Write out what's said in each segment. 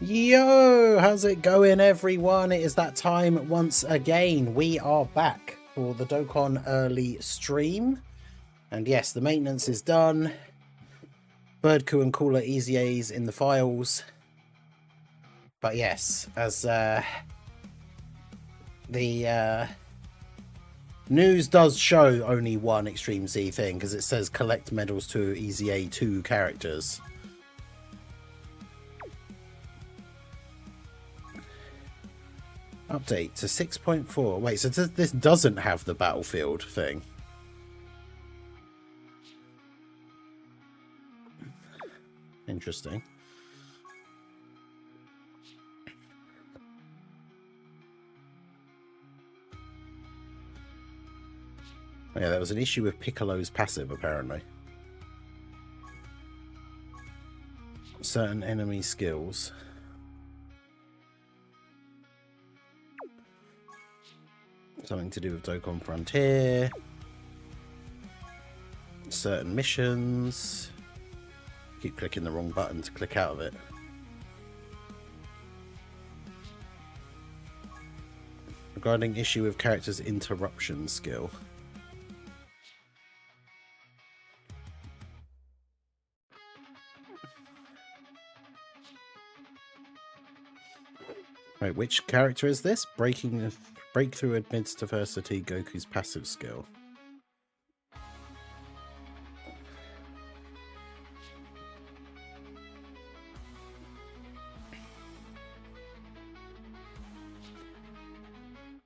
Yo, how's it going, everyone? It is that time once again. We are back for the Dokkan early stream. And yes, the maintenance is done. Birdku and Cooler EZAs in the files. But yes, as the news does show only one Extreme Z thing, because it says collect medals to EZA 2 characters. Update to 6.4. Wait, so this doesn't have the battlefield thing. Interesting. Oh, yeah, there was an issue with Piccolo's passive, apparently. Certain enemy skills. Something to do with Dokkan Frontier. Certain missions. Keep clicking the wrong button to click out of it. Regarding issue with character's interruption skill. Wait, which character is this? Breakthrough admits diversity, Goku's passive skill.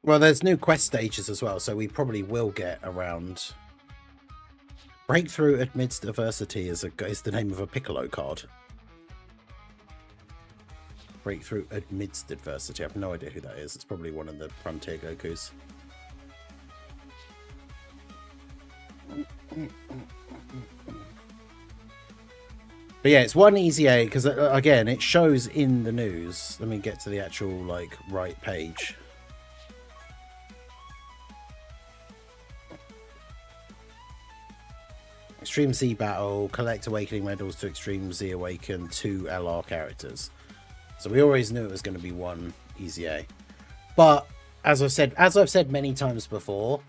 Well, there's new quest stages as well, so we probably will get around. Breakthrough admits diversity is the name of a Piccolo card. Breakthrough admits adversity. I have no idea who that is. It's probably one of the Frontier Gokus. But yeah, it's one EZA because again, it shows in the news. Let me get to the actual right page. Extreme Z battle, collect awakening medals to Extreme Z awaken 2 LR characters. So we always knew it was going to be one EZA. But as I've said many times before,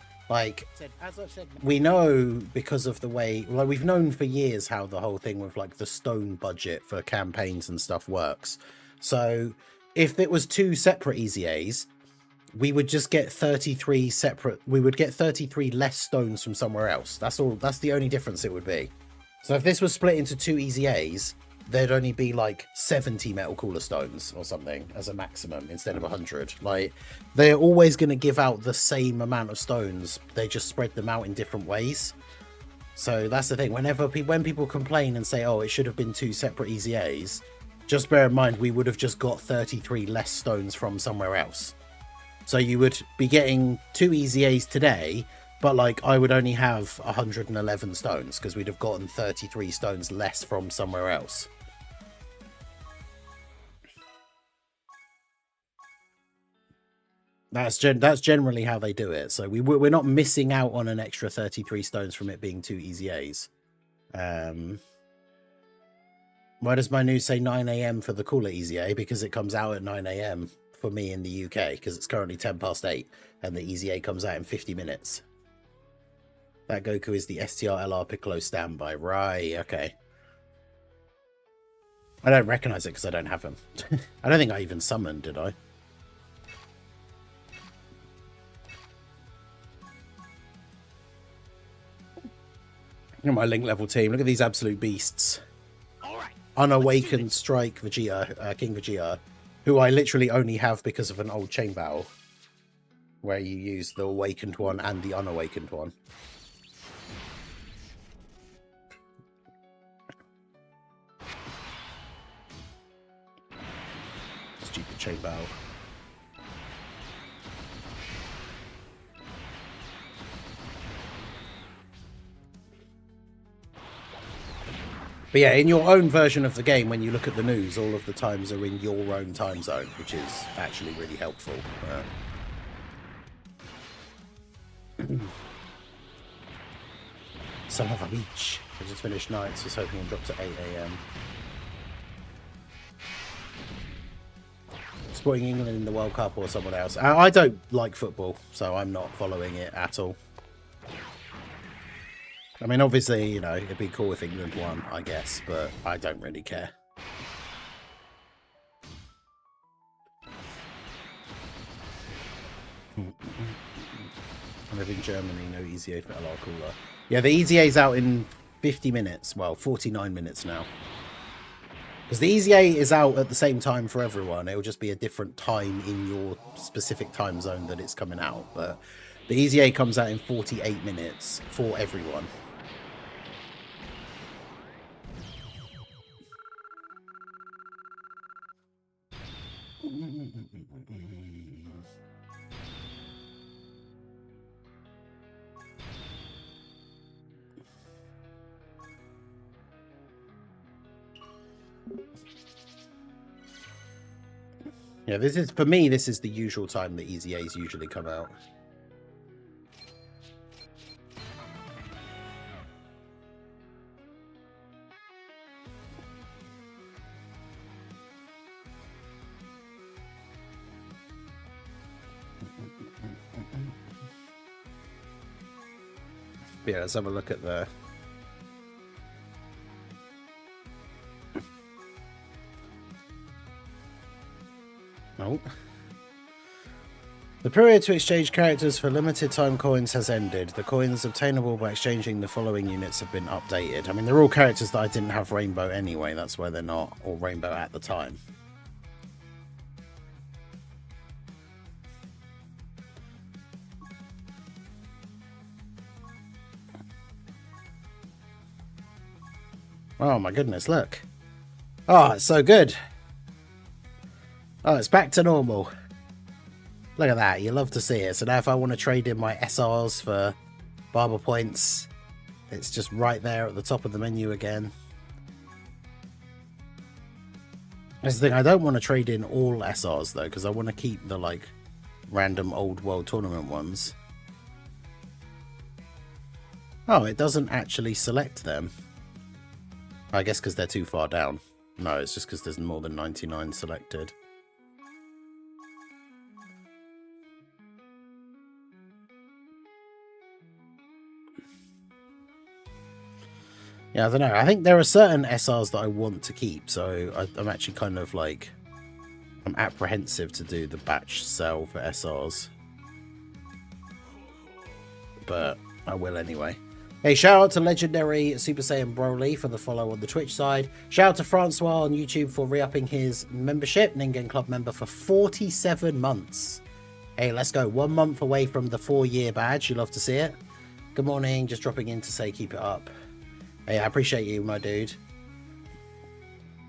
we know because of the way, we've known for years how the whole thing with the stone budget for campaigns and stuff works. So if it was 2 separate EZAs, we would just get 33 separate, we would get 33 less stones from somewhere else. That's all, that's the only difference it would be. So if this was split into 2 EZAs, there'd only be 70 metal cooler stones or something as a maximum instead of 100. They're always going to give out the same amount of stones. They just spread them out in different ways. So that's the thing. When people complain and say, oh, it should have been 2 separate EZAs, just bear in mind we would have just got 33 less stones from somewhere else. So you would be getting 2 EZAs today, but I would only have 111 stones because we'd have gotten 33 stones less from somewhere else. That's generally how they do it. So we're not missing out on an extra 33 stones from it being 2 EZAs. Why does my news say 9 AM for the cooler EZA? Because it comes out at 9 AM for me in the UK, because it's currently 8:10 and the EZA comes out in 50 minutes. That Goku is the STR LR Piccolo standby. Right, okay. I don't recognize it because I don't have him. I don't think I even summoned, did I? Look at my link level team. Look at these absolute beasts. All right. Unawakened Strike Vegeta, King Vegeta, who I literally only have because of an old chain battle where you use the awakened one and the unawakened one. Stupid chain battle. But yeah, in your own version of the game, when you look at the news, all of the times are in your own time zone, which is actually really helpful. Son of a beach. I just finished nights, was hoping it dropped at 8 AM. Supporting England in the World Cup or someone else. I don't like football, so I'm not following it at all. I mean, obviously, you know, it'd be cool if England won, I guess, but I don't really care. I live in Germany, no EZA for LR cooler. Yeah, the EZA's out in 50 minutes. Well, 49 minutes now. Because the EZA is out at the same time for everyone. It'll just be a different time in your specific time zone that it's coming out. But the EZA comes out in 48 minutes for everyone. Yeah, this is, for me, this is the usual time that EZAs usually come out. Yeah, let's have a look at the... Oh. The period to exchange characters for limited time coins has ended. The coins obtainable by exchanging the following units have been updated. I mean, they're all characters that I didn't have rainbow anyway. That's why they're not all rainbow at the time. Oh my goodness, look. Oh, it's so good. Oh, it's back to normal. Look at that. You love to see it. So now if I want to trade in my SRs for barber points, it's just right there at the top of the menu again. That's the thing. I don't want to trade in all SRs though, because I want to keep the like random old world tournament ones. Oh, it doesn't actually select them. I guess because they're too far down. No, it's just because there's more than 99 selected. Yeah, I don't know. I think there are certain SRs that I want to keep, so I'm actually kind of like... I'm apprehensive to do the batch sell for SRs. But I will anyway. Hey, shout out to Legendary Super Saiyan Broly for the follow on the Twitch side. Shout out to Francois on YouTube for re-upping his membership. Ningen Club member for 47 months. Hey, let's go. 1 month away from the 4-year badge. You love to see it. Good morning. Just dropping in to say keep it up. Hey, I appreciate you, my dude.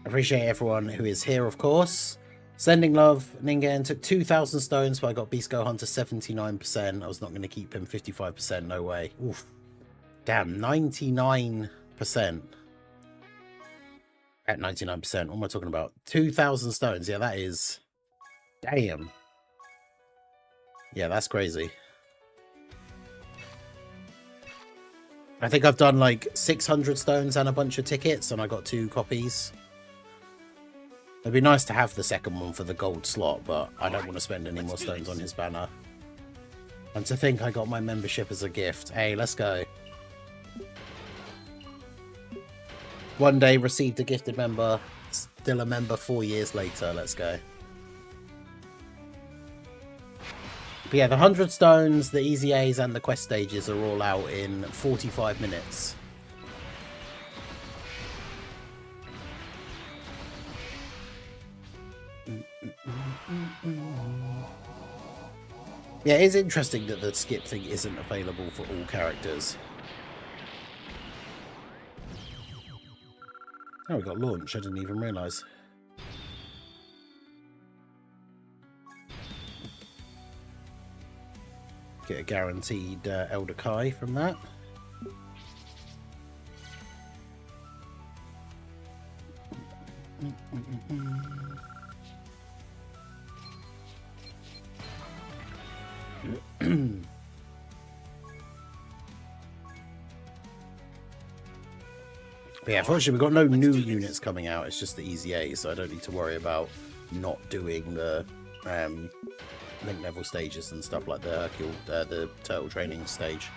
I appreciate everyone who is here, of course. Sending love. Ningen took 2,000 stones, but I got Beast Gohan to 79%. I was not going to keep him 55%. No way. Oof. Damn, 99%. At 99%. What am I talking about? 2,000 stones. Yeah, that is... Damn. Yeah, that's crazy. I think I've done like 600 stones and a bunch of tickets, and I got 2 copies. It'd be nice to have the second one for the gold slot, but I don't want to spend any more stones on his banner. And to think I got my membership as a gift. Hey, let's go. One day received a gifted member, still a member 4 years later. Let's go. But yeah, the 100 stones, the EZAs and the quest stages are all out in 45 minutes. Yeah, it's interesting that the skip thing isn't available for all characters. Oh, we got launch. I didn't even realise. Get a guaranteed Elder Kai from that. But yeah, unfortunately we've got no new units coming out. It's just the EZA, so I don't need to worry about not doing the link level stages and stuff like the turtle training stage.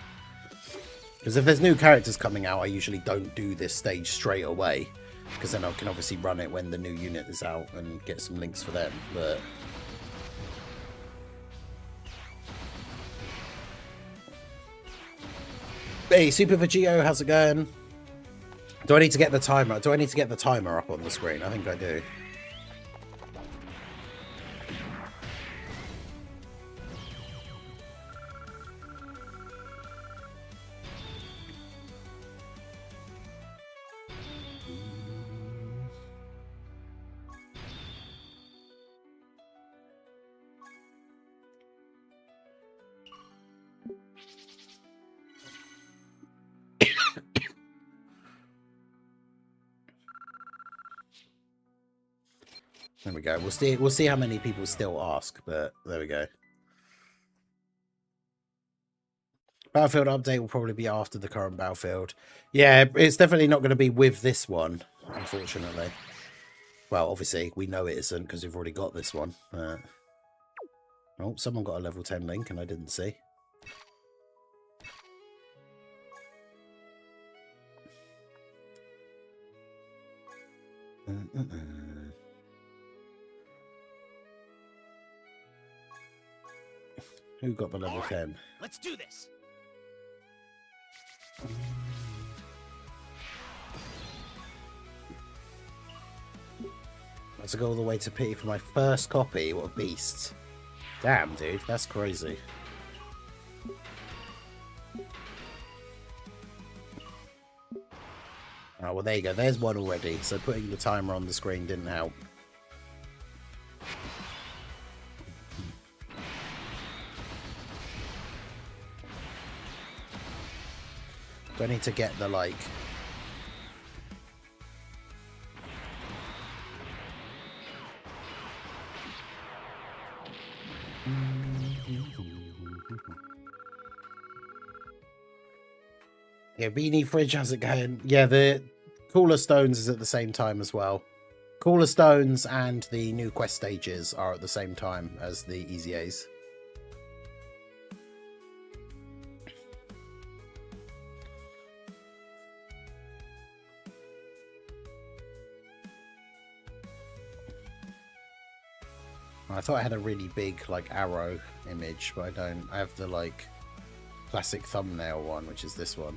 Because if there's new characters coming out, I usually don't do this stage straight away, because then I can obviously run it when the new unit is out and get some links for them. But hey, Super Vegio, how's it going? Do I need to get the timer? Do I need to get the timer up on the screen? I think I do. There we go. We'll see how many people still ask, but there we go. Battlefield update will probably be after the current Battlefield. Yeah, it's definitely not going to be with this one, unfortunately. Well, obviously, we know it isn't because we've already got this one. Oh, someone got a level 10 link and I didn't see. Who got the level 10? Let's do this. Let's go all the way to pity for my first copy. What a beast. Damn, dude. That's crazy. Oh, well, there you go. There's one already. So putting the timer on the screen didn't help. Do I need to get the, like... Yeah, Beanie Fridge, how's it going? Yeah, the Cooler Stones is at the same time as well. Cooler Stones and the new quest stages are at the same time as the EZAs. I thought I had a really big, like, arrow image, but I don't. I have the, like, classic thumbnail one, which is this one.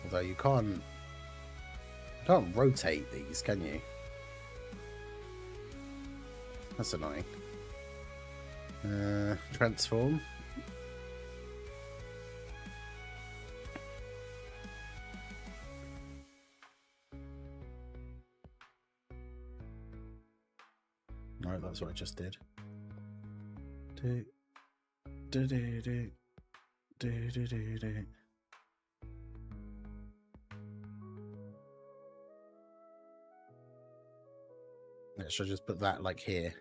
Although you can't rotate these, can you? That's annoying. Transform. No, that's what I just did. Do do do do do do do do. Should I just put that like here?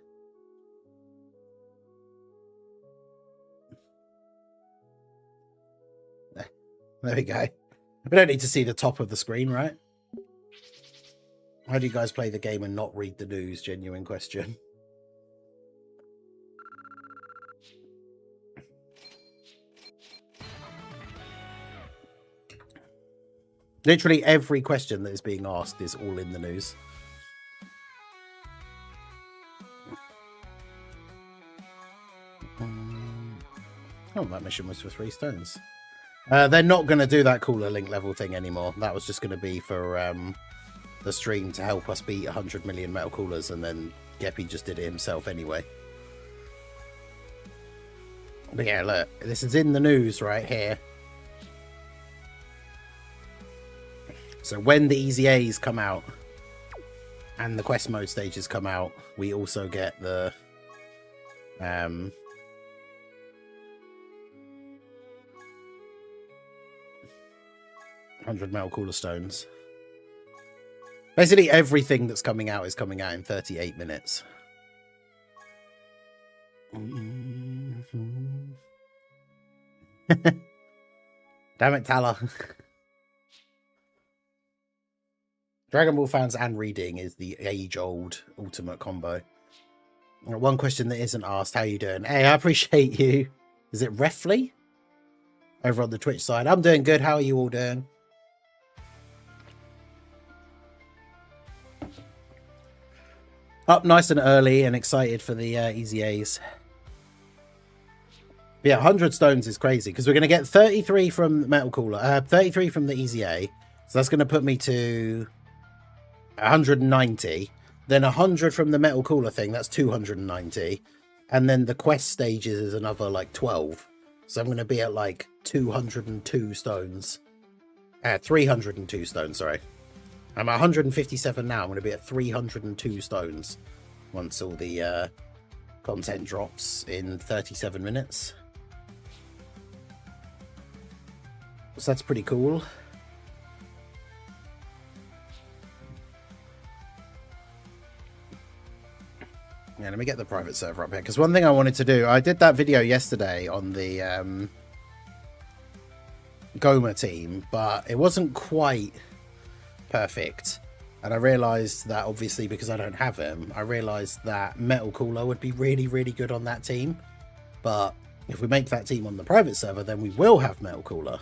There we go. We don't need to see the top of the screen, right? How do you guys play the game and not read the news? Genuine question. Literally every question that is being asked is all in the news. Oh, that mission was for 3 stones. They're not going to do that cooler link level thing anymore. That was just going to be for the stream to help us beat 100 million metal coolers, and then Geppy just did it himself anyway. But yeah, look, this is in the news right here. So when the EZAs come out and the quest mode stages come out, we also get the 100 metal cooler stones. Basically everything that's coming out is coming out in 38 minutes. Damn it, Tala. Dragon Ball fans and reading is the age-old ultimate combo. One question that isn't asked, how you doing? Hey, I appreciate you. Is it Refly? Over on the Twitch side. I'm doing good. How are you all doing? Up nice and early and excited for the EZAs. But yeah, 100 stones is crazy because we're going to get 33 from Metal Cooler, 33 from the EZA. So that's going to put me to 190. Then 100 from the Metal Cooler thing, that's 290. And then the quest stages is another like 12. So I'm going to be at like 202 stones. 302 stones, sorry. I'm at 157 now. I'm going to be at 302 stones once all the content drops in 37 minutes. So that's pretty cool. Yeah, let me get the private server up here. Because one thing I wanted to do, I did that video yesterday on the Goma team, but it wasn't quite perfect. And I realised that obviously because I don't have him, I realised that Metal Cooler would be really, really good on that team. But if we make that team on the private server, then we will have Metal Cooler.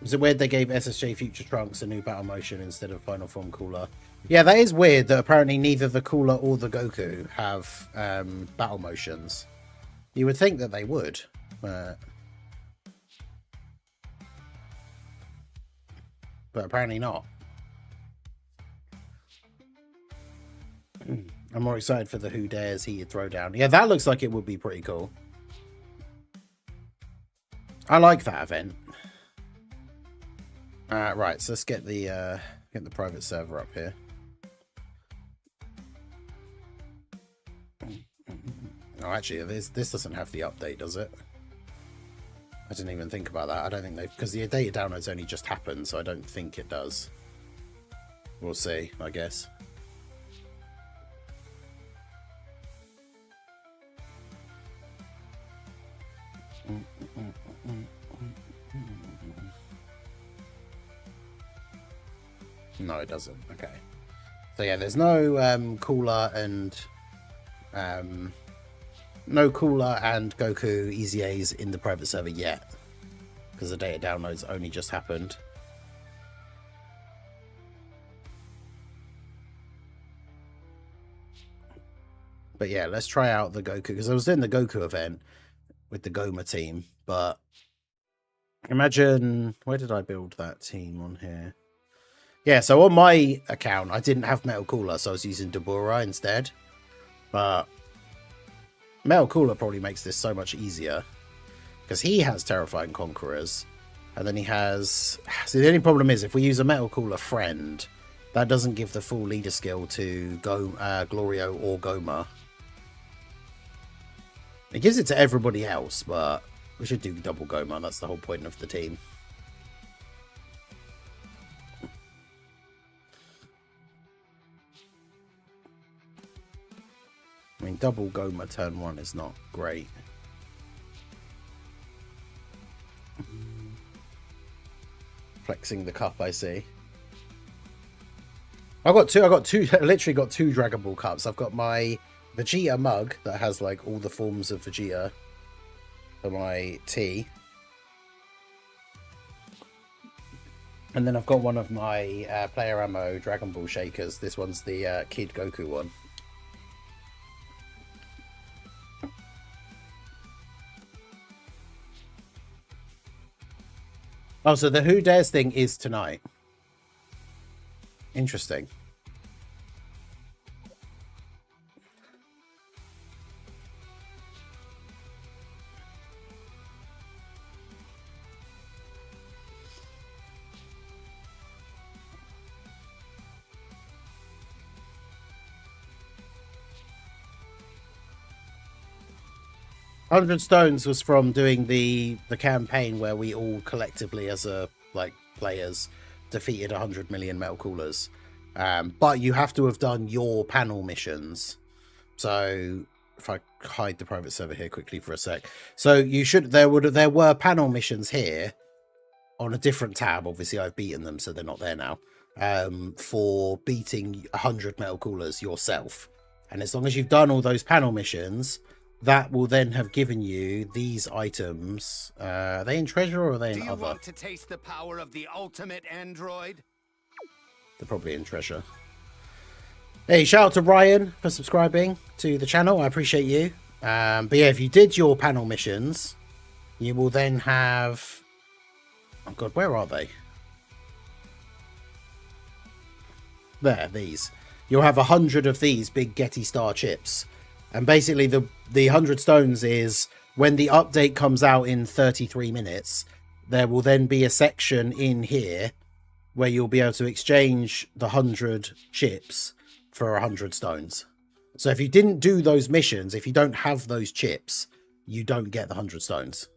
Is it weird they gave SSJ Future Trunks a new battle motion instead of Final Form Cooler? Yeah, that is weird that apparently neither the Cooler or the Goku have battle motions. You would think that they would, but apparently not. I'm more excited for the Who Dares Heated Throwdown. Yeah, that looks like it would be pretty cool. I like that event. Right, so let's get the private server up here. Oh, actually, this doesn't have the update, does it? I didn't even think about that. I don't think they've... Because the data download's only just happened, so I don't think it does. We'll see, I guess. No, it doesn't. Okay. So yeah, there's no Cooler and... no Cooler and Goku EZAs in the private server yet, because the data downloads only just happened. But yeah, let's try out the Goku, because I was doing the Goku event with the Goma team, but imagine, where did I build that team on here? Yeah, so on my account, I didn't have Metal Cooler, so I was using Dabura instead. But Metal Cooler probably makes this so much easier, because he has Terrifying Conquerors, and then he has... See, the only problem is, if we use a Metal Cooler friend, that doesn't give the full leader skill to Glorio or Goma. It gives it to everybody else, but we should do double Goma. That's the whole point of the team. I mean, double Goma turn 1 is not great. Flexing the cup, I see. I literally got two Dragon Ball cups. I've got my Vegeta mug that has like all the forms of Vegeta for my tea. And then I've got one of my Player Ammo Dragon Ball shakers. This one's the Kid Goku one. Oh, so the Who Dares thing is tonight. Interesting. $100 stones was from doing the campaign where we all collectively as players defeated 100 million Metal Coolers. But you have to have done your panel missions. So if I hide the private server here quickly for a sec. So you should, there were panel missions here on a different tab. Obviously I've beaten them, so they're not there now. For beating 100 metal coolers yourself. And as long as you've done all those panel missions, that will then have given you these items. Are they in treasure or are they in other? Do you want to taste the power of the ultimate android? They're probably in treasure. Hey, shout out to Ryan for subscribing to the channel. I appreciate you. But yeah, if you did your panel missions, you will then have... Oh god, where are they? There, these. You'll have 100 of these big Getty Star chips. And basically the 100 stones is when the update comes out in 33 minutes, there will then be a section in here where you'll be able to exchange the 100 chips for 100 stones. So if you didn't do those missions, if you don't have those chips, you don't get the 100 stones.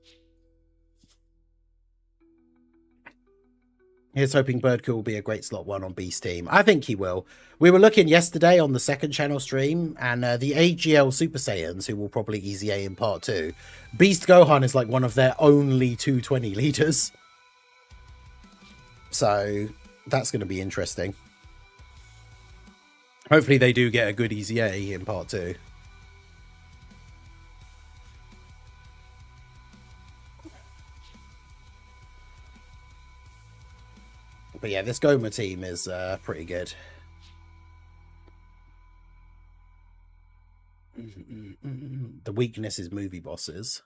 Here's hoping Birdku will be a great slot 1 on B's team. I think he will. We were looking yesterday on the second channel stream, and the AGL Super Saiyans, who will probably EZA in part 2, Beast Gohan is like one of their only 220 leaders. So that's going to be interesting. Hopefully they do get a good EZA in part 2. But yeah, this Goma team is pretty good. The weakness is movie bosses.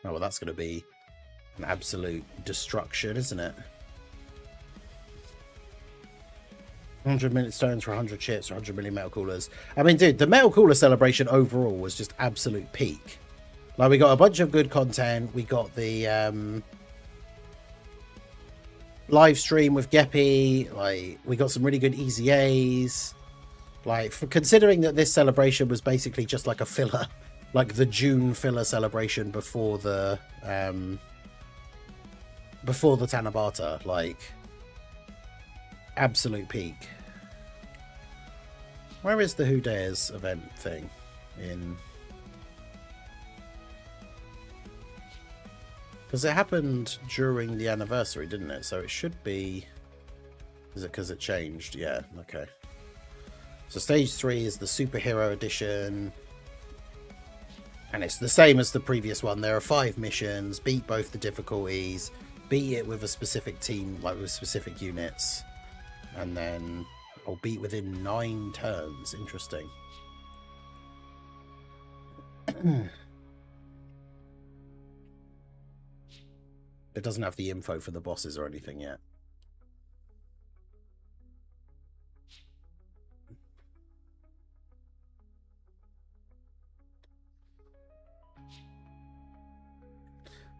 Oh, well, that's going to be an absolute destruction, isn't it? 100 minute stones for 100 chips, or 100 million metal coolers. I mean, dude, the metal cooler celebration overall was just absolute peak. Like, we got a bunch of good content. We got the live stream with Geppy. Like, we got some really good EZAs. Like, for considering that this celebration was basically just like a filler, like the June filler celebration before the Tanabata, like, absolute peak. Where is the Who Dares event thing in? Because it happened during the anniversary, didn't it? So it should be... Is it because it changed? Yeah, okay. So stage 3 is the superhero edition. And it's the same as the previous one. There are 5 missions. Beat both the difficulties. Beat it with a specific team, like with specific units. And then... Or beat within 9 turns. Interesting. It doesn't have the info for the bosses or anything yet.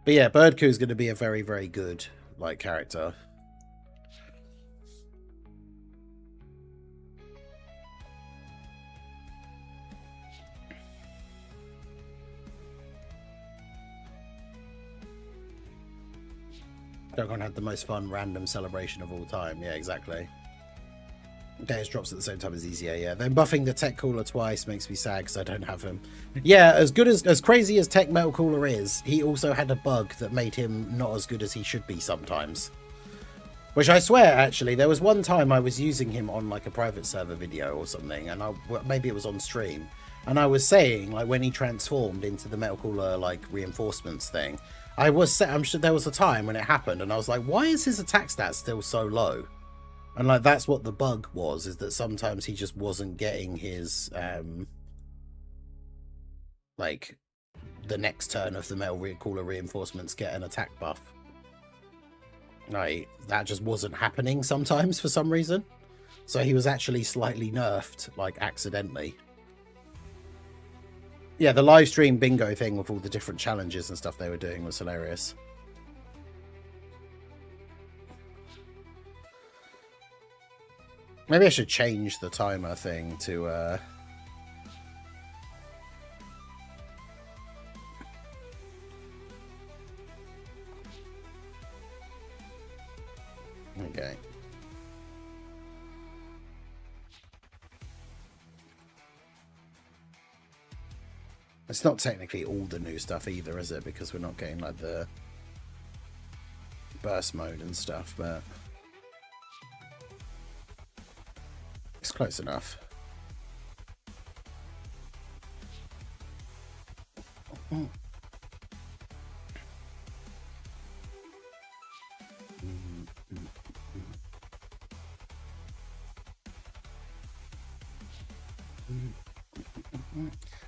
But yeah, Birdku is going to be a very, very good like character. Dokkan had the most fun random celebration of all time. Yeah, exactly. Days drops at the same time as EZA. Yeah, then buffing the Tech Cooler twice makes me sad because I don't have him. Yeah, as crazy as Tech Metal Cooler is, he also had a bug that made him not as good as he should be sometimes. Which I swear, actually, there was one time I was using him on like a private server video or something, and maybe it was on stream, and I was saying like when he transformed into the Metal Cooler like reinforcements thing, I'm sure there was a time when it happened, and I was like, why is his attack stat still so low? And like that's what the bug was, is that sometimes he just wasn't getting his like the next turn of the Metal Cooler reinforcements get an attack buff. Like that just wasn't happening sometimes for some reason. So he was actually slightly nerfed, like accidentally. Yeah, the live stream bingo thing with all the different challenges and stuff they were doing was hilarious. Maybe I should change the timer thing to okay. It's not technically all the new stuff either, is it? Because we're not getting like the burst mode and stuff, but it's close enough.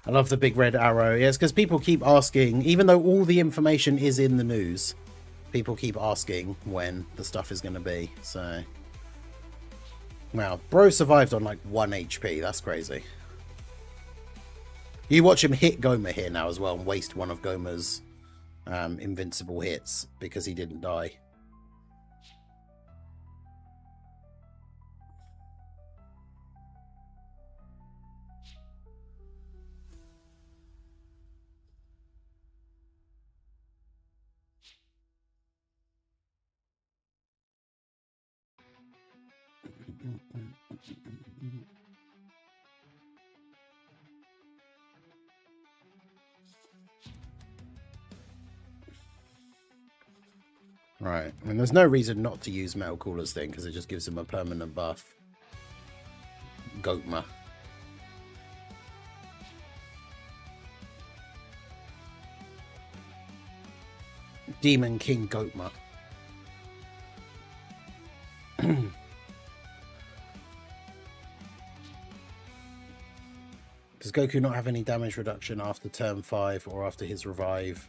I love the big red arrow. Yes, because people keep asking, even though all the information is in the news, people keep asking when the stuff is going to be. So, wow, bro survived on like 1 HP. That's crazy. You watch him hit Goma here now as well and waste one of Goma's invincible hits because he didn't die. Right, I mean, there's no reason not to use Metal Cooler's thing because it just gives him a permanent buff. Gotma. Demon King Gotma. Does Goku not have any damage reduction after turn 5 or after his revive?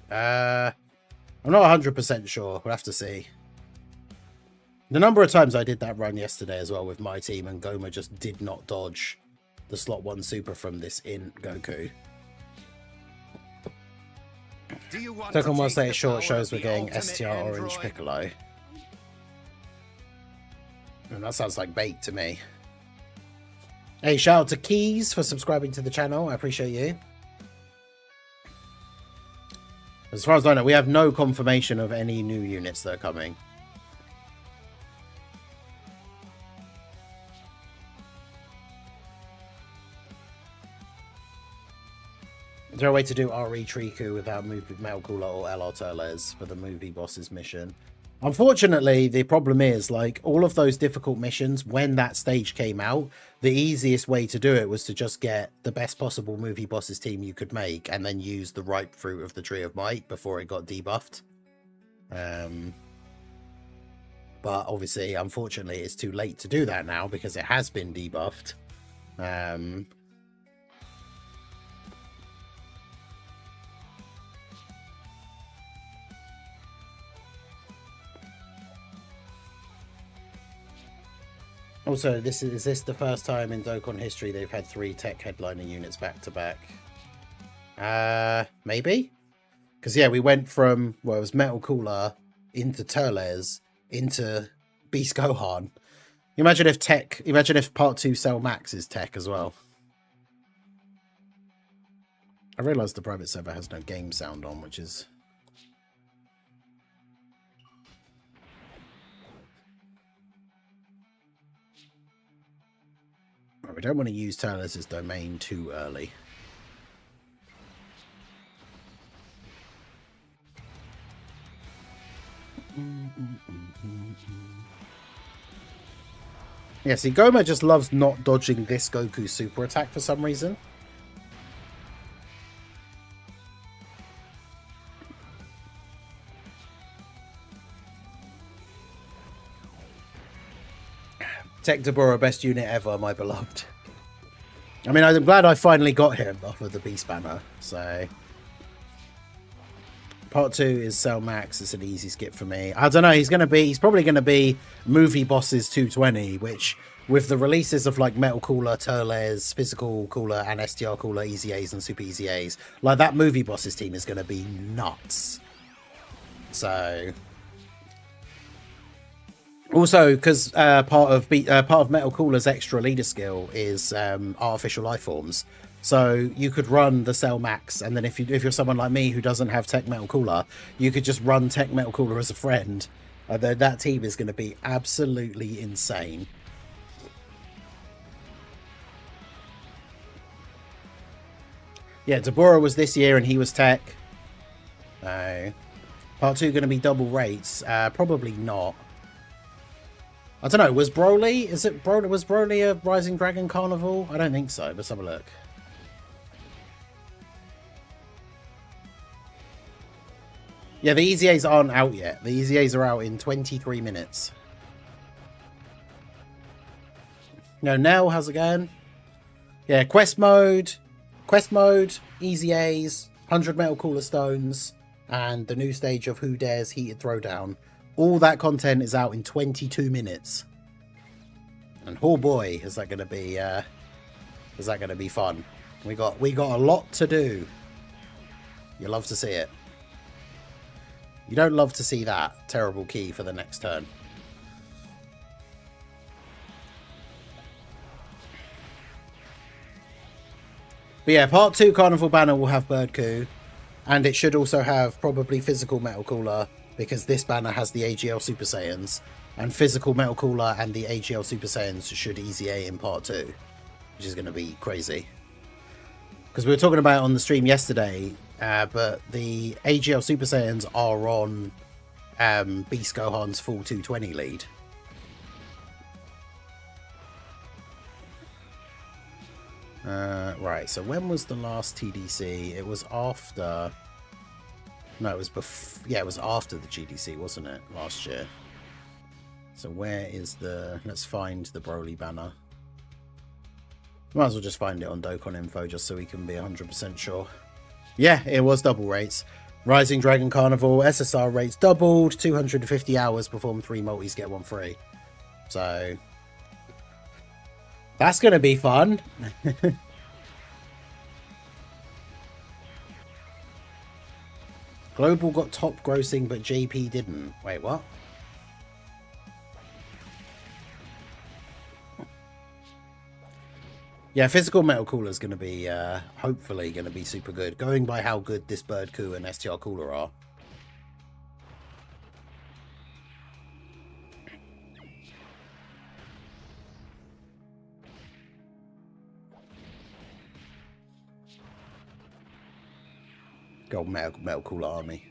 I'm not 100% sure. We'll have to see. The number of times I did that run yesterday as well with my team and Goma just did not dodge the slot 1 super from this in Goku. Dokkan will say short shows we're getting STR Orange Piccolo. And that sounds like bait to me. Hey, shout out to Keys for subscribing to the channel. I appreciate you. As far as I know, we have no confirmation of any new units that are coming. Is there a way to do RE Triku without Metal Cooler or LR Turles for the movie boss's mission? Unfortunately, the problem is, like, all of those difficult missions, when that stage came out, the easiest way to do it was to just get the best possible movie bosses team you could make and then use the ripe fruit of the Tree of Might before it got debuffed. But obviously, unfortunately, it's too late to do that now because it has been debuffed. Also, is this the first time in Dokkan history they've had 3 tech headliner units back to back? Maybe? Because, yeah, we went from, well, it was Metal Cooler into Turles into Beast Gohan. Imagine if Part 2 Cell Max is tech as well. I realised the private server has no game sound on, which is... We don't want to use Turles' domain too early. Yeah, see, Goma just loves not dodging this Goku super attack for some reason. Tech Deborah, best unit ever, my beloved. I mean, I'm glad I finally got him off of the Beast Banner, so... Part 2 is Cell Max. It's an easy skip for me. I don't know, he's probably going to be Movie Bosses 220, which, with the releases of, like, Metal Cooler, Turles, Physical Cooler, and STR Cooler, EZAs, and Super EZAs, like, that Movie Bosses team is going to be nuts. So... Also, because part of Metal Cooler's extra leader skill is artificial life forms, so you could run the Cell Max, and then if you're someone like me who doesn't have Tech Metal Cooler, you could just run Tech Metal Cooler as a friend. That team is going to be absolutely insane. Yeah, Deborah was this year and he was tech. Part 2 going to be double rates? Probably not. I don't know. Was Broly? Was Broly a Rising Dragon Carnival? I don't think so. Let's have a look. Yeah, the EZAs aren't out yet. The EZAs are out in 23 minutes. No, Nell, how's it going? Yeah, quest mode, EZAs, 100 metal cooler stones, and the new stage of Who Dares Heated Throwdown. All that content is out in 22 minutes. And oh boy, is that going to be fun. We got a lot to do. You love to see it. You don't love to see that terrible key for the next turn. But yeah, part 2 Carnival banner will have Birdku, and it should also have probably physical metal cooler, because this banner has the AGL Super Saiyans, and physical metal cooler and the AGL Super Saiyans should EZA in part 2, which is going to be crazy. Because we were talking about it on the stream yesterday, but the AGL Super Saiyans are on Beast Gohan's full 220 lead. Right, so when was the last TDC? It was after... No, it was before... Yeah, it was after the GDC, wasn't it? Last year. So where is the... Let's find the Broly banner. Might as well just find it on Dokkan info just so we can be 100% sure. Yeah, it was double rates. Rising Dragon Carnival, SSR rates doubled, 250 hours, perform 3 multis, get 1 free. So... That's going to be fun. Global got top grossing, but JP didn't. Wait, what? Yeah, physical metal cooler is going to be, hopefully, going to be super good. Going by how good this Birdku and STR cooler are. Gold metal cooler army.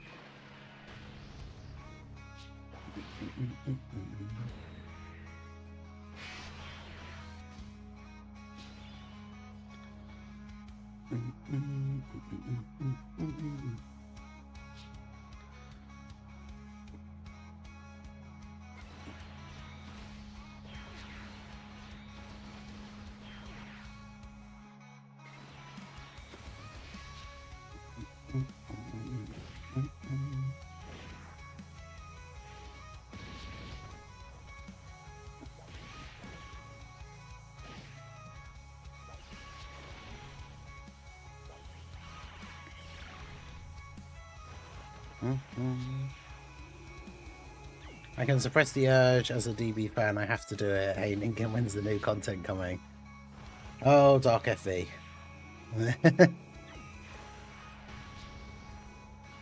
I can suppress the urge as a DB fan. I have to do it. Hey, Lincoln, when's the new content coming? Oh, Dark FV.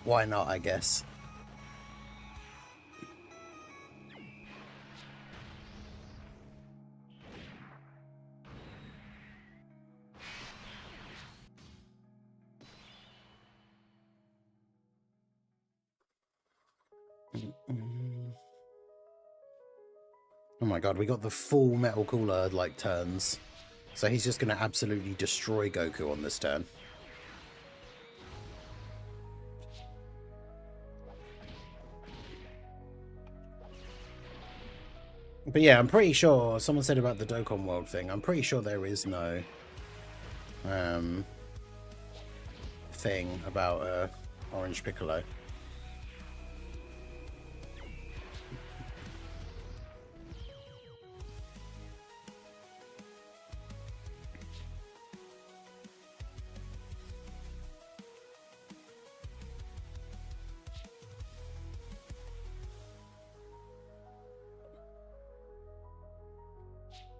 Why not, I guess. Oh my god, we got the full metal cooler like turns. So he's just going to absolutely destroy Goku on this turn. But yeah, I'm pretty sure, someone said about the Dokkan World thing, I'm pretty sure there is no thing about Orange Piccolo.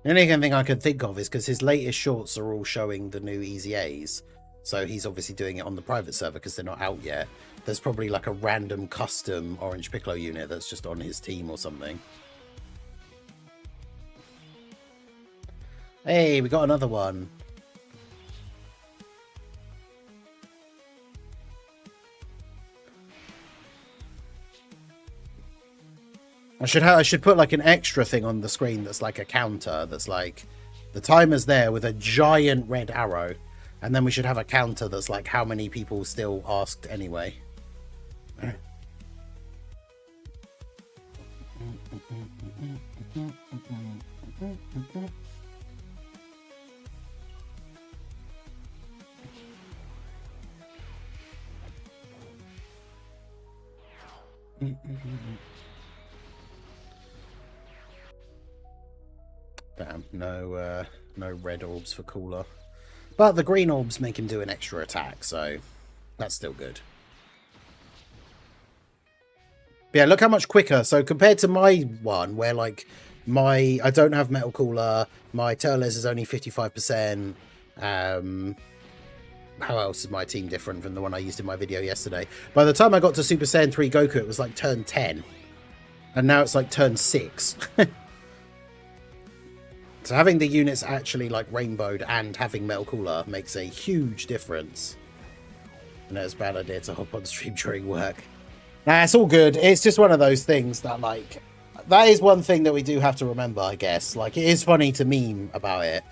The only thing I could think of is because his latest shorts are all showing the new EZAs. So he's obviously doing it on the private server because they're not out yet. There's probably like a random custom Orange Piccolo unit that's just on his team or something. Hey, we got another one. I should put like an extra thing on the screen that's like a counter that's like the timer's there with a giant red arrow, and then we should have a counter that's like how many people still asked anyway. Damn, no red orbs for Cooler. But the green orbs make him do an extra attack, so that's still good. But yeah, look how much quicker. So compared to my one, where like I don't have Metal Cooler, my Turles is only 55%. How else is my team different from the one I used in my video yesterday? By the time I got to Super Saiyan 3 Goku, it was like turn 10. And now it's like turn 6. So having the units actually like rainbowed and having Metal Cooler makes a huge difference. And it's a bad idea to hop on stream during work. Nah, it's all good. It's just one of those things that like, that is one thing that we do have to remember, I guess. Like, it is funny to meme about it,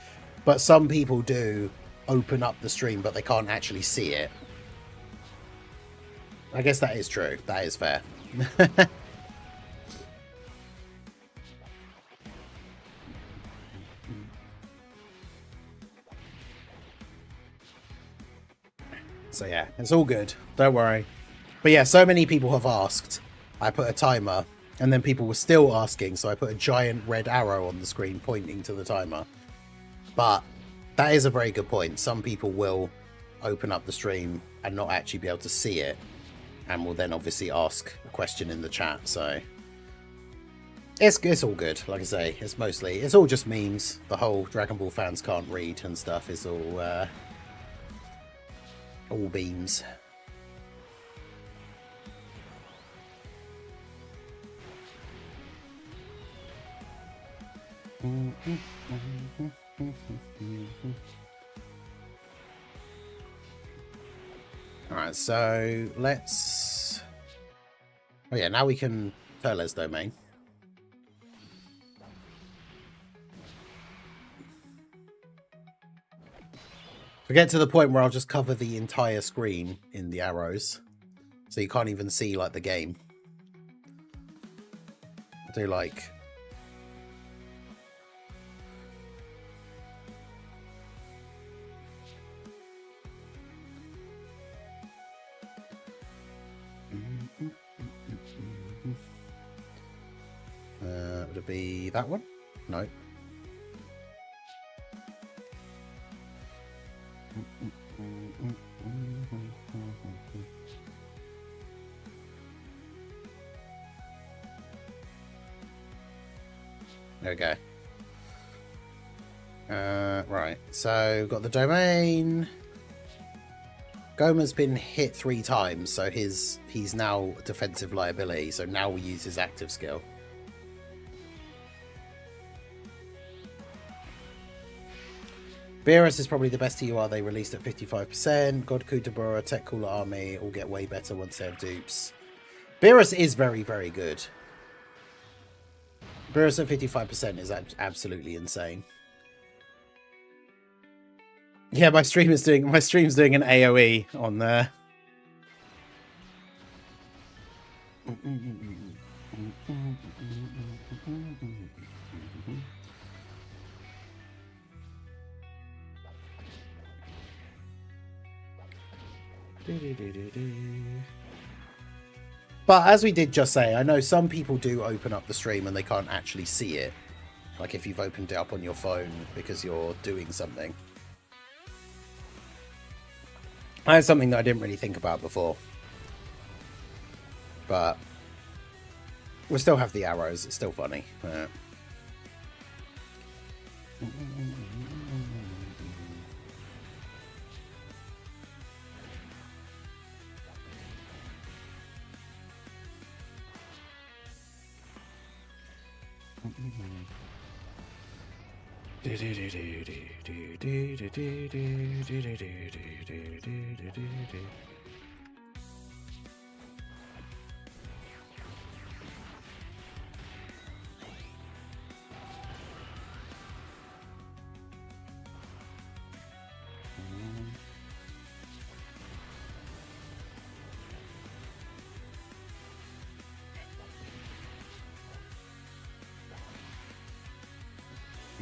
but some people do open up the stream, but they can't actually see it. I guess that is true. That is fair. So yeah, it's all good. Don't worry. But yeah, so many people have asked. I put a timer, and then people were still asking, so I put a giant red arrow on the screen pointing to the timer. But that is a very good point. Some people will open up the stream and not actually be able to see it, and will then obviously ask a question in the chat, so it's all good. Like I say, it's all just memes. The whole Dragon Ball fans can't read and stuff is all beams. Alright, so let's... Oh yeah, now we can Turles domain. We get to the point where I'll just cover the entire screen in the arrows, so you can't even see like the game. I'll do like... would it be that one? No. There we go. Right, so got the domain. Goma's been hit 3 times, so he's now a defensive liability, so now we use his active skill. Beerus is probably the best TUR they released at 55%. Godku, Dabura, Tech Cooler Army all get way better once they have dupes. Beerus is very, very good. Beerus at 55% is absolutely insane. Yeah, my stream's doing an AoE on there. But as we did just say, I know some people do open up the stream and they can't actually see it. Like if you've opened it up on your phone because you're doing something. That's something that I didn't really think about before. But we'll still have the arrows. It's still funny.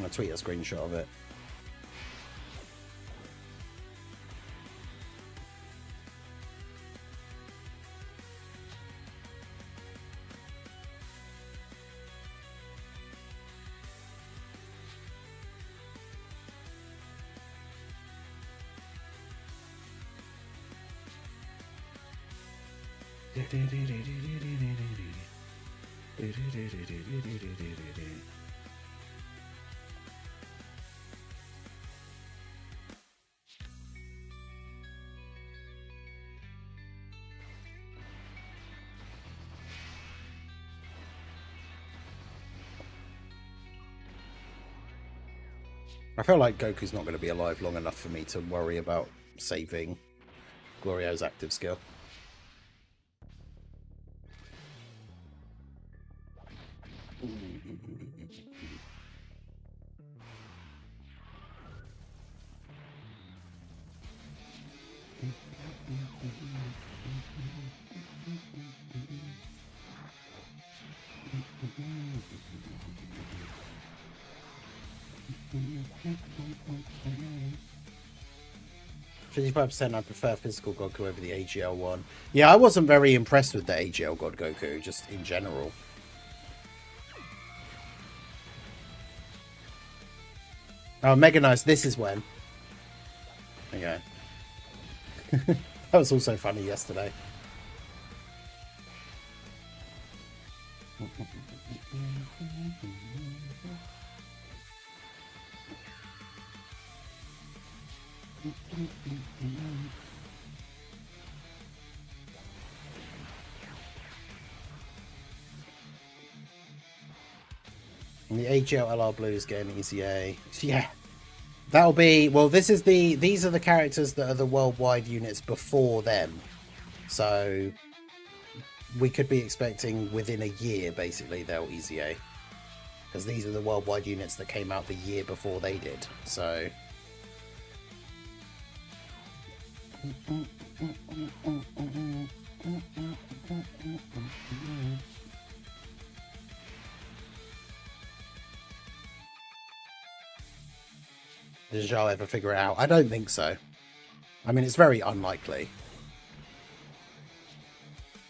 to tweet a screenshot of it. I feel like Goku's not going to be alive long enough for me to worry about saving Glorio's active skill. %, I prefer physical Goku over the AGL one. Yeah, I wasn't very impressed with the AGL God Goku, just in general. Oh, Mega Nice, this is when. Okay. That was also funny yesterday. And the AGL LR Blues get an EZA. Yeah. That'll be, well, these are the characters that are the worldwide units before them. So we could be expecting within a year, basically, they'll EZA. Because these are the worldwide units that came out the year before they did. So did Zhao ever figure it out? I don't think so. I mean, it's very unlikely.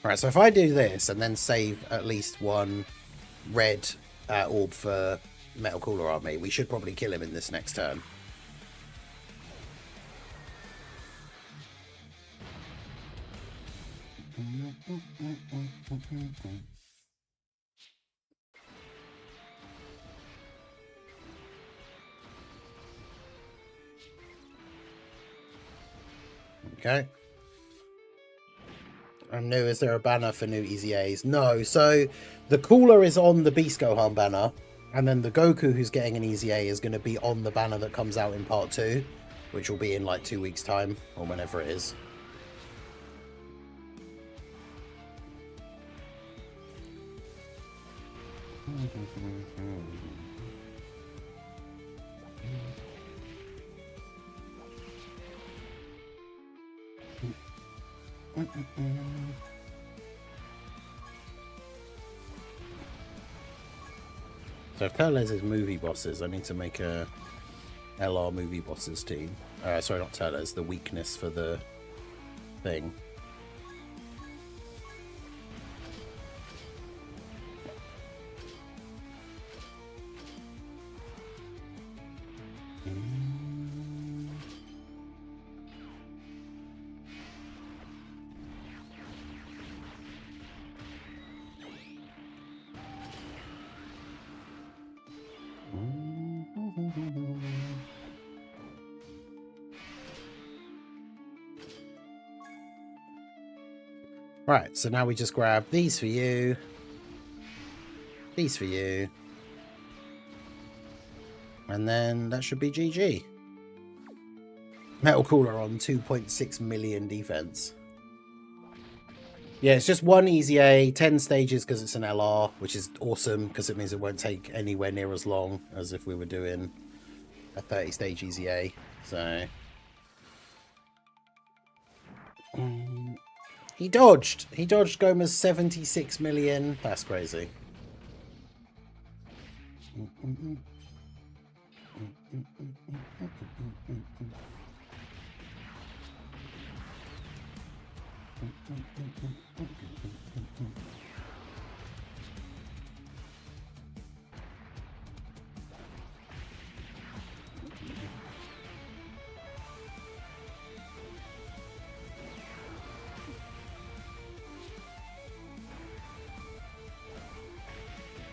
Alright, so if I do this and then save at least one red orb for Metal Cooler Army, we should probably kill him in this next turn. Okay. I'm new. Is there a banner for new EZAs? No. So the Cooler is on the Beast Gohan banner, and then the Goku who's getting an EZA is going to be on the banner that comes out in part 2, which will be in like 2 weeks' time, or whenever it is. So if Turles is movie bosses, I need to make a LR movie bosses team. Sorry, not Turles, the weakness for the thing. Right, so now we just grab these for you, these for you, and then that should be GG. Metal Cooler on 2.6 million defense. Yeah, it's just one EZA, 10 stages because it's an LR, which is awesome because it means it won't take anywhere near as long as if we were doing a 30-stage EZA. So he dodged Goma's 76 million. That's crazy.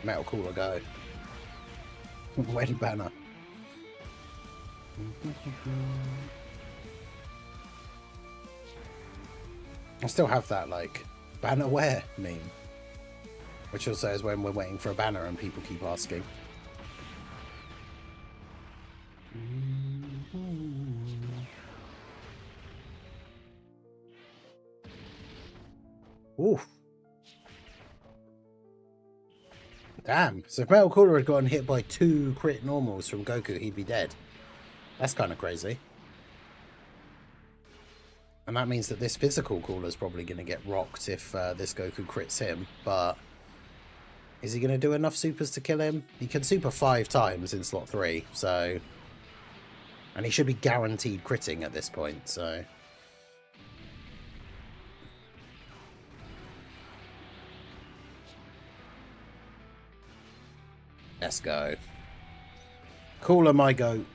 Metal Cooler go. Wedding banner. I still have that, like, banner where meme. Which also is when we're waiting for a banner and people keep asking. Oof. Damn. So if Metal Cooler had gotten hit by 2 crit normals from Goku, he'd be dead. That's kind of crazy. And that means that this physical Cooler is probably going to get rocked if this Goku crits him. But is he going to do enough supers to kill him? He can super 5 times in slot 3, so... And he should be guaranteed critting at this point, so... Let's go. Cooler my goat.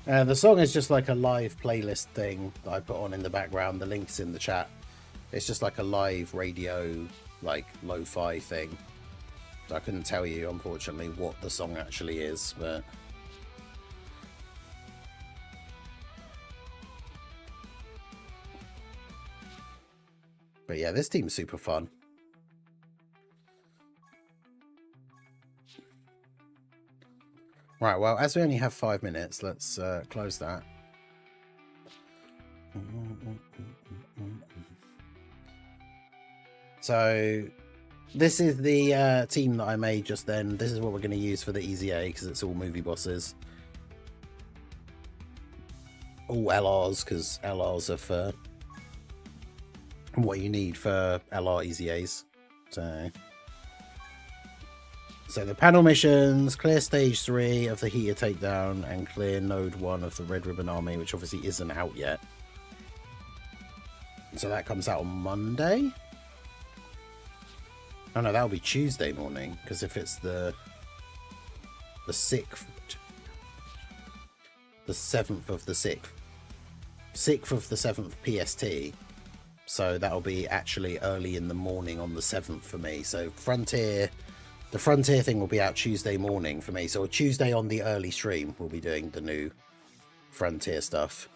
The song is just like a live playlist thing that I put on in the background. The link's in the chat. It's just like a live radio, like, lo-fi thing. So I couldn't tell you, unfortunately, what the song actually is, but... But yeah, this team's super fun. Right, well, as we only have 5 minutes, let's close that. So, this is the team that I made just then. This is what we're going to use for the EZA, because it's all movie bosses. All LRs, because LRs are for what you need for LR EZAs. So the panel missions: clear stage 3 of the heater takedown and clear node 1 of the Red Ribbon Army, which obviously isn't out yet. So that comes out on Monday. Oh no, that'll be Tuesday morning, because if it's the 6th, the 7th of the 6th, 6th of the 7th PST, so that'll be actually early in the morning on the 7th for me. So the Frontier thing will be out Tuesday morning for me. So Tuesday on the early stream, we'll be doing the new Frontier stuff.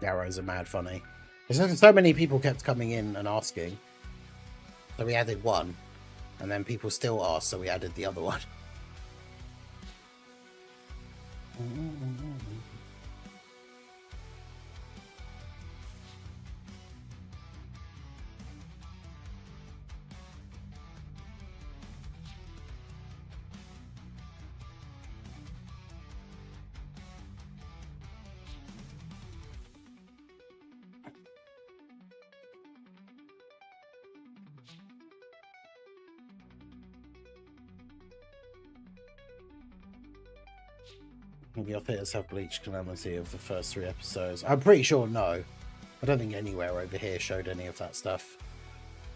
Arrows are mad funny. So many people kept coming in and asking, so we added one, and then people still asked, so we added the other one. The operators have bleached Calamity of the first 3 episodes. I'm pretty sure no. I don't think anywhere over here showed any of that stuff.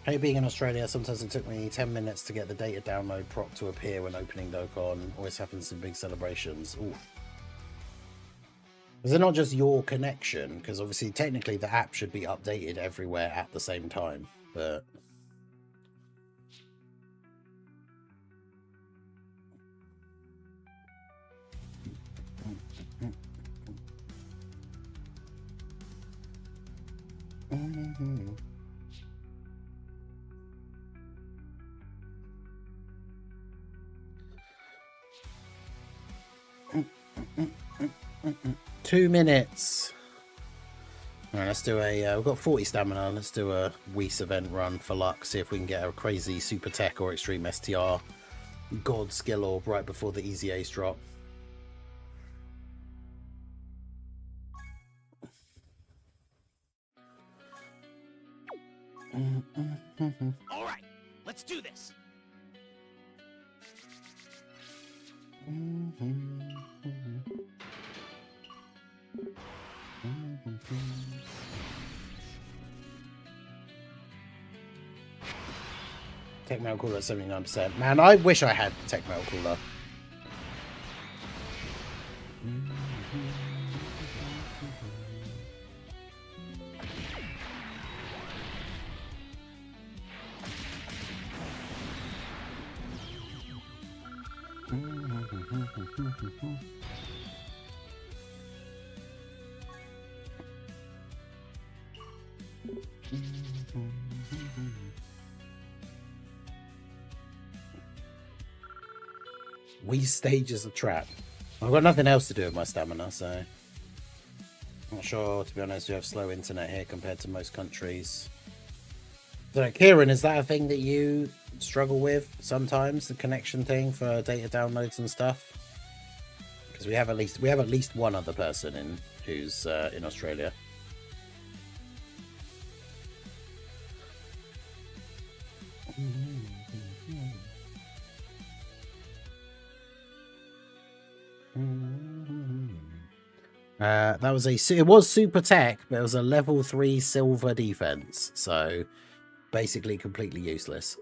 Hey, being in Australia, sometimes it took me 10 minutes to get the data download prop to appear when opening Dokkan. Always happens in big celebrations. Oof. Is it not just your connection? Because obviously, technically, the app should be updated everywhere at the same time. But... Two minutes. All right, let's do a. We've got 40 stamina. Let's do a Whis event run for luck. See if we can get a crazy super TEQ or extreme STR god skill orb right before the EZAs drop. All right, let's do this. TEQ Metal Cooler at 79%. Man, I wish I had TEQ Metal Cooler. Whis stage is a trap. I've got nothing else to do with my stamina, so not sure, to be honest. We have slow internet here compared to most countries. So, Kieran, is that a thing that you struggle with sometimes, the connection thing for data downloads and stuff? Because we have at least one other person in who's in Australia. It was super TEQ, but it was a level 3 silver defense, so basically completely useless.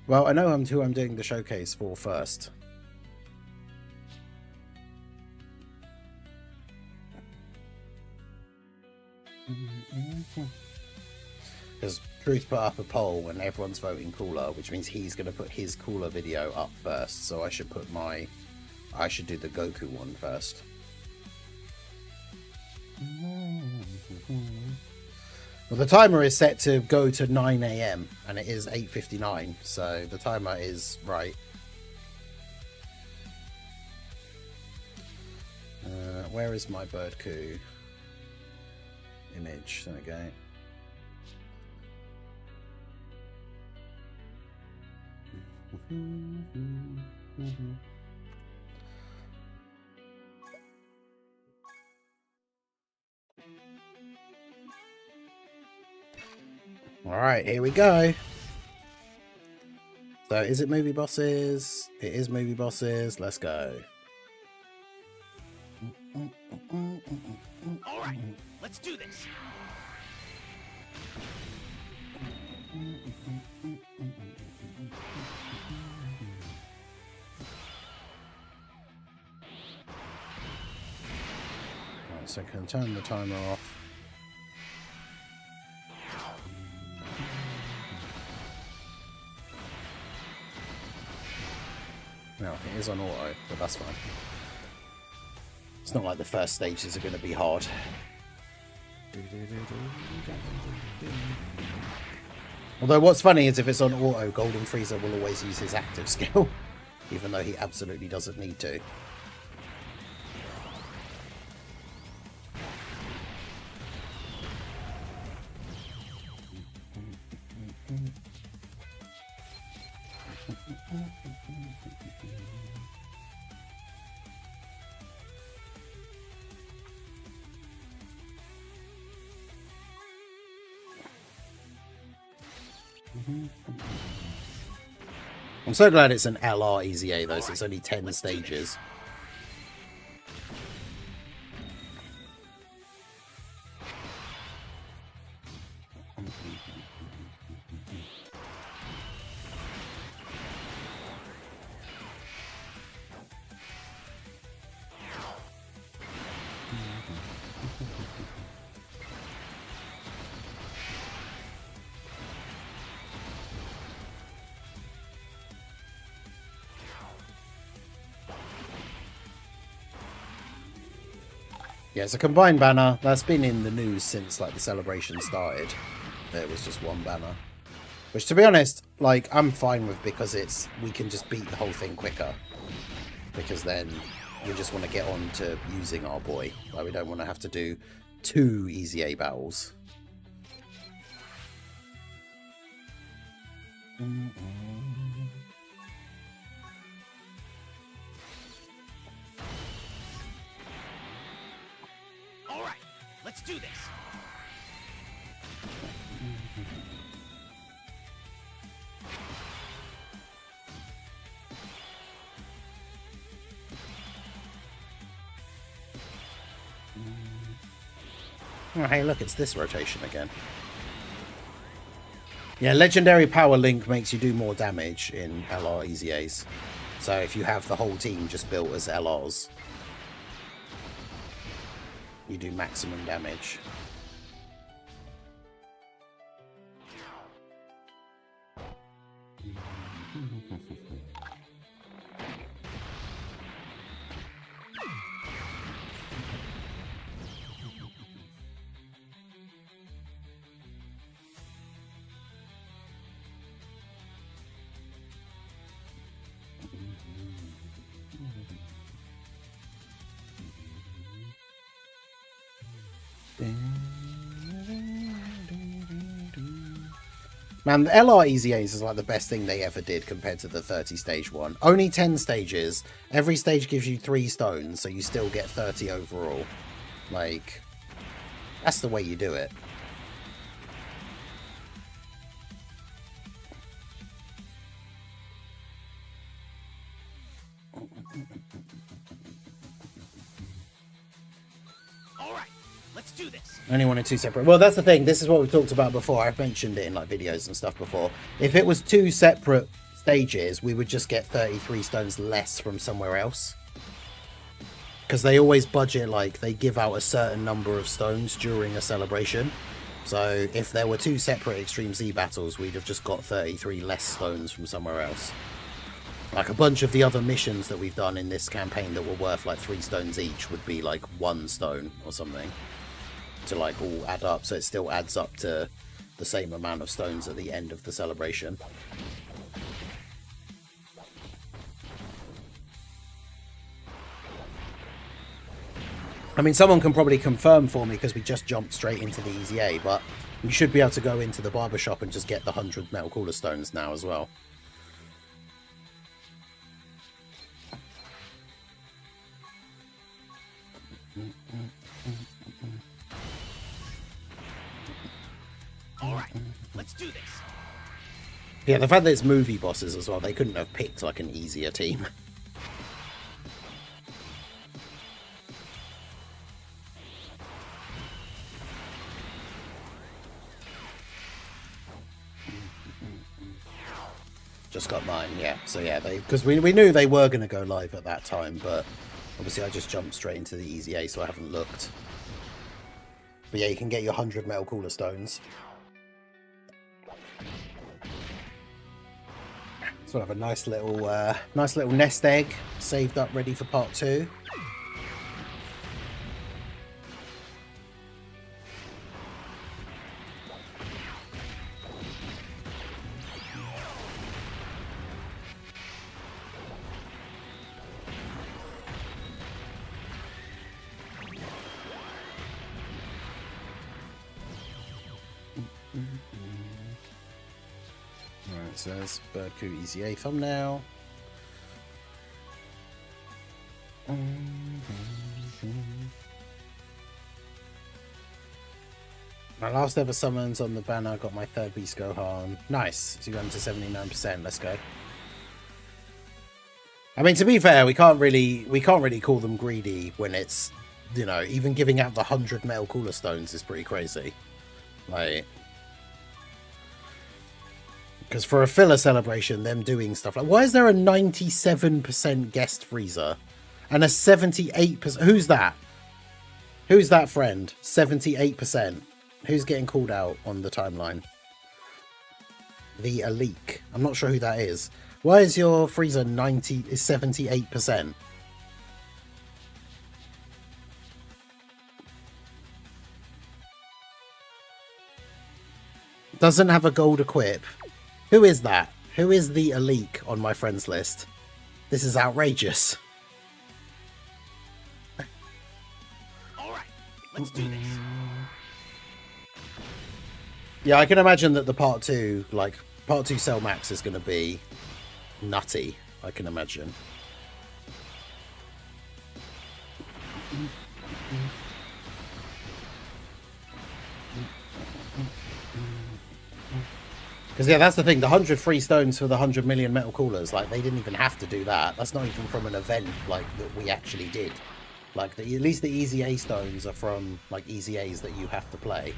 Well, I know who I'm doing the showcase for first. Because Truth put up a poll and everyone's voting cooler, which means he's going to put his cooler video up first. So I should do the Goku one first. Well, the timer is set to go to 9 AM and it is 8:59, so the timer is right. Where is my Birdku image? There we go. All right, here we go. So is it movie bosses? It is movie bosses. Let's go. All right, let's do this. Right, so I can turn the timer off. No, it is on auto, but that's fine. It's not like the first stages are going to be hard. Although what's funny is if it's on auto, Golden Freezer will always use his active skill, even though he absolutely doesn't need to. I'm so glad it's an LR EZA though, so it's only 10 stages. Yeah, it's a combined banner. That's been in the news since like the celebration started. There was just one banner. Which, to be honest, like, I'm fine with, because we can just beat the whole thing quicker. Because then we just want to get on to using our boy. Like, we don't want to have to do 2 EZA battles. All right, let's do this. Oh, hey, look, it's this rotation again. Yeah, Legendary Power Link makes you do more damage in LR EZAs. So if you have the whole team just built as LRs, you do maximum damage. Man, the LR EZAs is like the best thing they ever did compared to the 30 stage one. Only 10 stages. Every stage gives you 3 stones, so you still get 30 overall. Like, that's the way you do it. Do this. Only 1 and 2 separate. Well, that's the thing. This is what we've talked about before. I've mentioned it in like videos and stuff before. If it was 2 separate stages, we would just get 33 stones less from somewhere else. Because they always budget, like, they give out a certain number of stones during a celebration. So if there were 2 separate Extreme Z battles, we'd have just got 33 less stones from somewhere else. Like, a bunch of the other missions that we've done in this campaign that were worth like 3 stones each would be like 1 stone or something. To like all add up, so it still adds up to the same amount of stones at the end of the celebration. I mean, someone can probably confirm for me because we just jumped straight into the EZA, but we should be able to go into the barbershop and just get the 100 metal cooler stones now as well. Alright, let's do this. Yeah, the fact that it's movie bosses as well, they couldn't have picked like an easier team. Just got mine, yeah. So yeah, because we knew they were going to go live at that time, but obviously I just jumped straight into the EZA, so I haven't looked. But yeah, you can get your 100 metal cooler stones. So I have a nice little nest egg saved up, ready for part 2. Alright, so there's Birdku EZA thumbnail. My last ever summons on the banner, got my 3rd Beast Gohan. Nice. So you're going to 79%. Let's go. I mean, to be fair, we can't really call them greedy when it's, you know, even giving out the 100 metal cooler stones is pretty crazy. Like, because for a filler celebration, them doing stuff like, why is there a 97% guest freezer and a 78%? Who's that? Who's that friend? 78%. Who's getting called out on the timeline? The Elite. I'm not sure who that is. Why is your freezer 78%? Doesn't have a gold equip. Who is that? Who is the elite on my friends list? This is outrageous. Alright, let's do this. Yeah, I can imagine that the part 2 Cell Max is going to be nutty, I can imagine. Because, yeah, that's the thing. The 100 free stones for the 100 million metal coolers, like, they didn't even have to do that. That's not even from an event, like, that we actually did. Like, at least the EZA stones are from, like, EZAs that you have to play.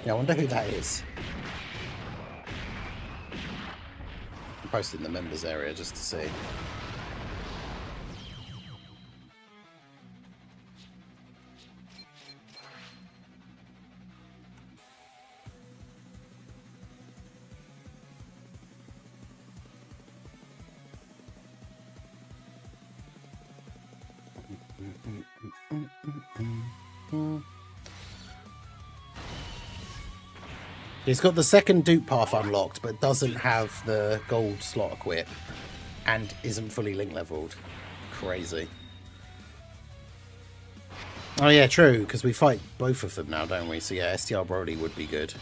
Yeah, I wonder who that is. I'm posting the members area just to see. He's got the second dupe path unlocked, but doesn't have the gold slot equip, and isn't fully link leveled. Crazy. Oh yeah, true, because we fight both of them now, don't we? So yeah, STR Brody would be good.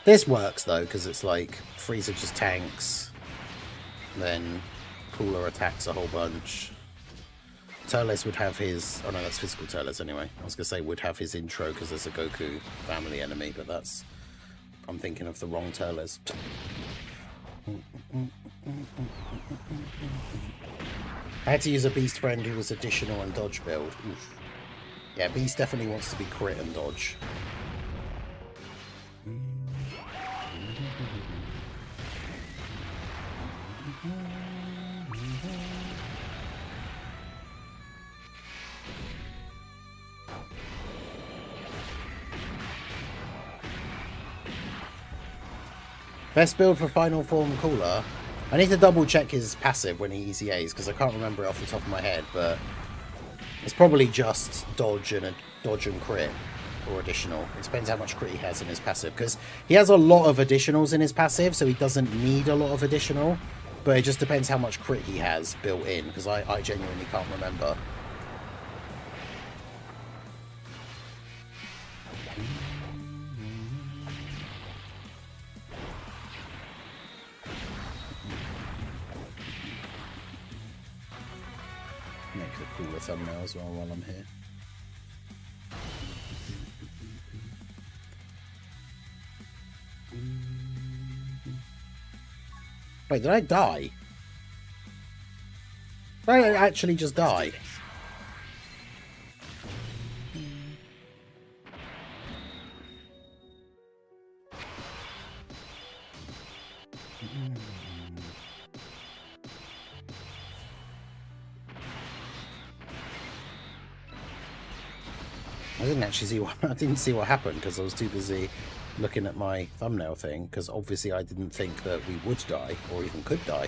This works though, because it's like Freezer just tanks, then Cooler attacks a whole bunch. Turles would have his... Oh no, that's physical Turles anyway. I was going to say would have his intro because there's a Goku family enemy, but that's... I'm thinking of the wrong Turles. I had to use a Beast friend who was additional and dodge build. Oof. Yeah, Beast definitely wants to be crit and dodge. Best build for Final Form Cooler. I need to double check his passive when he EZAs because I can't remember it off the top of my head, but it's probably just dodge and crit or additional. It depends how much crit he has in his passive because he has a lot of additionals in his passive, so he doesn't need a lot of additional, but it just depends how much crit he has built in because I genuinely can't remember. Make a cooler thumbnail as well while I'm here. Wait, did I die? Did I actually just die? I didn't actually see what happened because I was too busy looking at my thumbnail thing because obviously I didn't think that we would die or even could die.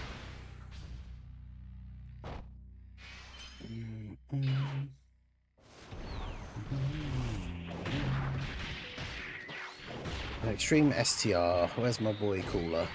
Extreme STR, where's my boy Cooler?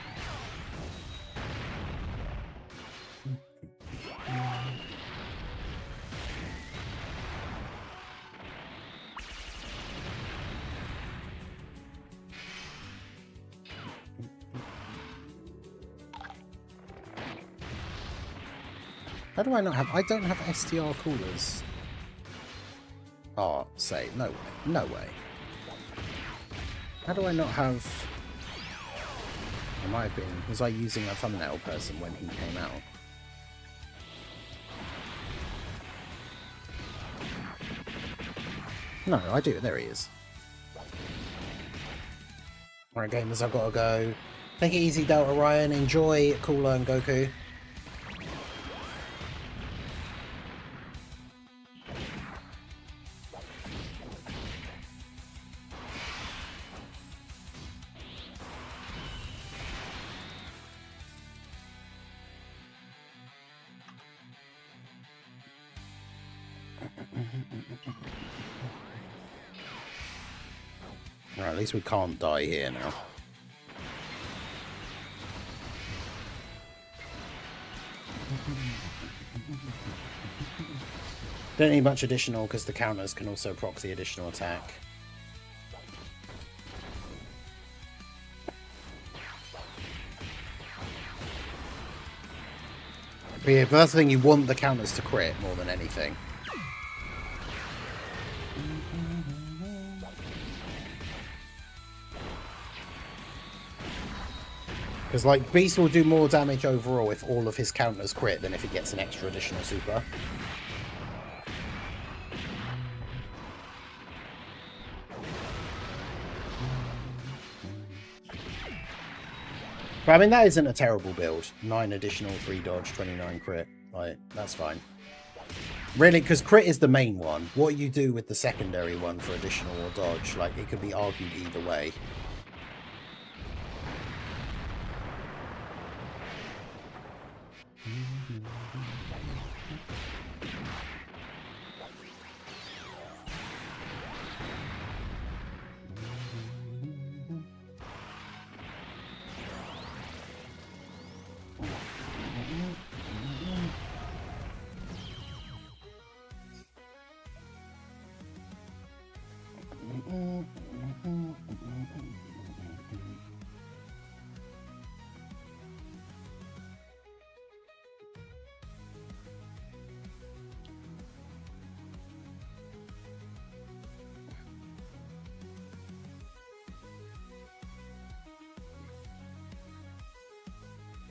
How do I not have... I don't have STR coolers. Oh, say, no way. No way. How do I not have... I might have been... Was I using a thumbnail person when he came out? No, I do. There he is. Alright, gamers, I've got to go. Take it easy, Delta Ryan. Enjoy Cooler and Goku. Right, at least we can't die here now. Don't need much additional because the counters can also proxy additional attack. But yeah, but that's the thing, you want the counters to crit more than anything. Because, like, Beast will do more damage overall if all of his counters crit than if he gets an extra additional super. But I mean, that isn't a terrible build. 9 additional, 3 dodge, 29 crit. Like, that's fine. Really, because crit is the main one. What you do with the secondary one for additional or dodge, like, it could be argued either way.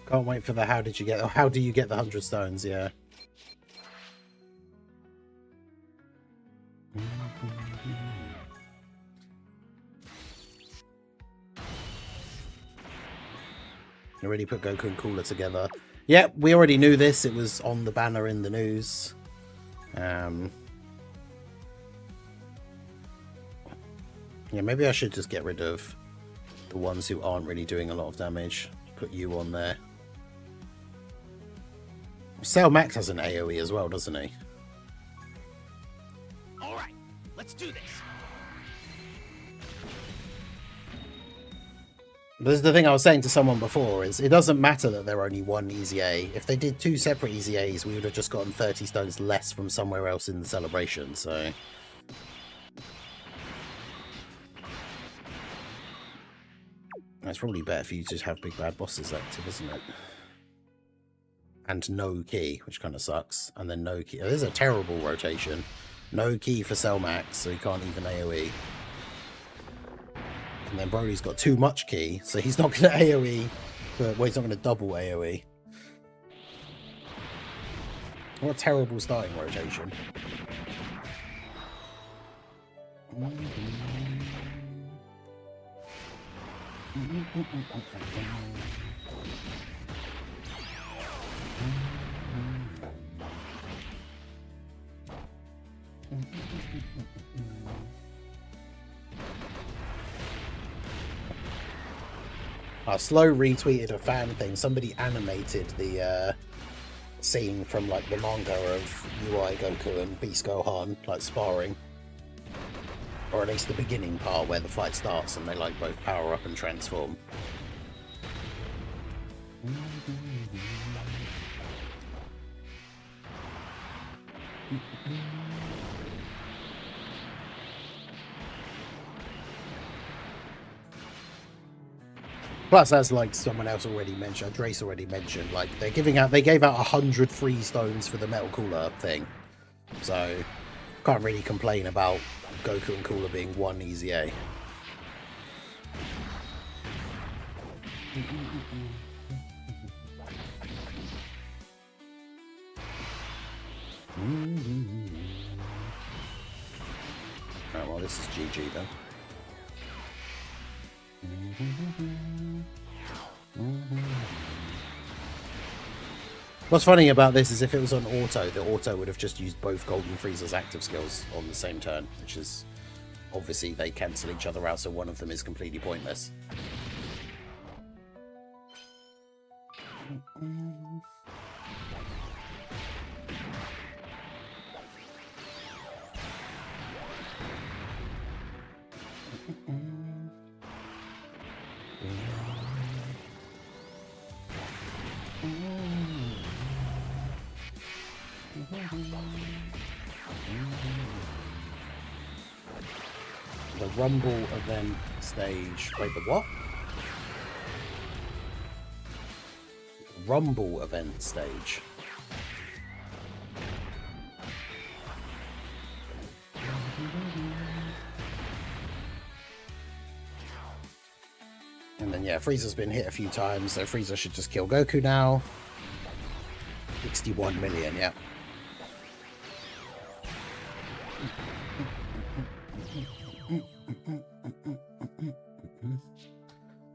Can't wait for the how do you get the 100 stones, yeah. Already put Goku and Cooler together. Yeah, we already knew this. It was on the banner in the news. Yeah, maybe I should just get rid of the ones who aren't really doing a lot of damage. Put you on there. Cell Max has an AoE as well, doesn't he? All right, let's do this. This is the thing I was saying to someone before, is it doesn't matter that they're only one EZA. If they did 2 separate EZAs, we would have just gotten 30 stones less from somewhere else in the celebration, so... It's probably better for you to just have big bad bosses active, isn't it? And no key, which kind of sucks. And then no key. Oh, this is a terrible rotation. No key for Cell Max, so he can't even AoE. And then Broly's got too much key, so he's not going to AoE. But, well, he's not going to double AoE. What a terrible starting rotation. I slow retweeted a fan thing. Somebody animated the scene from like the manga of UI Goku and Beast Gohan like sparring, or at least the beginning part where the fight starts and they like both power up and transform. Plus, as like someone else already mentioned, Drace already mentioned, like they gave out 100 free stones for the Metal Cooler thing, so can't really complain about Goku and Cooler being one EZA. Right, well, this is GG then. What's funny about this is if it was on auto, the auto would have just used both Golden Frieza's active skills on the same turn, which is obviously they cancel each other out, so one of them is completely pointless. The Rumble event stage. Wait, the what? Rumble event stage. And then, yeah, Frieza's been hit a few times, so Frieza should just kill Goku now. 61 million, yeah.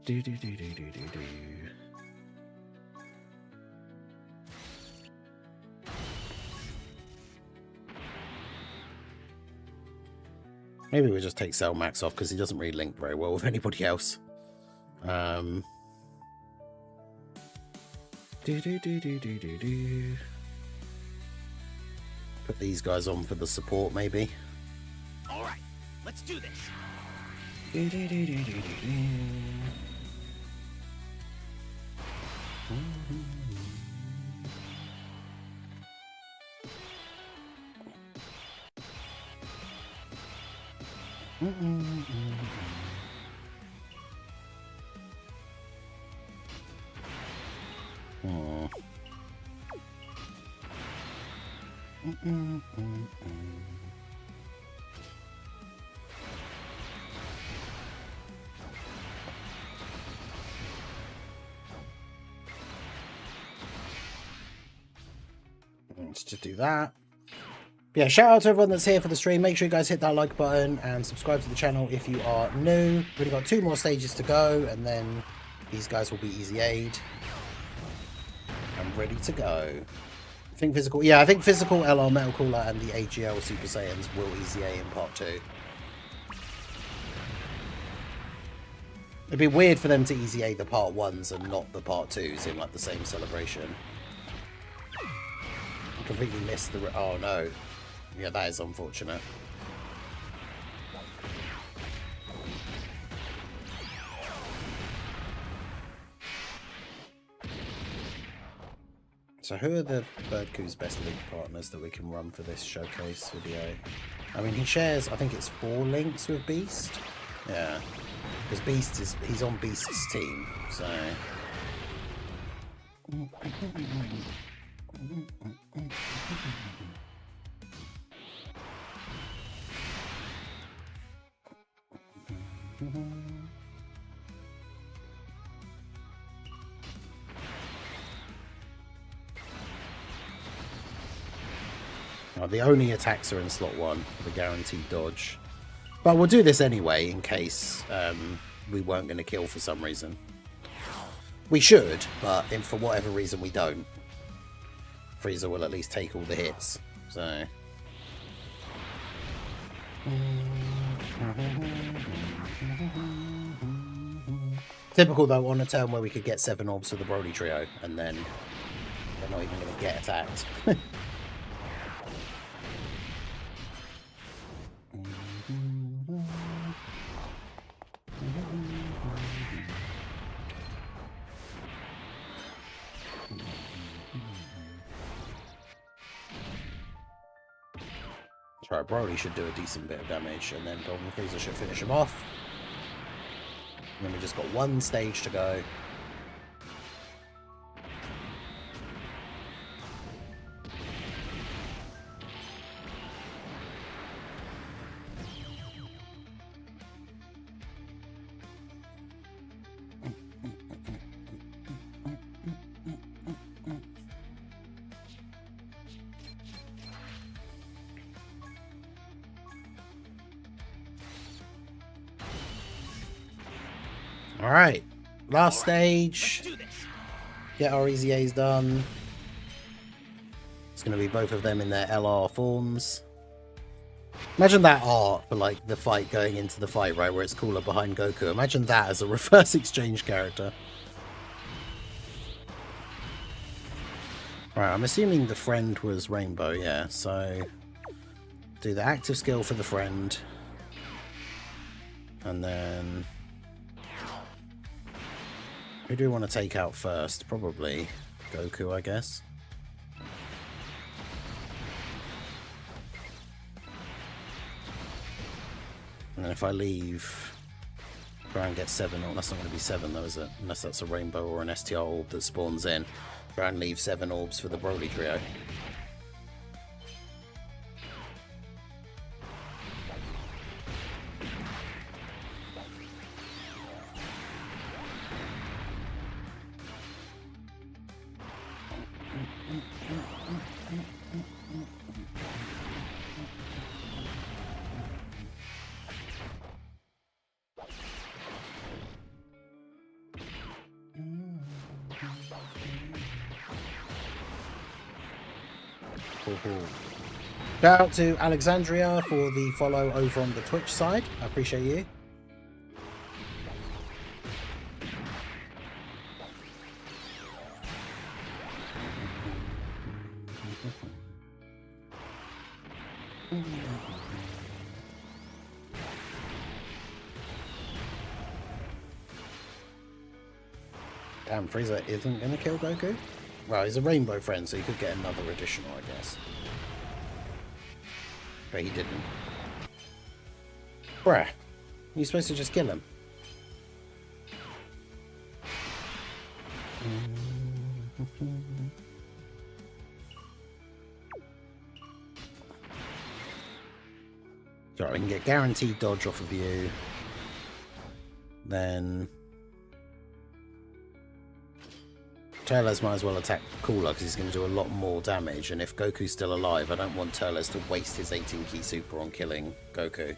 Do, do, do, do, do, do, do. Maybe we'll just take Cell Max off because he doesn't really link very well with anybody else. Do, do, do, do, do, do, do. Put these guys on for the support, maybe. All right, let's do this. Do, do, do, do, do, do, do. Let's just do that. Yeah, shout out to everyone that's here for the stream. Make sure you guys hit that like button and subscribe to the channel if you are new. We've only got 2 more stages to go, and then these guys will be EZA'd. I'm ready to go. I think physical, yeah, I think physical LR Metal Cooler and the AGL Super Saiyans will EZA in part 2. It'd be weird for them to EZA the part 1s and not the part 2s in like the same celebration. I completely missed the... Oh no. Yeah, that is unfortunate. So who are the Birdku's best league partners that we can run for this showcase video? I mean, he shares, I think it's 4 links with Beast. Yeah. Because Beast is, he's on Beast's team, so... The only attacks are in slot 1, the guaranteed dodge. But we'll do this anyway in case we weren't going to kill for some reason. We should, but for whatever reason we don't. Frieza will at least take all the hits, so... Typical though, on a turn where we could get 7 orbs for the Broly trio, and then they're not even going to get attacked. Right, Broly should do a decent bit of damage, and then Golden Frieza should finish him off. And then we just got 1 stage to go. Alright, last stage. Get our EZAs done. It's going to be both of them in their LR forms. Imagine that art for like the fight going into the fight, right, where it's cooler behind Goku. Imagine that as a reverse exchange character. Right, I'm assuming the friend was Rainbow, yeah, so do the active skill for the friend. And then... who do we want to take out first? Probably Goku, I guess. And then if I leave, try and get 7, or that's not going to be 7 though, is it? Unless that's a rainbow or an STR orb that spawns in. Try and leave 7 orbs for the Broly trio. Shout out to Alexandria for the follow over on the Twitch side. I appreciate you. Damn, Frieza isn't going to kill Goku? Well, he's a rainbow friend, so he could get another additional, I guess. But he didn't. Bruh, you're supposed to just kill him. So we can get guaranteed dodge off of you. Then Turles might as well attack Cooler because he's going to do a lot more damage, and if Goku's still alive, I don't want Turles to waste his 18 key super on killing Goku.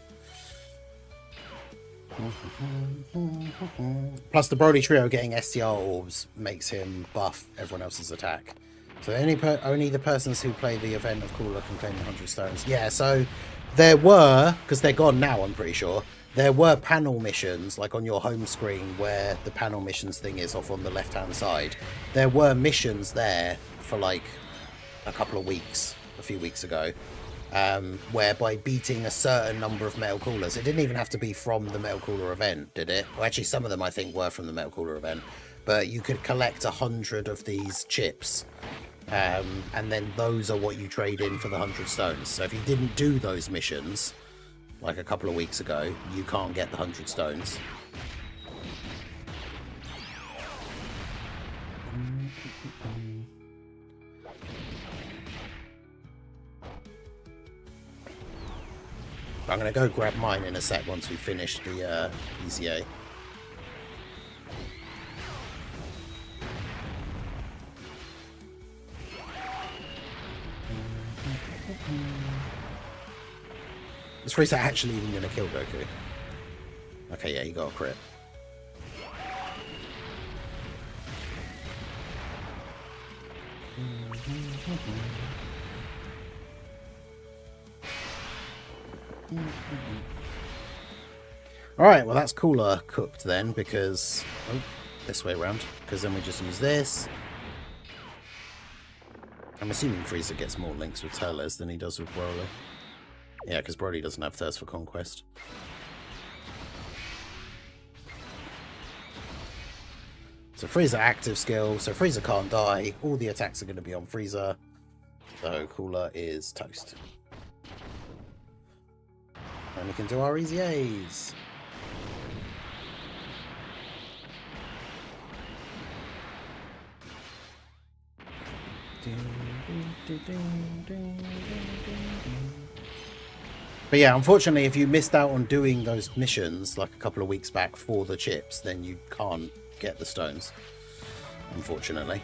Plus the Broly trio getting STR orbs makes him buff everyone else's attack. So only the persons who play the event of Cooler can claim the 100 stones. Yeah, so there were, because they're gone now I'm pretty sure, there were panel missions, like on your home screen where the panel missions thing is off on the left hand side. There were missions there for like a couple of weeks, a few weeks ago, where by beating a certain number of Metal Coolers, it didn't even have to be from the Metal Cooler event, did it? Well, actually some of them I think were from the Metal Cooler event, but you could collect 100 of these chips, and then those are what you trade in for the 100 stones. So if you didn't do those missions like a couple of weeks ago, you can't get the 100 stones. I'm going to go grab mine in a sec once we finish the EZA. Is Frieza actually even going to kill Goku? Okay, yeah, he got a crit. Alright, well that's Cooler cooked then, because... Oh, this way around. Because then we just use this. I'm assuming Frieza gets more links with Turles than he does with Broly. Yeah, because Broly doesn't have Thirst for Conquest. So Frieza active skill, so Frieza can't die. All the attacks are going to be on Frieza. So Cooler is toast. And we can do our EZAs. But yeah, unfortunately, if you missed out on doing those missions like a couple of weeks back for the chips, then you can't get the stones, unfortunately.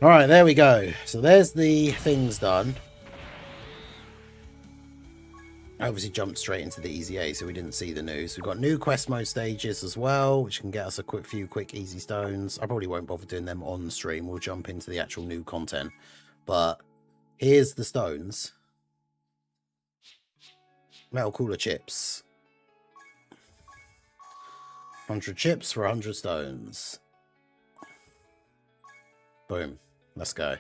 Alright, there we go. So there's the things done. I obviously jumped straight into the EZA, so we didn't see the news. We've got new quest mode stages as well, which can get us a few quick easy stones. I probably won't bother doing them on stream. We'll jump into the actual new content. But here's the stones. Metal Cooler chips. 100 chips for 100 stones. Boom. Let's go.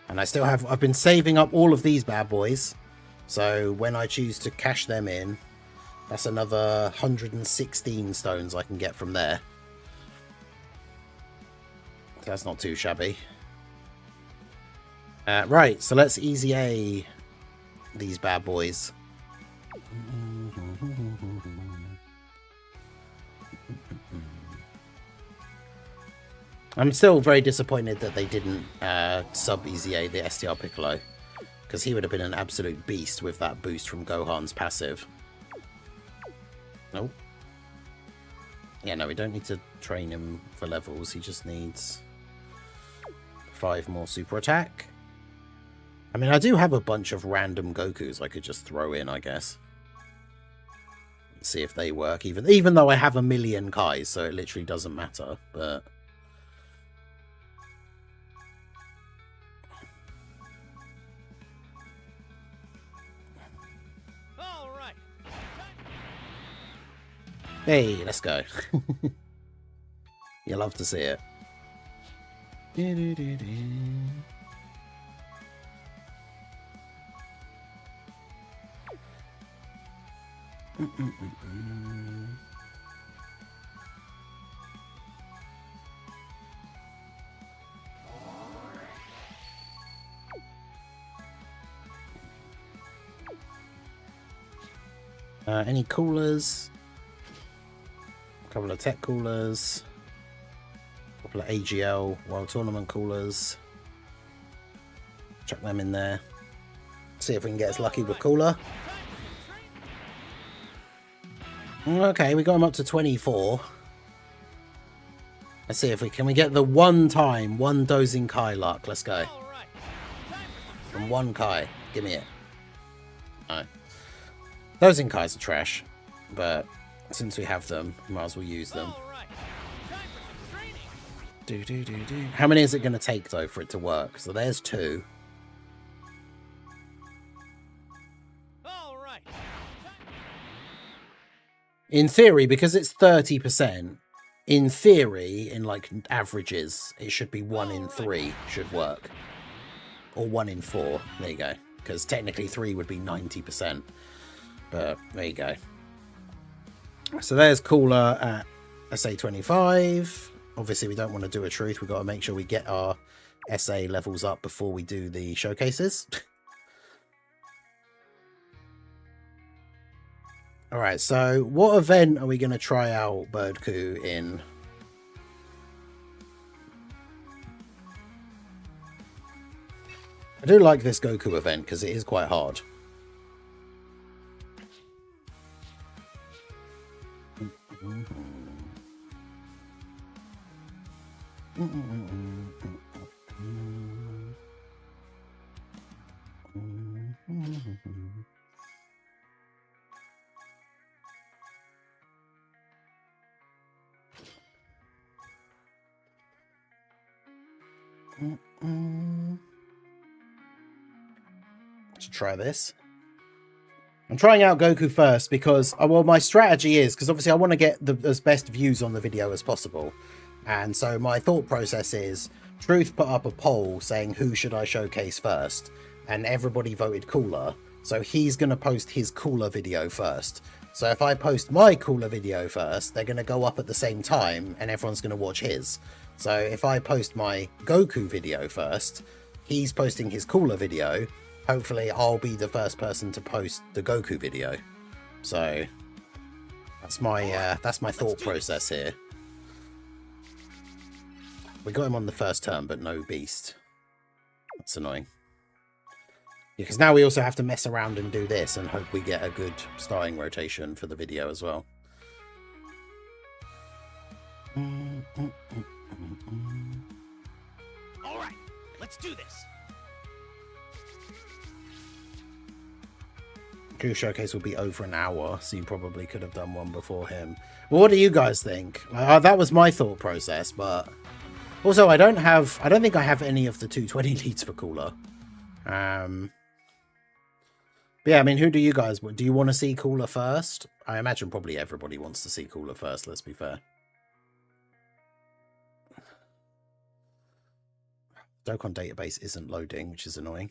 And I still have... I've been saving up all of these bad boys. So when I choose to cash them in, that's another 116 stones I can get from there. That's not too shabby. Right, so let's EZA these bad boys. I'm still very disappointed that they didn't sub EZA the STR Piccolo, because he would have been an absolute beast with that boost from Gohan's passive. Nope. Yeah, no, we don't need to train him for levels. He just needs 5 more super attack. I mean, I do have a bunch of random Gokus I could just throw in, I guess. See if they work, even though I have a million Kais, so it literally doesn't matter, but... All right. Hey, let's go. You love to see it. Any coolers? A couple of tech coolers. A couple of AGL World Tournament coolers. Chuck them in there. See if we can get us lucky with cooler. Okay, we got him up to 24. Let's see if we can get the one dozing Kai luck. Let's go. From one Kai. Give me it. No. Dozing Kais are trash, but since we have them, we might as well use them. How many is it going to take, though, for it to work? So there's 2. In theory, because it's 30%, in theory, in like averages, it should be 1 in 3 should work. Or 1 in 4. There you go. Because technically 3 would be 90%. But there you go. So there's cooler at SA 25. Obviously, we don't want to do a truth. We've got to make sure we get our SA levels up before we do the showcases. Alright, so what event are we going to try out Birdku in? I do like this Goku event because it is quite hard. Let's try this. I'm trying out Goku first because, well, my strategy is, because obviously I want to get as best views on the video as possible. And so my thought process is, Truth put up a poll saying who should I showcase first, and everybody voted Cooler. So he's going to post his Cooler video first. So if I post my Cooler video first, they're going to go up at the same time and everyone's going to watch his. So if I post my Goku video first, he's posting his Cooler video. Hopefully I'll be the first person to post the Goku video. So that's my thought process here. We got him on the first turn, but no beast. That's annoying. Yeah, because now we also have to mess around and do this and hope we get a good starting rotation for the video as well. All right, let's do this. Goku Showcase will be over an hour, so you probably could have done one before him. Well, what do you guys think? That was my thought process, but also I don't think I have any of the 220 leads for Cooler. But yeah, I mean, who do you guys, do you want to see Cooler first? I imagine probably everybody wants to see Cooler first, let's be fair. Dokkan database isn't loading, which is annoying.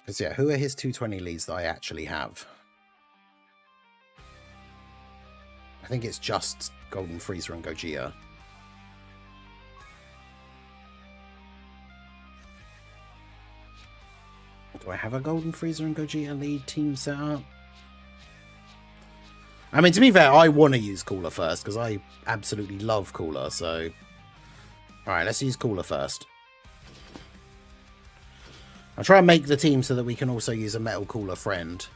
Because yeah, who are his 220 leads that I actually have? I think it's just Golden Freezer and Gogeta. Do I have a Golden Freezer and Gogeta lead team set up? I mean, to be fair, I want to use Cooler first because I absolutely love Cooler. So, all right, let's use Cooler first. I'll try and make the team so that we can also use a Metal Cooler friend.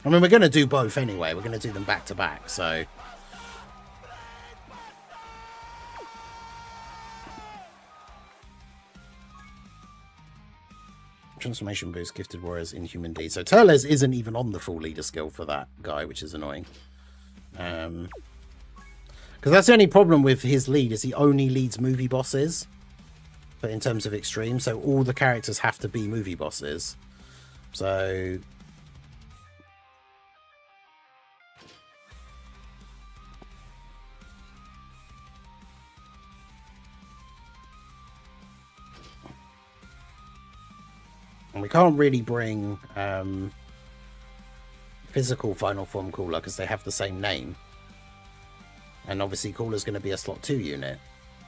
I mean, we're going to do both anyway. We're going to do them back to back, so... Transformation boost, Gifted Warriors, Inhuman D. So Turles isn't even on the full leader skill for that guy, which is annoying. Because that's the only problem with his lead, is he only leads movie bosses. But in terms of extreme, so all the characters have to be movie bosses. So... And we can't really bring physical Final Form Cooler because they have the same name. And obviously Cooler's going to be a slot 2 unit.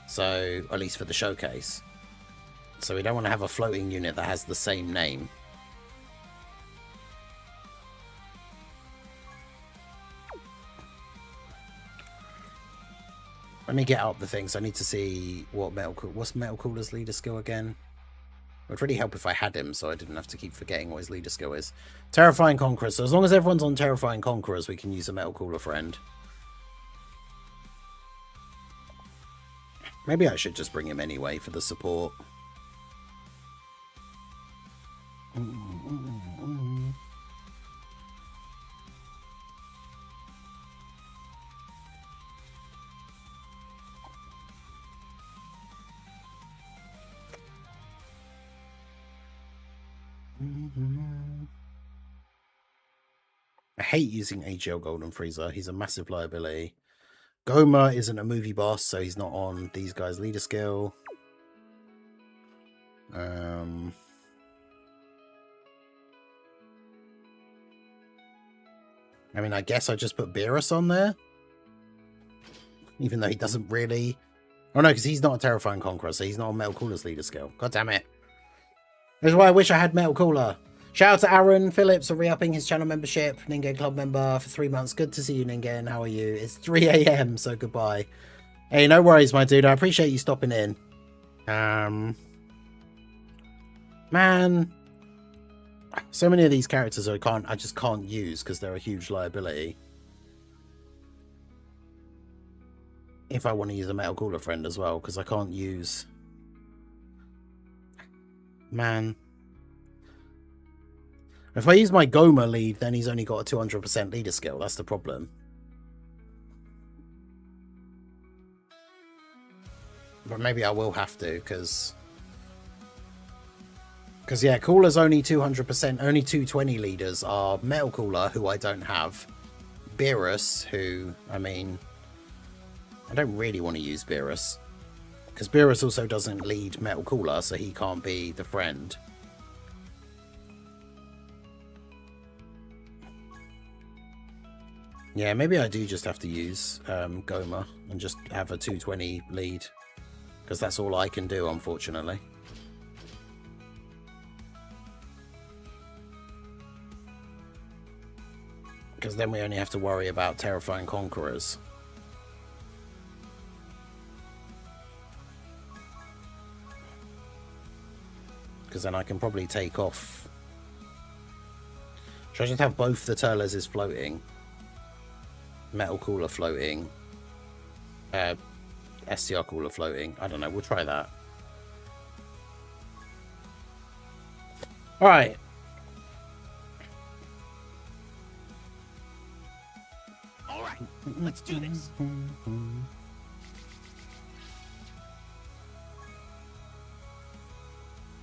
So, at least for the showcase. So we don't want to have a floating unit that has the same name. Let me get up the things. I need to see what what's Metal Cooler's leader skill again? It would really help if I had him, so I didn't have to keep forgetting what his leader skill is. Terrifying Conquerors. So as long as everyone's on Terrifying Conquerors, we can use a Metal Cooler friend. Maybe I should just bring him anyway for the support. I hate using AGL Golden Freezer. He's a massive liability. Goma isn't a movie boss, so he's not on these guys' leader skill. I mean, I guess I just put Beerus on there. Even though he doesn't really... Oh no, because he's not a Terrifying Conqueror, so he's not on Metal Cooler's leader skill. God damn it. That's why I wish I had Metal Cooler. Shout out to Aaron Phillips for re-upping his channel membership. Ningen Club member for 3 months. Good to see you, Ningen. How are you? It's 3 AM, so goodbye. Hey, no worries, my dude. I appreciate you stopping in. Man. So many of these characters I just can't use because they're a huge liability. If I want to use a Metal Cooler friend as well, because I can't use... Man. If I use my Goma lead, then he's only got a 200% leader skill. That's the problem. But maybe I will have to, because yeah, Cooler's only 200%, only 220 leaders are Metal Cooler, who I don't have. Beerus, who, I mean, I don't really want to use Beerus. Because Beerus also doesn't lead Metal Cooler, so he can't be the friend. Yeah, maybe I do just have to use Goma and just have a 220 lead. Because that's all I can do, unfortunately. Because then we only have to worry about Terrifying Conquerors. Because then I can probably take off... Should I just have both the Turles floating? Metal Cooler floating. STR Cooler floating. I don't know, we'll try that. Alright. Alright, let's do this.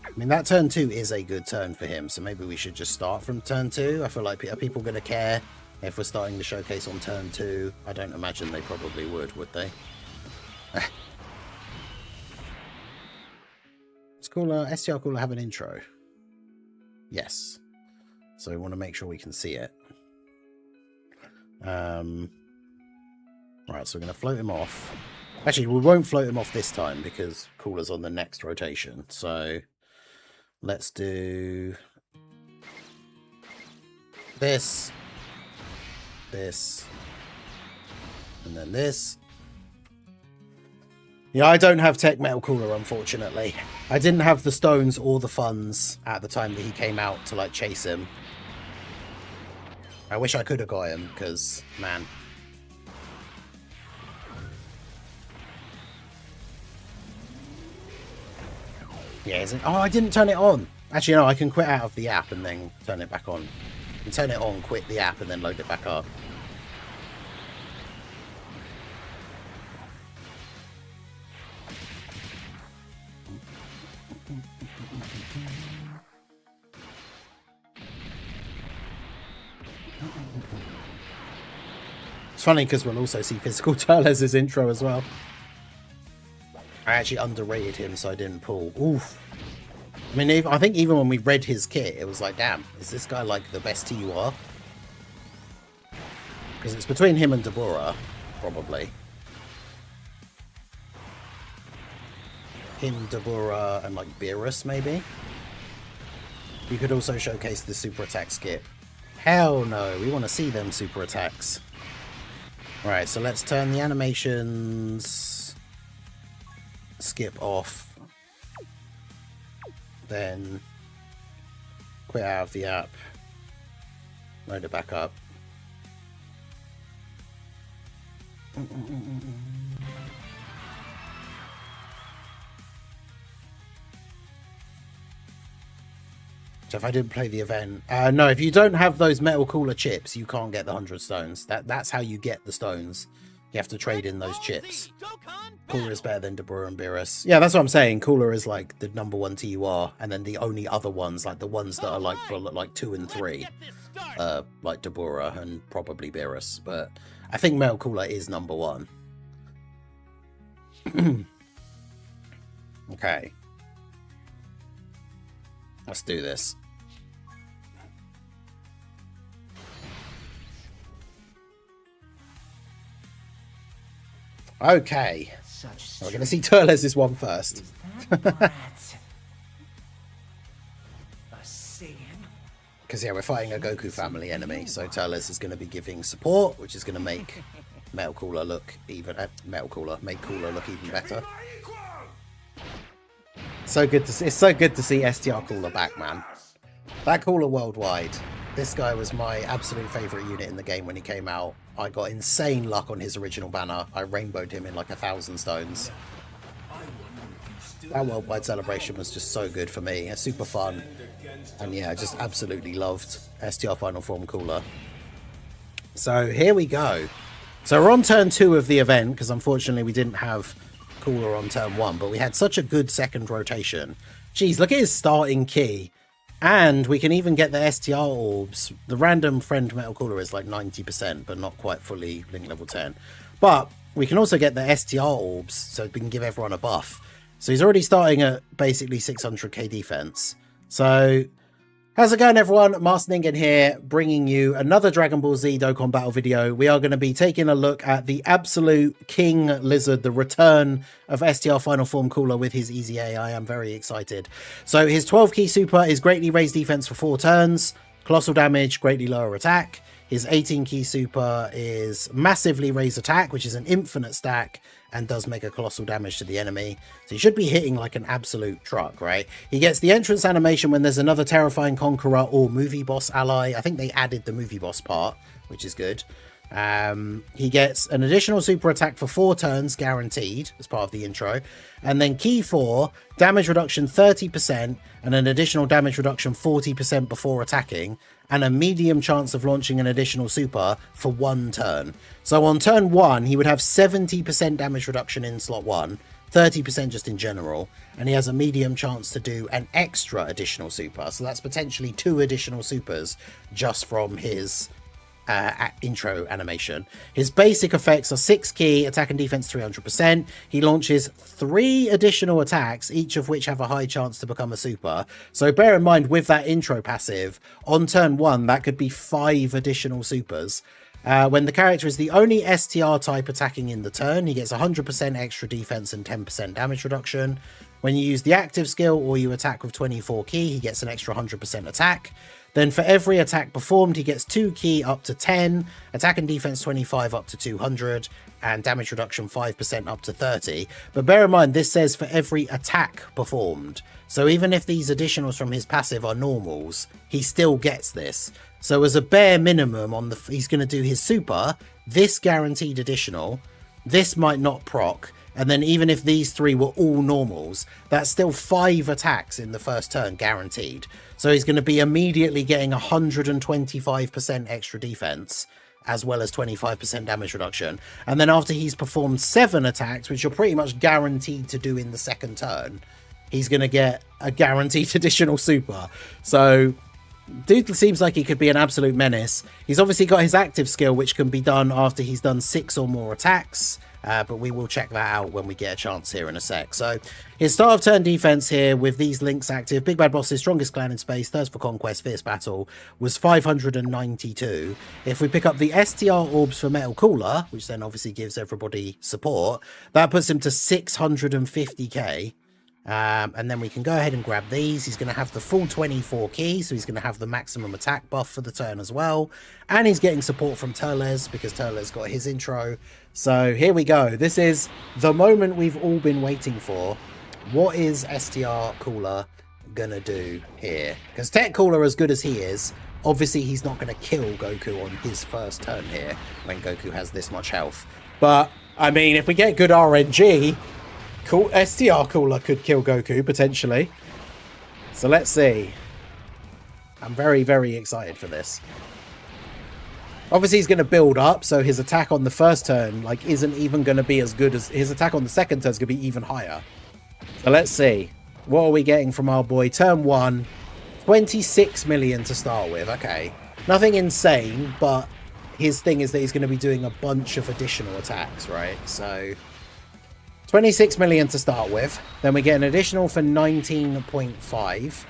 I mean, that turn 2 is a good turn for him, so maybe we should just start from turn 2. I feel like, are people going to care if we're starting the showcase on turn 2? I don't imagine they probably would they? Let's call STR Cooler have an intro. Yes. So we want to make sure we can see it. Right, so we're going to float him off. Actually, we won't float him off this time because Cooler's on the next rotation. So let's do this, this, and then this. Yeah, I don't have TEQ Metal Cooler, unfortunately. I didn't have the stones or the funds at the time that he came out to, like, chase him. I wish I could have got him, because, man. Yeah, isn't... Oh, I didn't turn it on. Actually, no, I can quit out of the app and then turn it back on. And turn it on, quit the app, and then load it back up. It's funny because we'll also see Physical Turles' intro as well. I actually underrated him, so I didn't pull. Oof. I mean, I think even when we read his kit, it was like, damn, is this guy like the best TUR? Because it's between him and Deborah, probably. Him, Deborah, and like Beerus, maybe? You could also showcase the super attack skip. Hell no, we want to see them super attacks. Right, so let's turn the animations skip off. Then quit out of the app. Load it back up. So if I didn't play the event, no, if you don't have those metal cooler chips, you can't get the 100 stones. That's how you get the stones. You have to trade in those chips. Cooler is better than Deborah and Beerus. Yeah, that's what I'm saying. Cooler is like the #1 TUR, and then the only other ones, like the ones that are like 2 and 3, like Deborah and probably Beerus. But I think Metal Cooler is #1. Okay. Let's do this. Okay. We're going to see Turles' one first. Because, yeah, we're fighting a Goku family enemy, so Turles is going to be giving support, which is going to make Metal Cooler look even... make Cooler look even better. So good to see, it's so good to see STR Cooler back, man. That Cooler worldwide. This guy was my absolute favourite unit in the game when he came out. I got insane luck on his original banner. I rainbowed him in like 1,000 stones. That worldwide celebration was just so good for me. It's super fun. And yeah, I just absolutely loved STR Final Form Cooler. So here we go. So we're on turn 2 of the event, because unfortunately we didn't have Cooler on turn 1, but we had such a good second rotation. Jeez, look at his starting key. And we can even get the STR orbs. The random friend Metal Cooler is like 90%, but not quite fully link level 10. But we can also get the STR orbs, so we can give everyone a buff. So he's already starting at basically 600k defense. So how's it going, everyone? Master Ningen here, bringing you another Dragon Ball Z Dokkan battle video. We are going to be taking a look at the absolute King Lizard, the return of STR Final Form Cooler with his EZA. I am very excited. So his 12 key super is greatly raised defense for 4 turns, colossal damage, greatly lower attack. His 18 key super is massively raised attack, which is an infinite stack and does mega colossal damage to the enemy. So he should be hitting like an absolute truck, right? He gets the entrance animation when there's another terrifying conqueror or movie boss ally. I think they added the movie boss part, which is good. He gets an additional super attack for 4 turns guaranteed as part of the intro, and then key 4 damage reduction 30% and an additional damage reduction 40% before attacking, and a medium chance of launching an additional super for 1 turn. So on turn 1 he would have 70% damage reduction in slot 1, 30% just in general, and he has a medium chance to do an extra additional super. So that's potentially 2 additional supers just from his intro animation. His basic effects are 6 key, attack and defense 300%. He launches 3 additional attacks, each of which have a high chance to become a super. So bear in mind, with that intro passive, on turn 1, that could be 5 additional supers. When the character is the only STR type attacking in the turn, he gets 100% extra defense and 10% damage reduction. When you use the active skill or you attack with 24 key, he gets an extra 100% attack. Then for every attack performed, he gets 2 ki up to 10, attack and defense 25 up to 200, and damage reduction 5% up to 30. But bear in mind, this says for every attack performed. So even if these additionals from his passive are normals, he still gets this. So as a bare minimum, he's going to do his super, this guaranteed additional, this might not proc, and then even if these 3 were all normals, that's still 5 attacks in the first turn guaranteed. So he's going to be immediately getting 125% extra defense, as well as 25% damage reduction. And then after he's performed 7 attacks, which you're pretty much guaranteed to do in the second turn, he's going to get a guaranteed additional super. So dude seems like he could be an absolute menace. He's obviously got his active skill, which can be done after he's done 6 or more attacks. But we will check that out when we get a chance here in a sec. So his start of turn defense here with these links active, Big Bad Boss's strongest clan in space, thirst for conquest, fierce battle, was 592. If we pick up the STR orbs for Metal Cooler, which then obviously gives everybody support, that puts him to 650k. And then we can go ahead and grab these. He's going to have the full 24 ki, so he's going to have the maximum attack buff for the turn as well. And he's getting support from Turles because Turles got his intro. So here we go. This is the moment we've all been waiting for. What is STR Cooler going to do here? Because TEQ Cooler, as good as he is, obviously he's not going to kill Goku on his first turn here when Goku has this much health. But, I mean, if we get good RNG... Cool. STR Cooler could kill Goku, potentially. So let's see. I'm very, very excited for this. Obviously, he's going to build up, so his attack on the first turn isn't even going to be as good as... His attack on the second turn is going to be even higher. So let's see. What are we getting from our boy? Turn 1. 26 million to start with. Okay. Nothing insane, but his thing is that he's going to be doing a bunch of additional attacks, right? So... 26 million to start with. Then we get an additional for 19.5.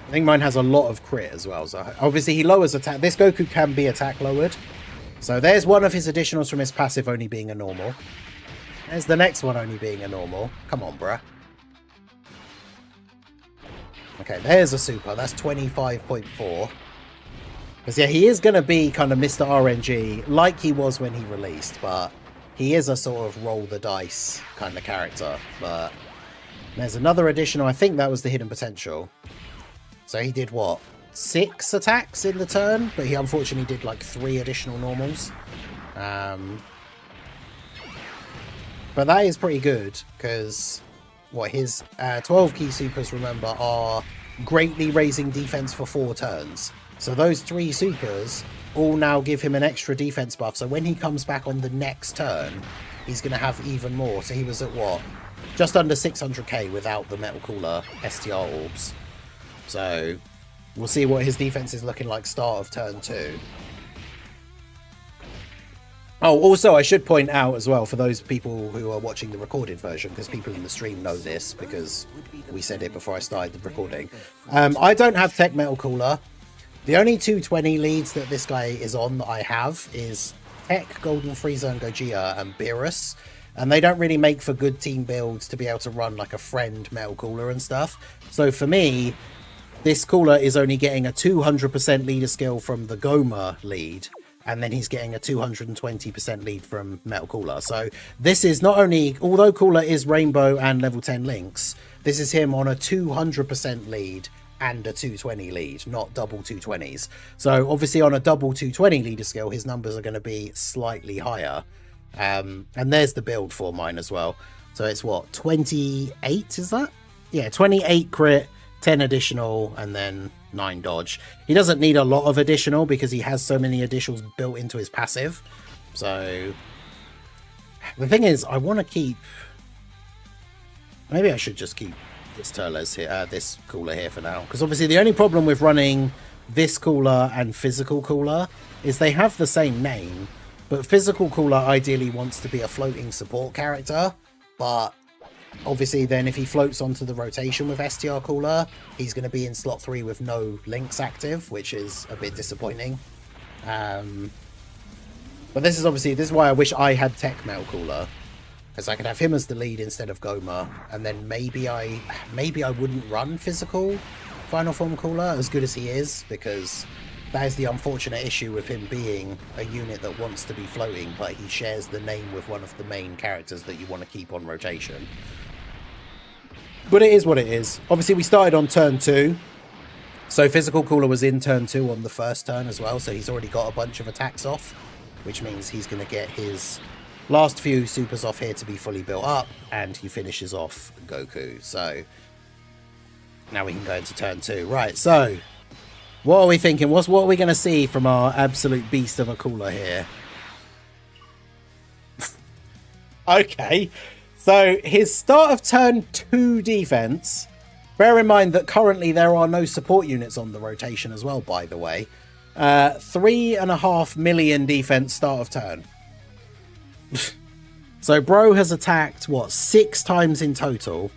I think mine has a lot of crit as well. So obviously he lowers attack. This Goku can be attack lowered. So there's one of his additionals from his passive only being a normal. There's the next one only being a normal. Come on, bruh. Okay, there's a super. That's 25.4. Because, yeah, he is going to be kind of Mr. RNG like he was when he released, but he is a sort of roll the dice kind of character. But there's another additional. I think that was the hidden potential. So he did, what, 6 attacks in the turn? But he unfortunately did, 3 additional normals. But that is pretty good, because, what, his 12 key supers, remember, are greatly raising defense for 4 turns. So those 3 supers all now give him an extra defense buff. So when he comes back on the next turn, he's going to have even more. So he was at what? Just under 600k without the Metal Cooler STR orbs. So we'll see what his defense is looking like start of turn 2. Oh, also, I should point out as well, for those people who are watching the recorded version, because people in the stream know this, because we said it before I started the recording. I don't have TEQ Metal Cooler. The only 220 leads that this guy is on that I have is TEQ, Golden Frieza and Gogeta, and Beerus. And they don't really make for good team builds to be able to run a friend Metal Cooler and stuff. So for me, this cooler is only getting a 200% leader skill from the Goma lead. And then he's getting a 220% lead from Metal Cooler. So this is not only, although Cooler is Rainbow and level 10 links, this is him on a 200% lead and a 220 lead, not double 220s. So obviously on a double 220 leader skill, his numbers are going to be slightly higher. And there's the build for mine as well. So it's what, 28 is that? Yeah, 28 crit, 10 additional, and then 9 dodge. He doesn't need a lot of additional because he has so many additionals built into his passive. So the thing is, I want to keep... Maybe I should just keep this Turles here, this cooler here for now, because obviously the only problem with running this cooler and physical cooler is they have the same name, but physical cooler ideally wants to be a floating support character, but obviously then if he floats onto the rotation with STR Cooler, he's going to be in slot 3 with no links active, which is a bit disappointing. But this is obviously, this is why I wish I had TEQ Metal Cooler, Because I could have him as the lead instead of Goma, and then maybe I wouldn't run physical Final Form Cooler, as good as he is, because that is the unfortunate issue with him being a unit that wants to be floating, but he shares the name with one of the main characters that you want to keep on rotation. But it is what it is. Obviously, we started on turn 2. So Physical Cooler was in turn 2 on the first turn as well. So he's already got a bunch of attacks off, which means he's going to get his last few supers off here to be fully built up. And he finishes off Goku. So now we can go into turn 2. Right, so what are we thinking? What are we going to see from our absolute beast of a cooler here? Okay. So his start of turn 2 defense, bear in mind that currently there are no support units on the rotation as well, by the way. 3.5 million defense start of turn. So bro has attacked, what, 6 times in total.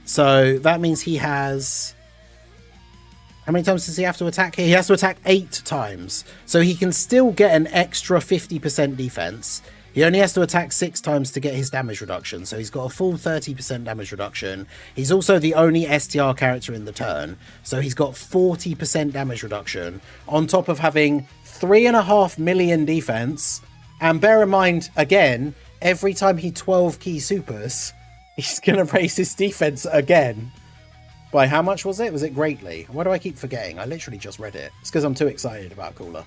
So that means he has... How many times does he have to attack here? He has to attack 8 times. So he can still get an extra 50% defense. He only has to attack 6 times to get his damage reduction, so he's got a full 30% damage reduction. He's also the only STR character in the turn, so he's got 40% damage reduction, on top of having 3.5 million defense. And bear in mind, again, every time he 12 key supers, he's going to raise his defense again. By how much was it? Was it greatly? Why do I keep forgetting? I literally just read it. It's because I'm too excited about Cooler.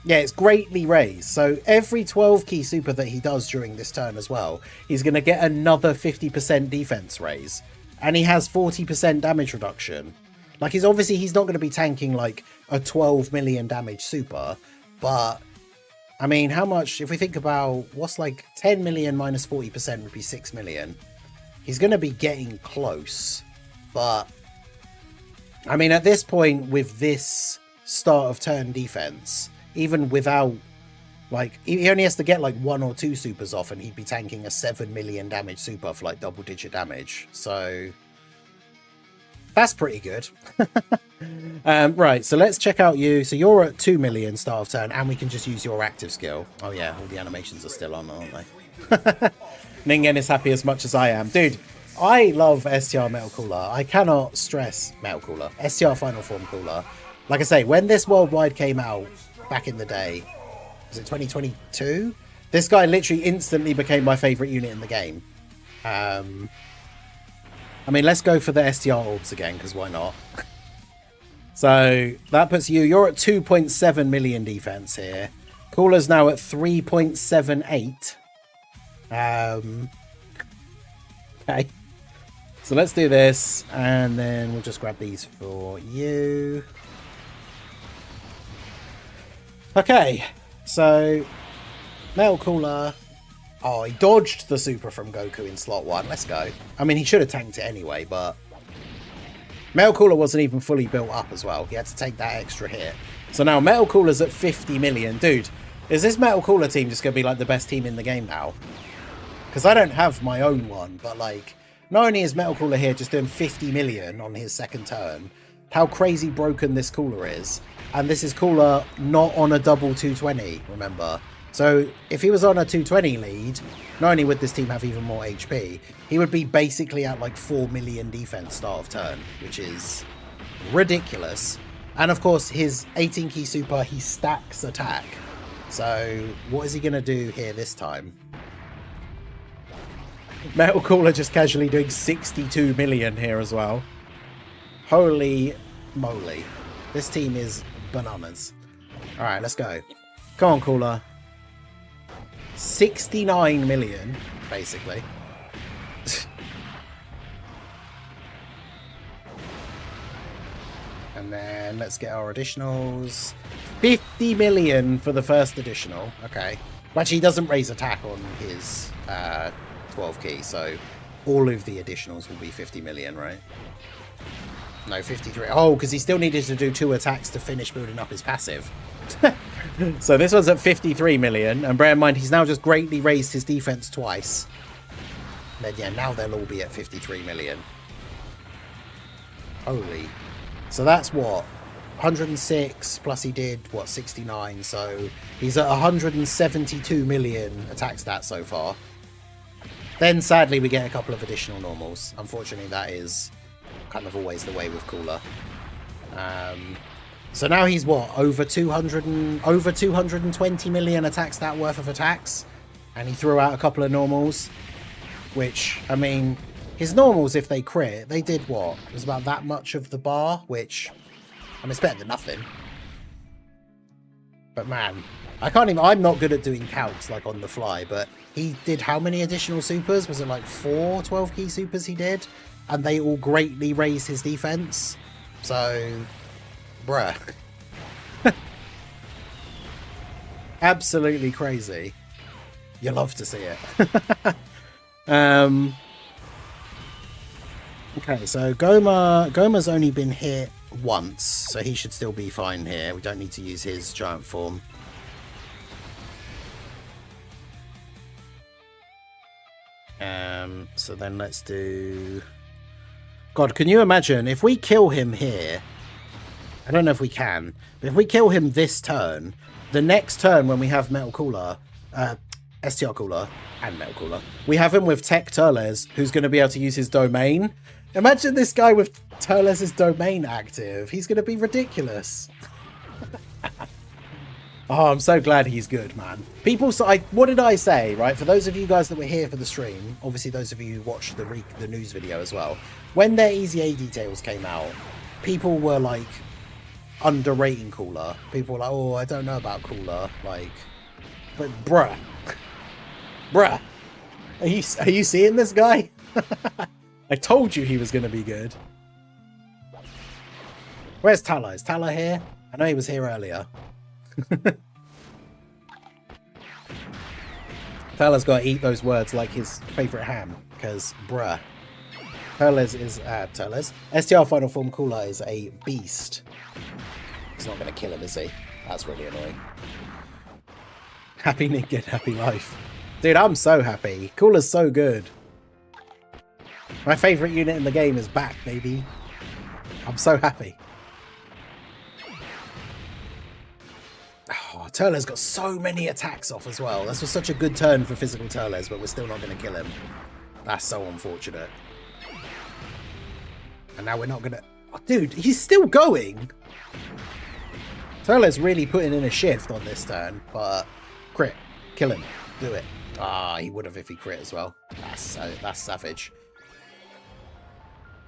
Yeah, it's greatly raised. So every 12 key super that he does during this turn as well, he's going to get another 50% defense raise. And he has 40% damage reduction. Like, he's not going to be tanking like a 12 million damage super. But, I mean, how much, if we think about what's like 10 million minus 40% would be 6 million. He's going to be getting close. But, I mean, at this point with this start of turn defense, even without, like, he only has to get like 1 or 2 supers off and he'd be tanking a 7 million damage super for like double digit damage. So that's pretty good. Right, so let's check out you. So you're at 2 million start of turn, and we can just use your active skill. Oh yeah, all the animations are still on, aren't they? Ningen is happy as much as I am. Dude, I love STR Metal Cooler. I cannot stress Metal Cooler. STR Final Form Cooler. Like I say, when this worldwide came out, back in the day, was it 2022? This guy literally instantly became my favorite unit in the game. I mean, let's go for the STR orbs again, because why not? So that puts you're at 2.7 million defense here. Cooler's now at 3.78. Okay. So let's do this, and then we'll just grab these for you. Okay, so Metal Cooler. Oh, he dodged the super from Goku in slot 1. Let's go. I mean, he should have tanked it anyway, but Metal Cooler wasn't even fully built up as well. He had to take that extra hit. So now Metal Cooler's at 50 million. Dude, is this Metal Cooler team just going to be like the best team in the game now? Because I don't have my own one, but like, not only is Metal Cooler here just doing 50 million on his second turn, how crazy broken this Cooler is. And this is Cooler not on a double 220, remember? So if he was on a 220 lead, not only would this team have even more HP, he would be basically at like 4 million defense start of turn, which is ridiculous. And of course, his 18 key super, he stacks attack. So what is he going to do here this time? Metal Cooler just casually doing 62 million here as well. Holy moly. This team is bananas. Alright, let's go. Come on, Cooler. 69 million, basically. And then let's get our additionals. 50 million for the first additional. Okay. Actually, he doesn't raise attack on his 12 key, so all of the additionals will be 50 million, right? No, 53. Oh, because he still needed to do 2 attacks to finish building up his passive. So this one's at 53 million, and bear in mind he's now just greatly raised his defense twice. Then yeah, now they'll all be at 53 million. Holy. So that's what? 106 plus he did, what, 69, so he's at 172 million attack stats so far. Then sadly we get a couple of additional normals. Unfortunately, that is kind of always the way with Cooler. So now he's what, over 220 million attack stat worth of attacks, and he threw out a couple of normals, which, I mean, his normals, if they crit, they did what? It was about that much of the bar, which, I mean, it's better than nothing. But man, I can't even, I'm not good at doing counts like on the fly, but he did how many additional supers? Was it like 4 12 key supers he did? And they all greatly raised his defense. So, bruh. Absolutely crazy. You love to see it. Okay, so Goma's only been hit once, so he should still be fine here. We don't need to use his giant form. So then let's do... God, can you imagine if we kill him here? I don't know if we can, but if we kill him this turn, the next turn when we have Metal Cooler, STR Cooler and Metal Cooler, we have him with Tech Turles, who's going to be able to use his domain. Imagine this guy with Turles' domain active. He's going to be ridiculous. Oh, I'm so glad he's good, man. People, so what did I say, right? For those of you guys that were here for the stream, obviously those of you who watched the news video as well, when their EZA details came out, people were like underrating Cooler. People were like, oh, I don't know about Cooler. Like, but bruh, are you seeing this guy? I told you he was going to be good. Where's Tala? Is Tala here? I know he was here earlier. Tala's got to eat those words like his favourite ham, because bruh. Turles is Turles. STR final form Cooler is a beast. He's not going to kill him, is he? That's really annoying. Happy Nick, happy life. Dude, I'm so happy. Cooler's so good. My favourite unit in the game is back, baby. I'm so happy. Oh, Turles got so many attacks off as well. This was such a good turn for physical Turles, but we're still not going to kill him. That's so unfortunate. And now we're not going to... Oh, dude, he's still going. Turles really putting in a shift on this turn, but crit. Kill him. Do it. Ah, he would have if he crit as well. That's savage.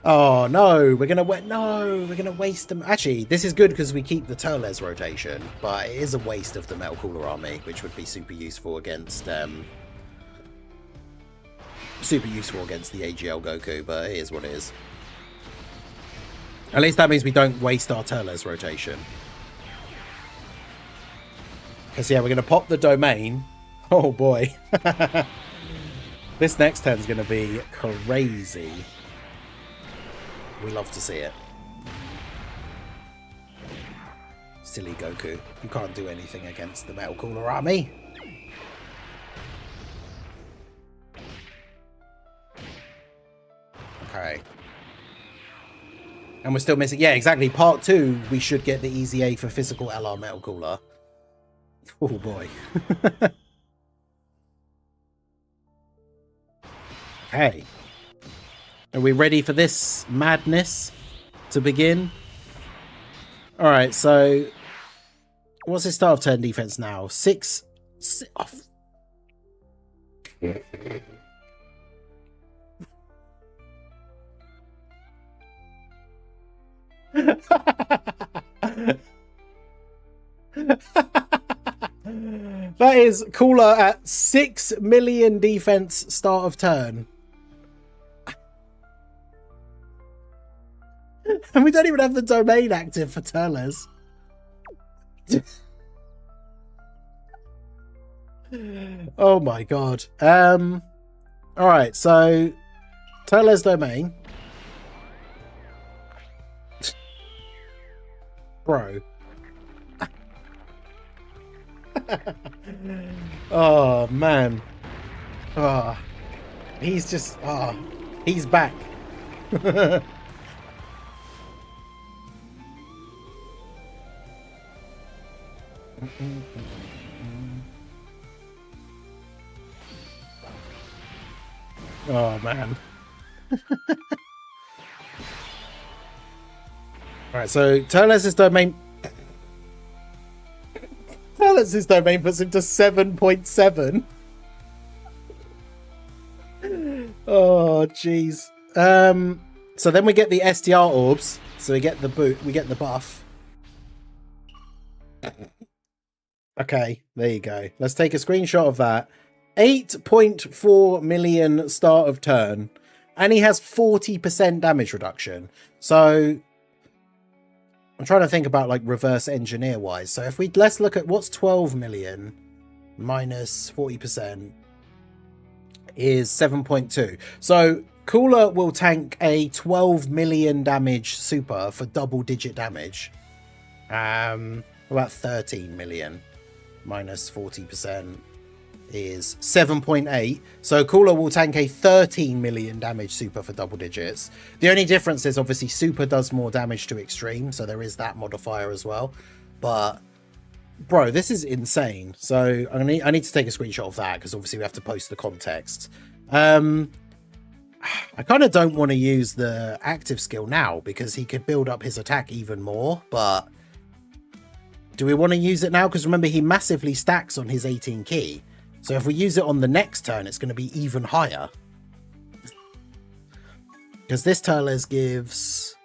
Oh no, we're gonna waste them. Actually, this is good because we keep the Turles rotation, but it is a waste of the Metal Cooler army, which would be super useful against the AGL Goku. But it is what it is. At least that means we don't waste our Turles rotation. Because yeah, we're gonna pop the domain. Oh boy, this next turn's gonna be crazy. We love to see it. Silly Goku. You can't do anything against the Metal Cooler army. Okay. And we're still missing... Yeah, exactly. Part 2, we should get the EZA for physical LR Metal Cooler. Oh boy. Okay. Are we ready for this madness to begin? Alright, so what's his start of turn defense now? 6 off. That is Cooler at 6 million defense start of turn. And we don't even have the domain active for Turles. Oh my god. Alright, so Turles domain. Bro. Oh man. Oh. He's just he's back. Oh, man. Alright, so Turles' domain... Turles' domain puts him to 7.7. Oh, jeez. So then we get the STR orbs. So we get the buff. Okay, there you go. Let's take a screenshot of that. 8.4 million start of turn. And he has 40% damage reduction. So I'm trying to think about like reverse engineer wise. So if let's look at what's 12 million minus 40% is 7.2. So Cooler will tank a 12 million damage super for double digit damage. About 13 million minus 40% is 7.8. So Cooler will tank a 13 million damage super for double digits. The only difference is obviously super does more damage to extreme, so there is that modifier as well. But bro, this is insane. So I need to take a screenshot of that because obviously we have to post the context. I kind of don't want to use the active skill now because he could build up his attack even more, but do we want to use it now? Because remember, he massively stacks on his 18 key. So if we use it on the next turn, it's going to be even higher. Because this Turles gives...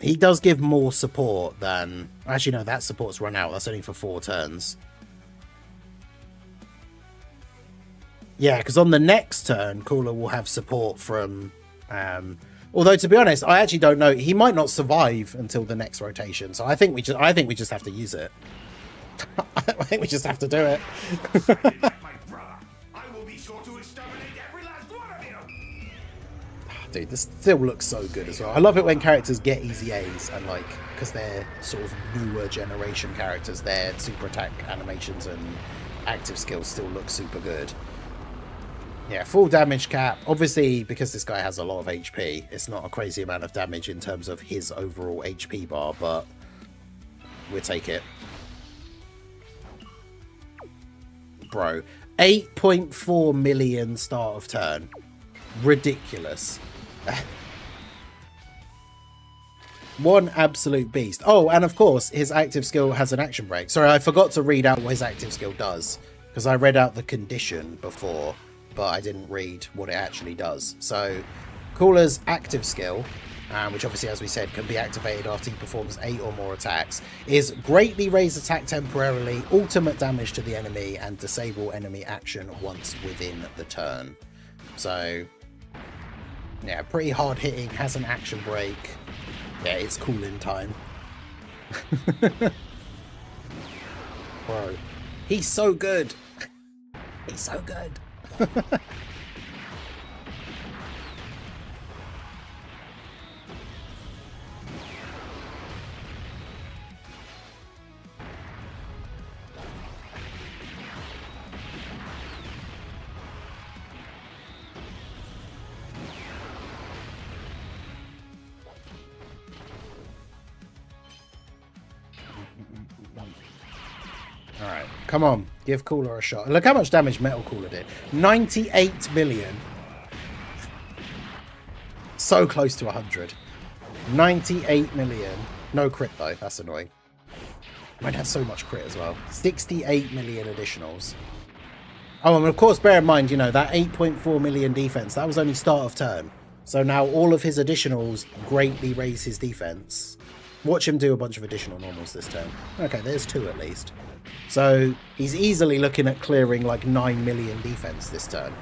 He does give more support than... Actually, no, that support's run out. That's only for 4 turns. Yeah, because on the next turn, Cooler will have support from... although, to be honest, I actually don't know. He might not survive until the next rotation. So I think we just have to use it. I think we just have to do it. Dude, this still looks so good as well. I love it when characters get EZAs and like, because they're sort of newer generation characters, their super attack animations and active skills still look super good. Yeah, full damage cap. Obviously, because this guy has a lot of HP, it's not a crazy amount of damage in terms of his overall HP bar, but we'll take it. Bro, 8.4 million start of turn. Ridiculous. One absolute beast. Oh, and of course, his active skill has an action break. Sorry, I forgot to read out what his active skill does, because I read out the condition before, but I didn't read what it actually does. So, Cooler's active skill, which obviously, as we said, can be activated after he performs 8 or more attacks, is greatly raise attack temporarily, ultimate damage to the enemy, and disable enemy action once within the turn. So, yeah, pretty hard hitting, has an action break. Yeah, it's cooling time. Bro, he's so good. He's so good. Alright, come on, give Cooler a shot. Look how much damage Metal Cooler did. 98 million. So close to 100. 98 million. No crit though, that's annoying. Might have so much crit as well. 68 million additionals. Oh, and of course, bear in mind, you know, that 8.4 million defense, that was only start of turn. So now all of his additionals greatly raise his defense. Watch him do a bunch of additional normals this turn. Okay, there's 2 at least. So he's easily looking at clearing like 9 million defense this turn.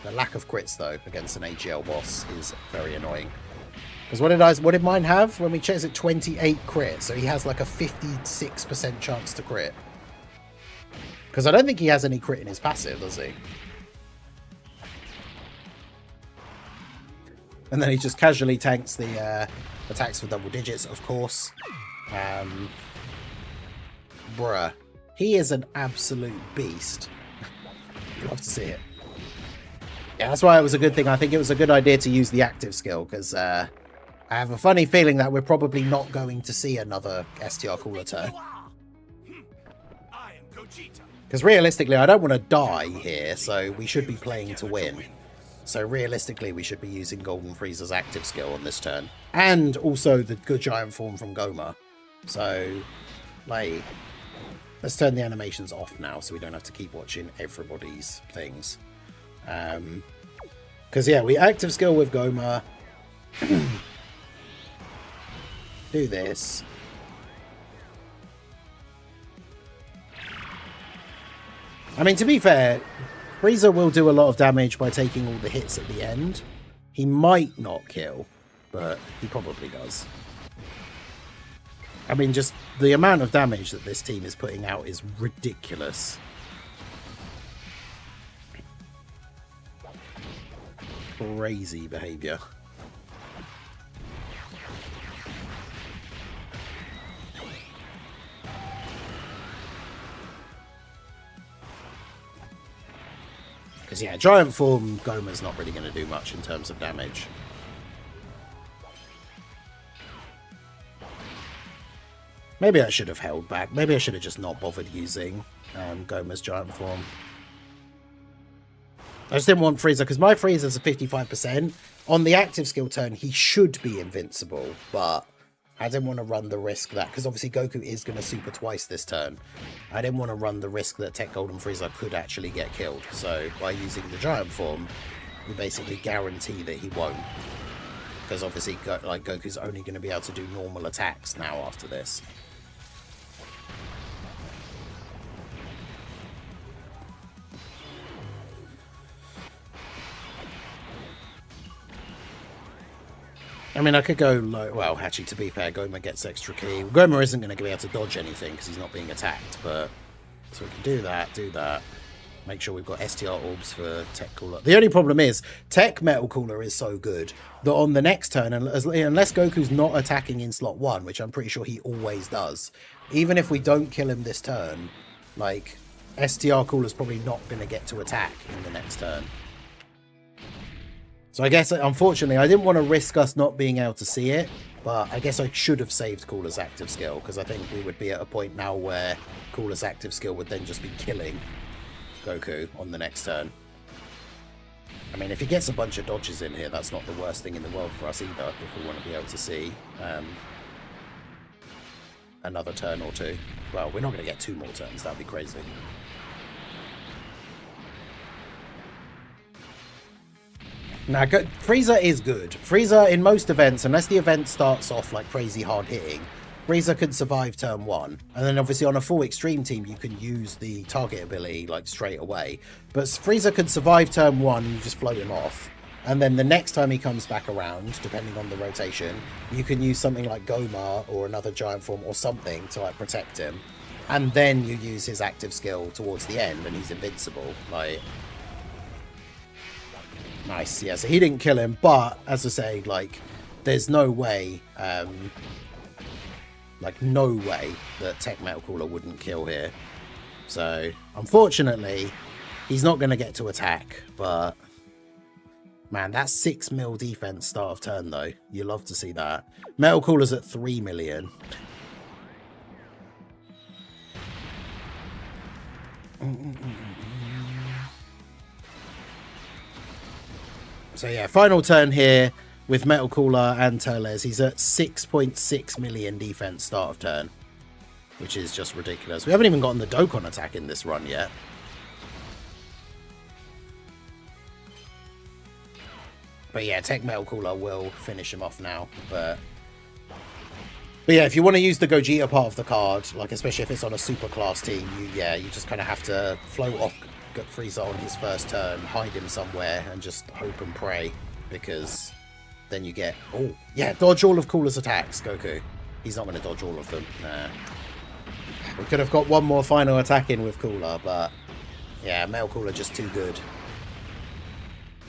The lack of crits though against an AGL boss is very annoying. Because what did mine have? When we checked it, 28 crit. So he has like a 56% chance to crit. Because I don't think he has any crit in his passive, does he? And then he just casually tanks the attacks for double digits, of course. Bruh. He is an absolute beast. Love to see it. Yeah, that's why it was a good thing. I think it was a good idea to use the active skill, because I have a funny feeling that we're probably not going to see another STR Cooler turn. Because realistically, I don't want to die here, so we should be playing to win. So realistically, we should be using Golden Frieza's active skill on this turn. And also the good giant form from Goma. So, like, let's turn the animations off now so we don't have to keep watching everybody's things. Because, yeah, we active skill with Goma. Do this. I mean, to be fair, Frieza will do a lot of damage by taking all the hits at the end. He might not kill, but he probably does. I mean, just the amount of damage that this team is putting out is ridiculous. Crazy behavior. Because, yeah, giant form, Goma's not really going to do much in terms of damage. Maybe I should have held back. Maybe I should have just not bothered using Goma's giant form. I just didn't want Frieza, because my Frieza's a 55%. On the active skill turn, he should be invincible, but I didn't want to run the risk that, because obviously Goku is going to super twice this turn. I didn't want to run the risk that TEQ Golden Frieza could actually get killed. So by using the giant form, we basically guarantee that he won't. Because obviously like Goku's only going to be able to do normal attacks now after this. I mean, I could go like, well, actually, to be fair, Goma gets extra ki. Goma isn't going to be able to dodge anything because he's not being attacked, but so we can do that. Make sure we've got STR orbs for TEQ Cooler. The only problem is, TEQ Metal Cooler is so good that on the next turn, unless Goku's not attacking in slot 1, which I'm pretty sure he always does, even if we don't kill him this turn, like, STR Cooler's probably not going to get to attack in the next turn. So I guess, unfortunately, I didn't want to risk us not being able to see it, but I guess I should have saved Cooler's active skill, because I think we would be at a point now where Cooler's active skill would then just be killing Goku on the next turn. I mean, if he gets a bunch of dodges in here, that's not the worst thing in the world for us either, if we want to be able to see another turn or two. Well, we're not going to get 2 more turns, that'd be crazy. Now, Frieza is good. Frieza, in most events, unless the event starts off like crazy hard hitting, Frieza can survive turn 1. And then obviously on a full extreme team, you can use the target ability like straight away. But Frieza can survive turn 1, you just float him off. And then the next time he comes back around, depending on the rotation, you can use something like Goma or another giant form or something to like protect him. And then you use his active skill towards the end and he's invincible. Like, nice, yeah, so he didn't kill him, but as I say, like, there's no way, no way that TEQ Metal Cooler wouldn't kill here. So, unfortunately, he's not going to get to attack, but, man, that's 6 mil defense start of turn, though. You love to see that. Metal Cooler's at 3 million. So yeah, final turn here with Metal Cooler and Teles. He's at 6.6 million defense start of turn, which is just ridiculous. We haven't even gotten the Dokkan attack in this run yet. But yeah, TEQ Metal Cooler will finish him off now. But yeah, if you want to use the Gogeta part of the card, like especially if it's on a super class team, you just kind of have to float off Frieza on his first turn, hide him somewhere, and just hope and pray, because then you get... Oh, yeah, dodge all of Cooler's attacks, Goku. He's not going to dodge all of them. Nah. We could have got one more final attack in with Cooler, but... Yeah, Metal Cooler just too good.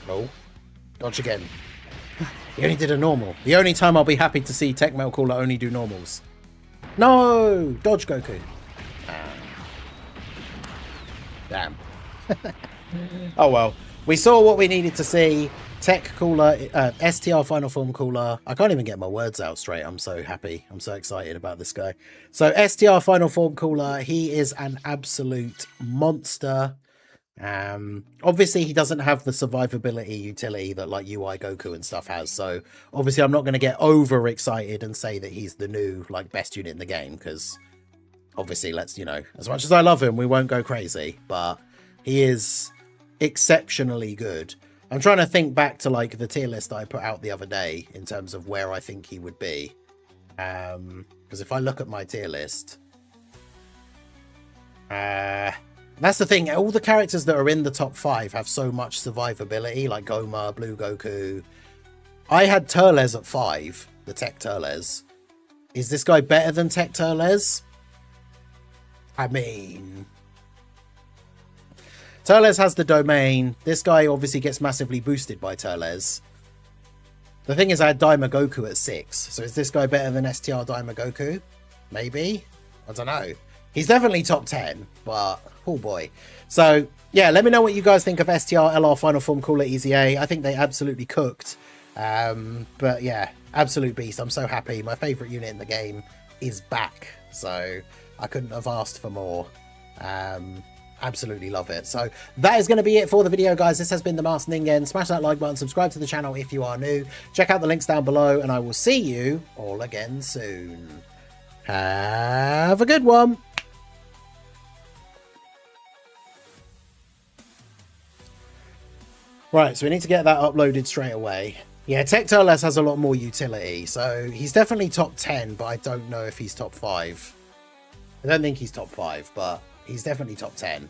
Oh. Dodge again. He only did a normal. The only time I'll be happy to see TEQ Metal Cooler only do normals. No! Dodge, Goku. Damn. Oh well, we saw what we needed to see. TEQ cooler, STR final form cooler. I can't even get my words out straight. I'm so happy. I'm so excited about this guy. So STR final form cooler, he is an absolute monster. Obviously he doesn't have the survivability utility that like UI Goku and stuff has. So obviously I'm not going to get over excited and say that he's the new like best unit in the game, because obviously let's, you know, as much as I love him, we won't go crazy, but he is exceptionally good. I'm trying to think back to like the tier list that I put out the other day in terms of where I think he would be. Because if I look at my tier list, that's the thing. All the characters that are in the top 5 have so much survivability, like Goma, Blue Goku. I had Turles at 5, the TEQ Turles. Is this guy better than TEQ Turles? I mean, Turles has the domain. This guy obviously gets massively boosted by Turles. The thing is, I had Daima Goku at 6. So is this guy better than STR Daima Goku? Maybe? I don't know. He's definitely top 10, but oh boy. So yeah, let me know what you guys think of STR LR Final Form Cooler EZA. I think they absolutely cooked. But yeah, absolute beast. I'm so happy. My favorite unit in the game is back. So I couldn't have asked for more. Absolutely love it. So that is going to be it for the video, guys. This has been the Masked Ningen. Smash that like button, subscribe to the channel if you are new, check out the links down below, and I will see you all again soon. Have a good one. Right, so we need to get that uploaded straight away. Yeah, TEQ Turles has a lot more utility, so he's definitely top 10, but I don't know if he's top 5. I don't think he's top 5, but he's definitely top 10.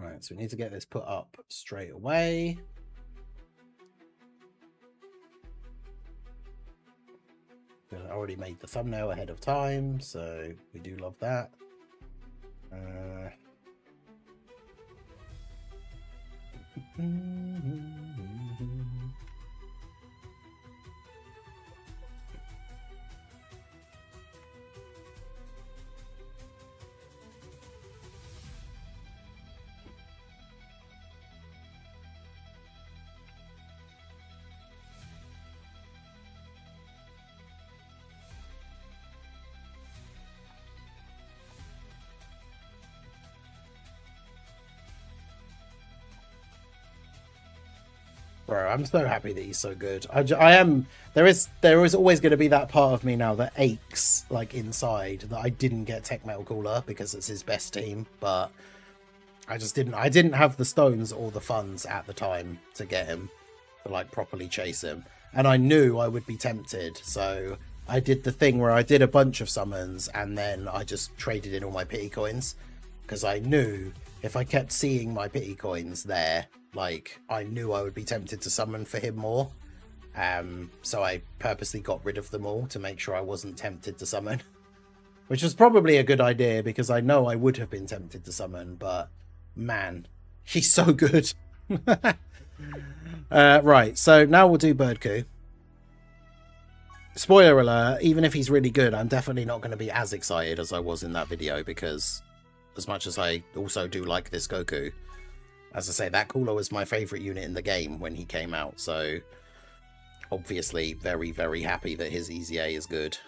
Right, so we need to get this put up straight away. I already made the thumbnail ahead of time, so we do love that. Bro, I'm so happy that he's so good. I am. There is always going to be that part of me now that aches like inside that I didn't get TEQ Metal Cooler because it's his best team, but I just didn't. I didn't have the stones or the funds at the time to get him, to like properly chase him, and I knew I would be tempted, so I did the thing where I did a bunch of summons and then I just traded in all my pity coins because I knew if I kept seeing my pity coins there, like I knew I would be tempted to summon for him more. So I purposely got rid of them all to make sure I wasn't tempted to summon, which was probably a good idea because I know I would have been tempted to summon, but man, he's so good. Right, so now we'll do Birdku. Spoiler alert, even if he's really good, I'm definitely not going to be as excited as I was in that video because as much as I also do like this Goku, as I say, that cooler was my favourite unit in the game when he came out, so obviously very, very happy that his EZA is good.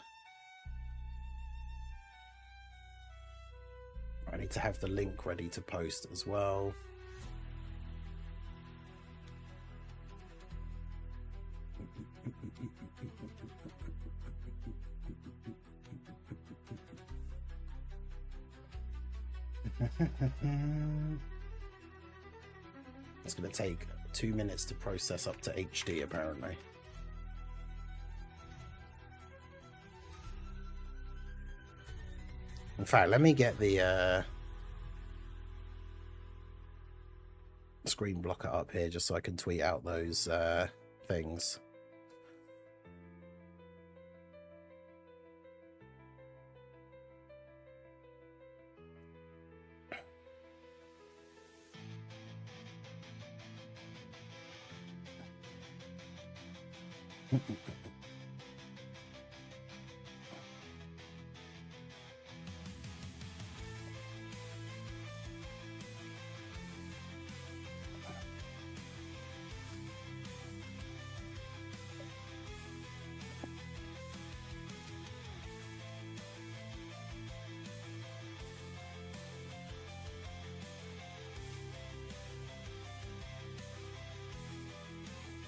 I need to have the link ready to post as well. It's going to take 2 minutes to process up to HD apparently. In fact, let me get the screen blocker up here just so I can tweet out those things.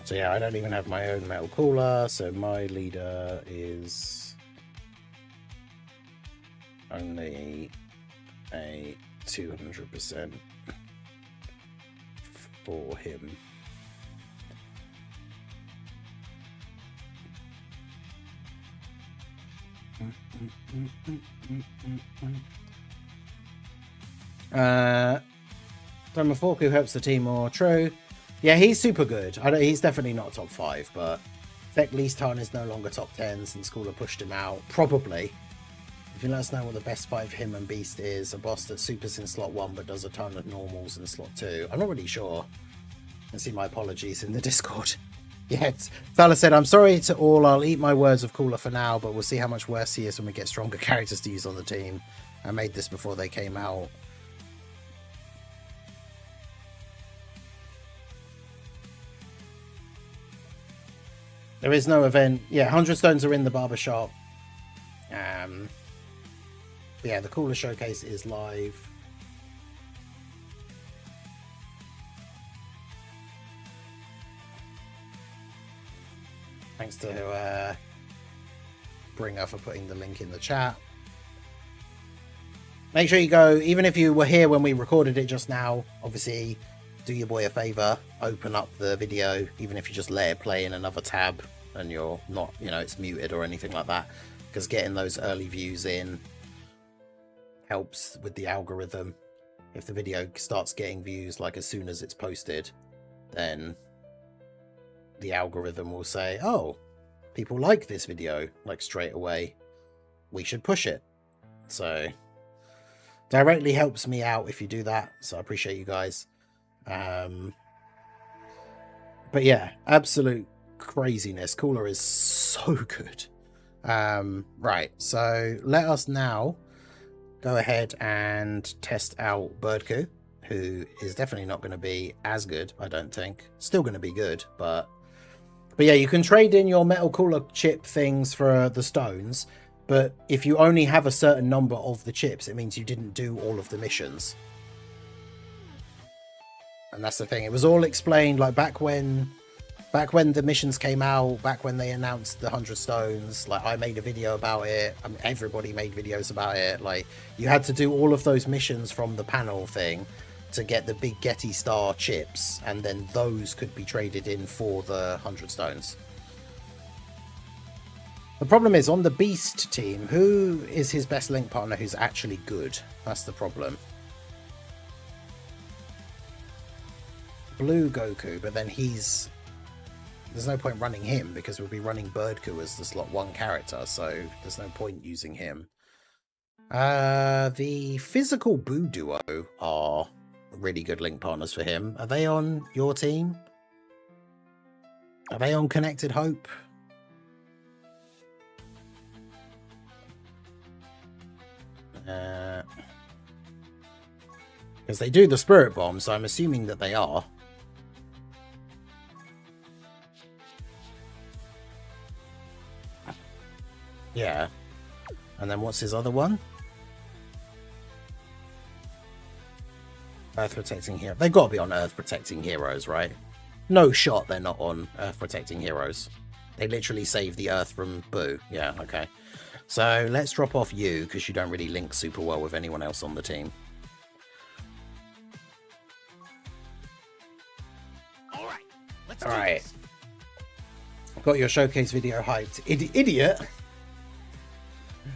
So yeah, I don't even have my own metal cooler, so my leader is only a 200% for him. Domoforku helps the team more. True. Yeah, he's super good. He's definitely not top 5, but Tech Leaston is no longer top 10 since Schooler pushed him out. Probably. If you let us know what the best fight for him and Beast is, a boss that supers in slot 1 but does a ton of normals in slot 2. I'm not really sure. And see my apologies in the Discord. Yeah, Fella said, I'm sorry to all. I'll eat my words of Cooler for now, but we'll see how much worse he is when we get stronger characters to use on the team. I made this before they came out. There is no event. Yeah, 100 stones are in the barbershop. Yeah, the Cooler Showcase is live. Thanks to Bringer for putting the link in the chat. Make sure you go, even if you were here when we recorded it just now, obviously do your boy a favor, open up the video, even if you just let it play in another tab and you're not, you know, it's muted or anything like that, because getting those early views in helps with the algorithm. If the video starts getting views like as soon as it's posted, then the algorithm will say, oh, people like this video, like straight away, we should push it. So directly helps me out if you do that, so I appreciate you guys. But yeah, absolute craziness. Cooler is so good. Right, so let us now go ahead and test out Birdku, who is definitely not going to be as good, I don't think. Still going to be good, but yeah, you can trade in your metal cooler chip things for the stones, but if you only have a certain number of the chips, it means you didn't do all of the missions. And that's the thing. It was all explained like back when the missions came out, back when they announced the 100 stones, like I made a video about it. I mean, everybody made videos about it. Like you had to do all of those missions from the panel thing to get the big Getty Star chips, and then those could be traded in for the 100 stones. The problem is on the Beast team, who is his best link partner who's actually good? That's the problem. Blue Goku, but then there's no point running him because we'll be running Birdku as the slot 1 character, so there's no point using him. The physical Boo duo are really good link partners for him. Are they on your team? Are they on Connected Hope? Because they do the Spirit Bomb, so I'm assuming that they are. Yeah. And then what's his other one? Earth Protecting Hero. They've got to be on Earth Protecting Heroes, right? No shot they're not on Earth Protecting Heroes. They literally save the Earth from Boo. Yeah, okay. So let's drop off you, because you don't really link super well with anyone else on the team. Alright, let's Alright. Got your showcase video hyped. Idiot!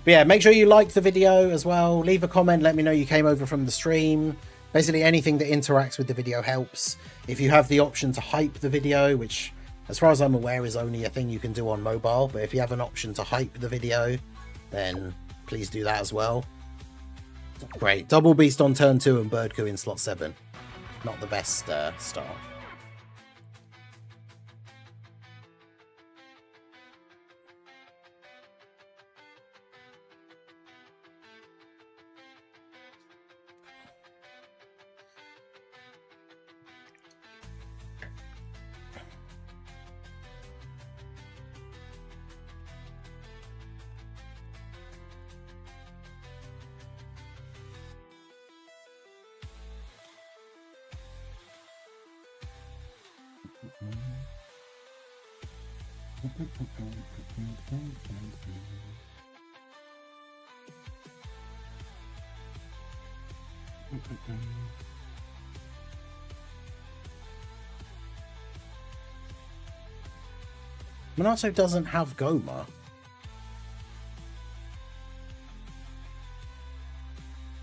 But yeah, make sure you like the video as well. Leave a comment, let me know you came over from the stream. Basically anything that interacts with the video helps. If you have the option to hype the video, which as far as I'm aware is only a thing you can do on mobile, but if you have an option to hype the video, then please do that as well. Great. Double Beast on turn 2 and Birdku in slot 7. Not the best start. Minato doesn't have Goma.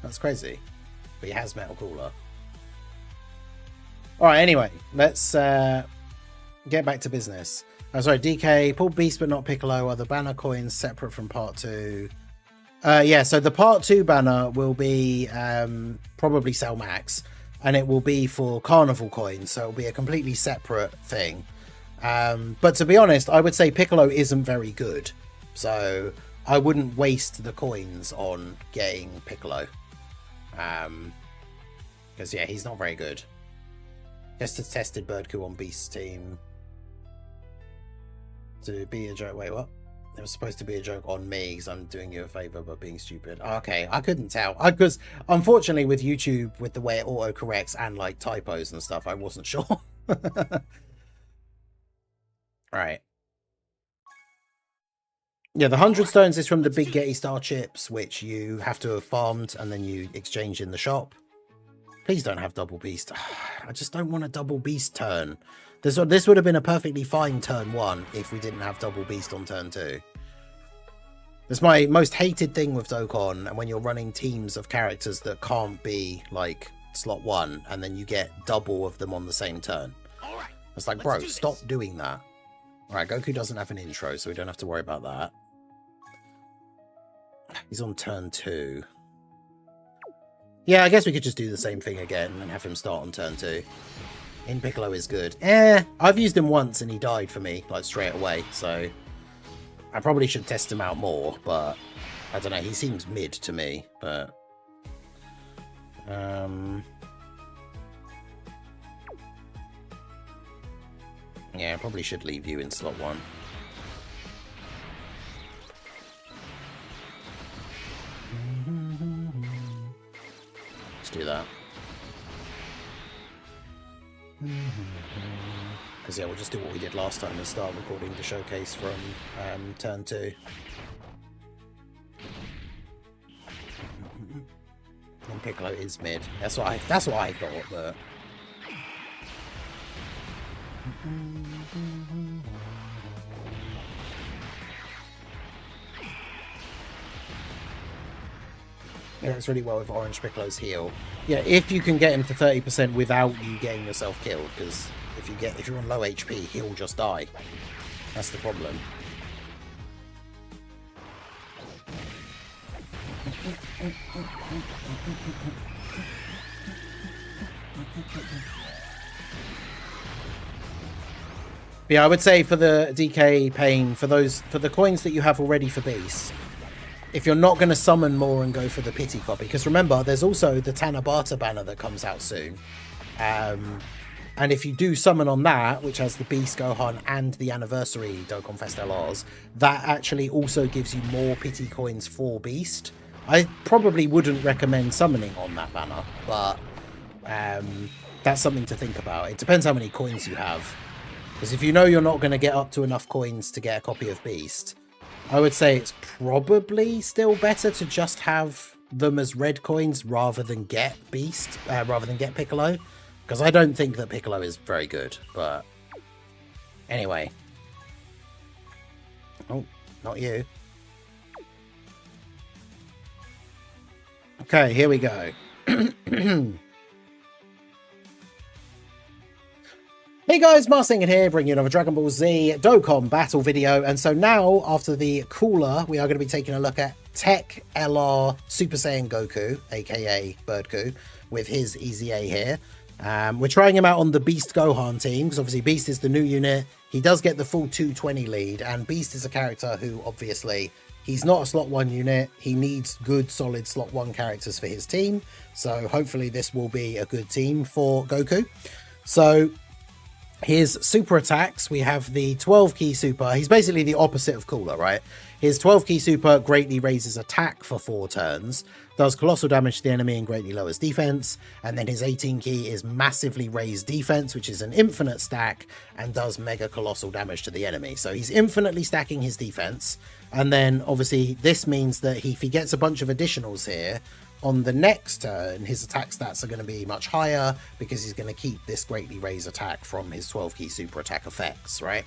That's crazy. But he has Metal Cooler. Alright, anyway, let's get back to business. Oh, sorry, DK, pull Beast but not Piccolo. Are the banner coins separate from part 2? Yeah, so the part 2 banner will be probably Cell Max, and it will be for Carnival coins, so it'll be a completely separate thing. But to be honest, I would say Piccolo isn't very good, so I wouldn't waste the coins on getting Piccolo. Because yeah, he's not very good. Just tested Birdku on Beast's team. To be a joke. Wait, what? It was supposed to be a joke on me because I'm doing you a favor by being stupid. Okay, I couldn't tell. Because unfortunately with YouTube, with the way it auto-corrects and like typos and stuff, I wasn't sure. Right. Yeah, the 100 stones is from the big Getty Star chips, which you have to have farmed and then you exchange in the shop. Please don't have double beast. I just don't want a double beast turn. This would have been a perfectly fine turn 1 if we didn't have double beast on turn 2. That's my most hated thing with Dokkan, and when you're running teams of characters that can't be like slot 1 and then you get double of them on the same turn. All right, it's like, bro, stop doing that. Alright, Goku doesn't have an intro, so we don't have to worry about that. He's on turn 2. Yeah, I guess we could just do the same thing again and have him start on turn 2. In Piccolo is good. I've used him once and he died for me, like, straight away, so I probably should test him out more, but I don't know, he seems mid to me, but yeah, I probably should leave you in slot 1. Let's do that. Because yeah, we'll just do what we did last time and start recording the showcase from turn 2. And Piccolo is mid. That's what I thought, but it works really well with Orange Piccolo's heal. Yeah, if you can get him to 30% without you getting yourself killed, because if you're on low HP, he'll just die. That's the problem. But yeah, I would say for the DK Pain, for the coins that you have already for Beast, if you're not going to summon more and go for the pity copy, because remember, there's also the Tanabata banner that comes out soon. And if you do summon on that, which has the Beast Gohan and the Anniversary Dokkan Fest LRs, that actually also gives you more pity coins for Beast. I probably wouldn't recommend summoning on that banner, but that's something to think about. It depends how many coins you have. Because if you know you're not going to get up to enough coins to get a copy of Beast, I would say it's probably still better to just have them as red coins rather than get Beast, rather than get Piccolo. Because I don't think that Piccolo is very good, but anyway. Oh, not you. Okay, here we go. Hey guys, Marsingin here, bringing you another Dragon Ball Z Dokkan battle video. And so now, after the cooler, we are going to be taking a look at TEQ LR Super Saiyan Goku, aka Birdku, with his EZA here. We're trying him out on the Beast Gohan team, because obviously Beast is the new unit. He does get the full 220 lead, and Beast is a character who, obviously, he's not a slot 1 unit. He needs good, solid slot 1 characters for his team. So hopefully this will be a good team for Goku. So his super attacks, we have the 12 key super. He's basically the opposite of Cooler, right? His 12 key super greatly raises attack for 4 turns, does colossal damage to the enemy and greatly lowers defense. And then his 18 key is massively raised defense, which is an infinite stack and does mega colossal damage to the enemy. So he's infinitely stacking his defense. And then obviously this means that if he gets a bunch of additionals here, on the next turn, his attack stats are going to be much higher because he's going to keep this greatly raised attack from his 12 key super attack effects, right?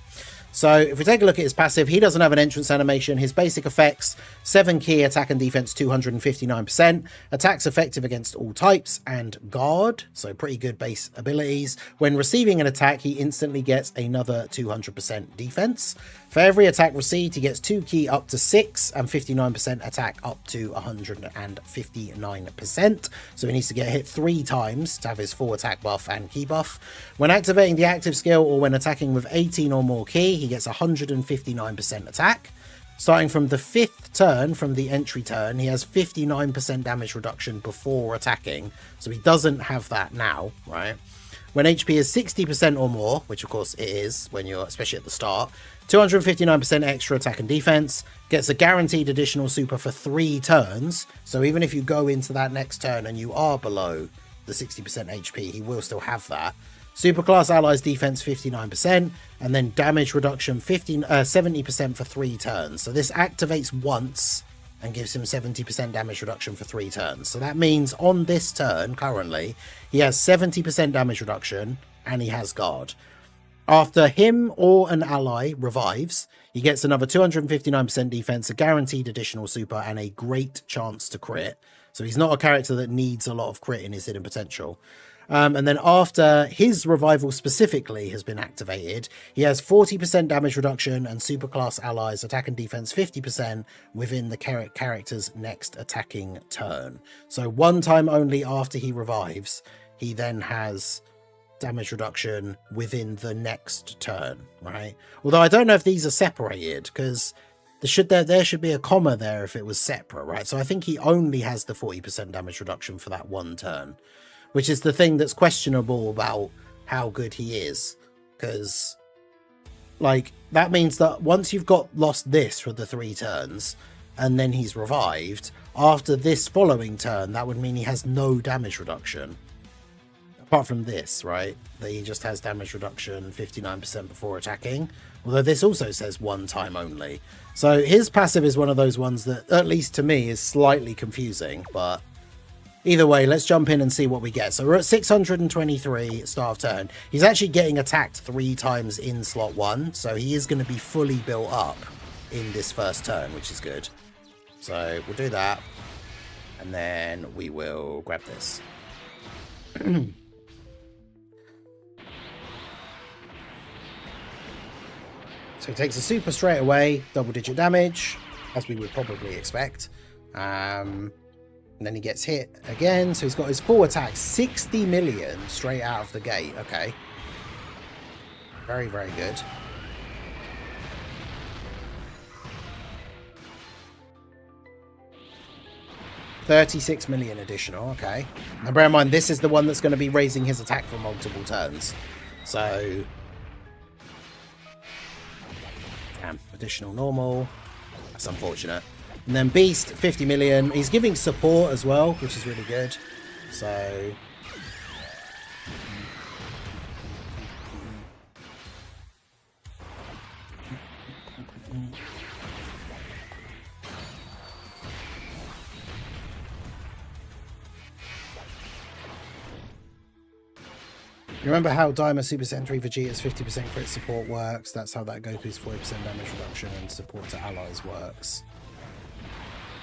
So if we take a look at his passive, he doesn't have an entrance animation. His basic effects, 7 key attack and defense 259%, attacks effective against all types, and guard, so pretty good base abilities. When receiving an attack, he instantly gets another 200% defense. For every attack received, he gets 2 key up to 6 and 59% attack up to 159%. So he needs to get hit 3 times to have his full attack buff and key buff. When activating the active skill or when attacking with 18 or more key, he gets 159% attack. Starting from the 5th turn, from the entry turn, he has 59% damage reduction before attacking. So he doesn't have that now, right? When HP is 60% or more, which of course it is when you're, especially at the start, 259% extra attack and defense, gets a guaranteed additional super for 3 turns. So even if you go into that next turn and you are below the 60% HP, he will still have that. Superclass allies defense 59%, and then damage reduction 70% for 3 turns. So this activates once and gives him 70% damage reduction for 3 turns. So that means on this turn, currently, he has 70% damage reduction and he has guard. After him or an ally revives, he gets another 259% defense, a guaranteed additional super, and a great chance to crit. So he's not a character that needs a lot of crit in his hidden potential. And then after his revival specifically has been activated, he has 40% damage reduction and superclass allies attack and defense 50% within the character's next attacking turn. So one time only after he revives, he then has damage reduction within the next turn, right? Although I don't know if these are separated, because there should be a comma there if it was separate, right? So I think he only has the 40% damage reduction for that one turn, which is the thing that's questionable about how good he is, because like that means that once you've lost this for the 3 turns and then he's revived after this following turn, that would mean he has no damage reduction apart from this, right? That he just has damage reduction 59% before attacking, although this also says one time only. So his passive is one of those ones that, at least to me, is slightly confusing, but either way, let's jump in and see what we get. So we're at 623 start of turn. He's actually getting attacked 3 times in slot 1, so he is going to be fully built up in this first turn, which is good. So we'll do that, and then we will grab this. So he takes a super straight away, double-digit damage, as we would probably expect. And then he gets hit again, so he's got his full attack, 60 million straight out of the gate. Okay. Very, very good. $36 million additional, okay. Now bear in mind, this is the one that's going to be raising his attack for multiple turns. So, damn, additional normal. That's unfortunate. And then Beast, 50 million. He's giving support as well, which is really good. So, you remember how Daima Super Saiyan 3 Vegeta's 50% crit support works? That's how that Goku's 40% damage reduction and support to allies works.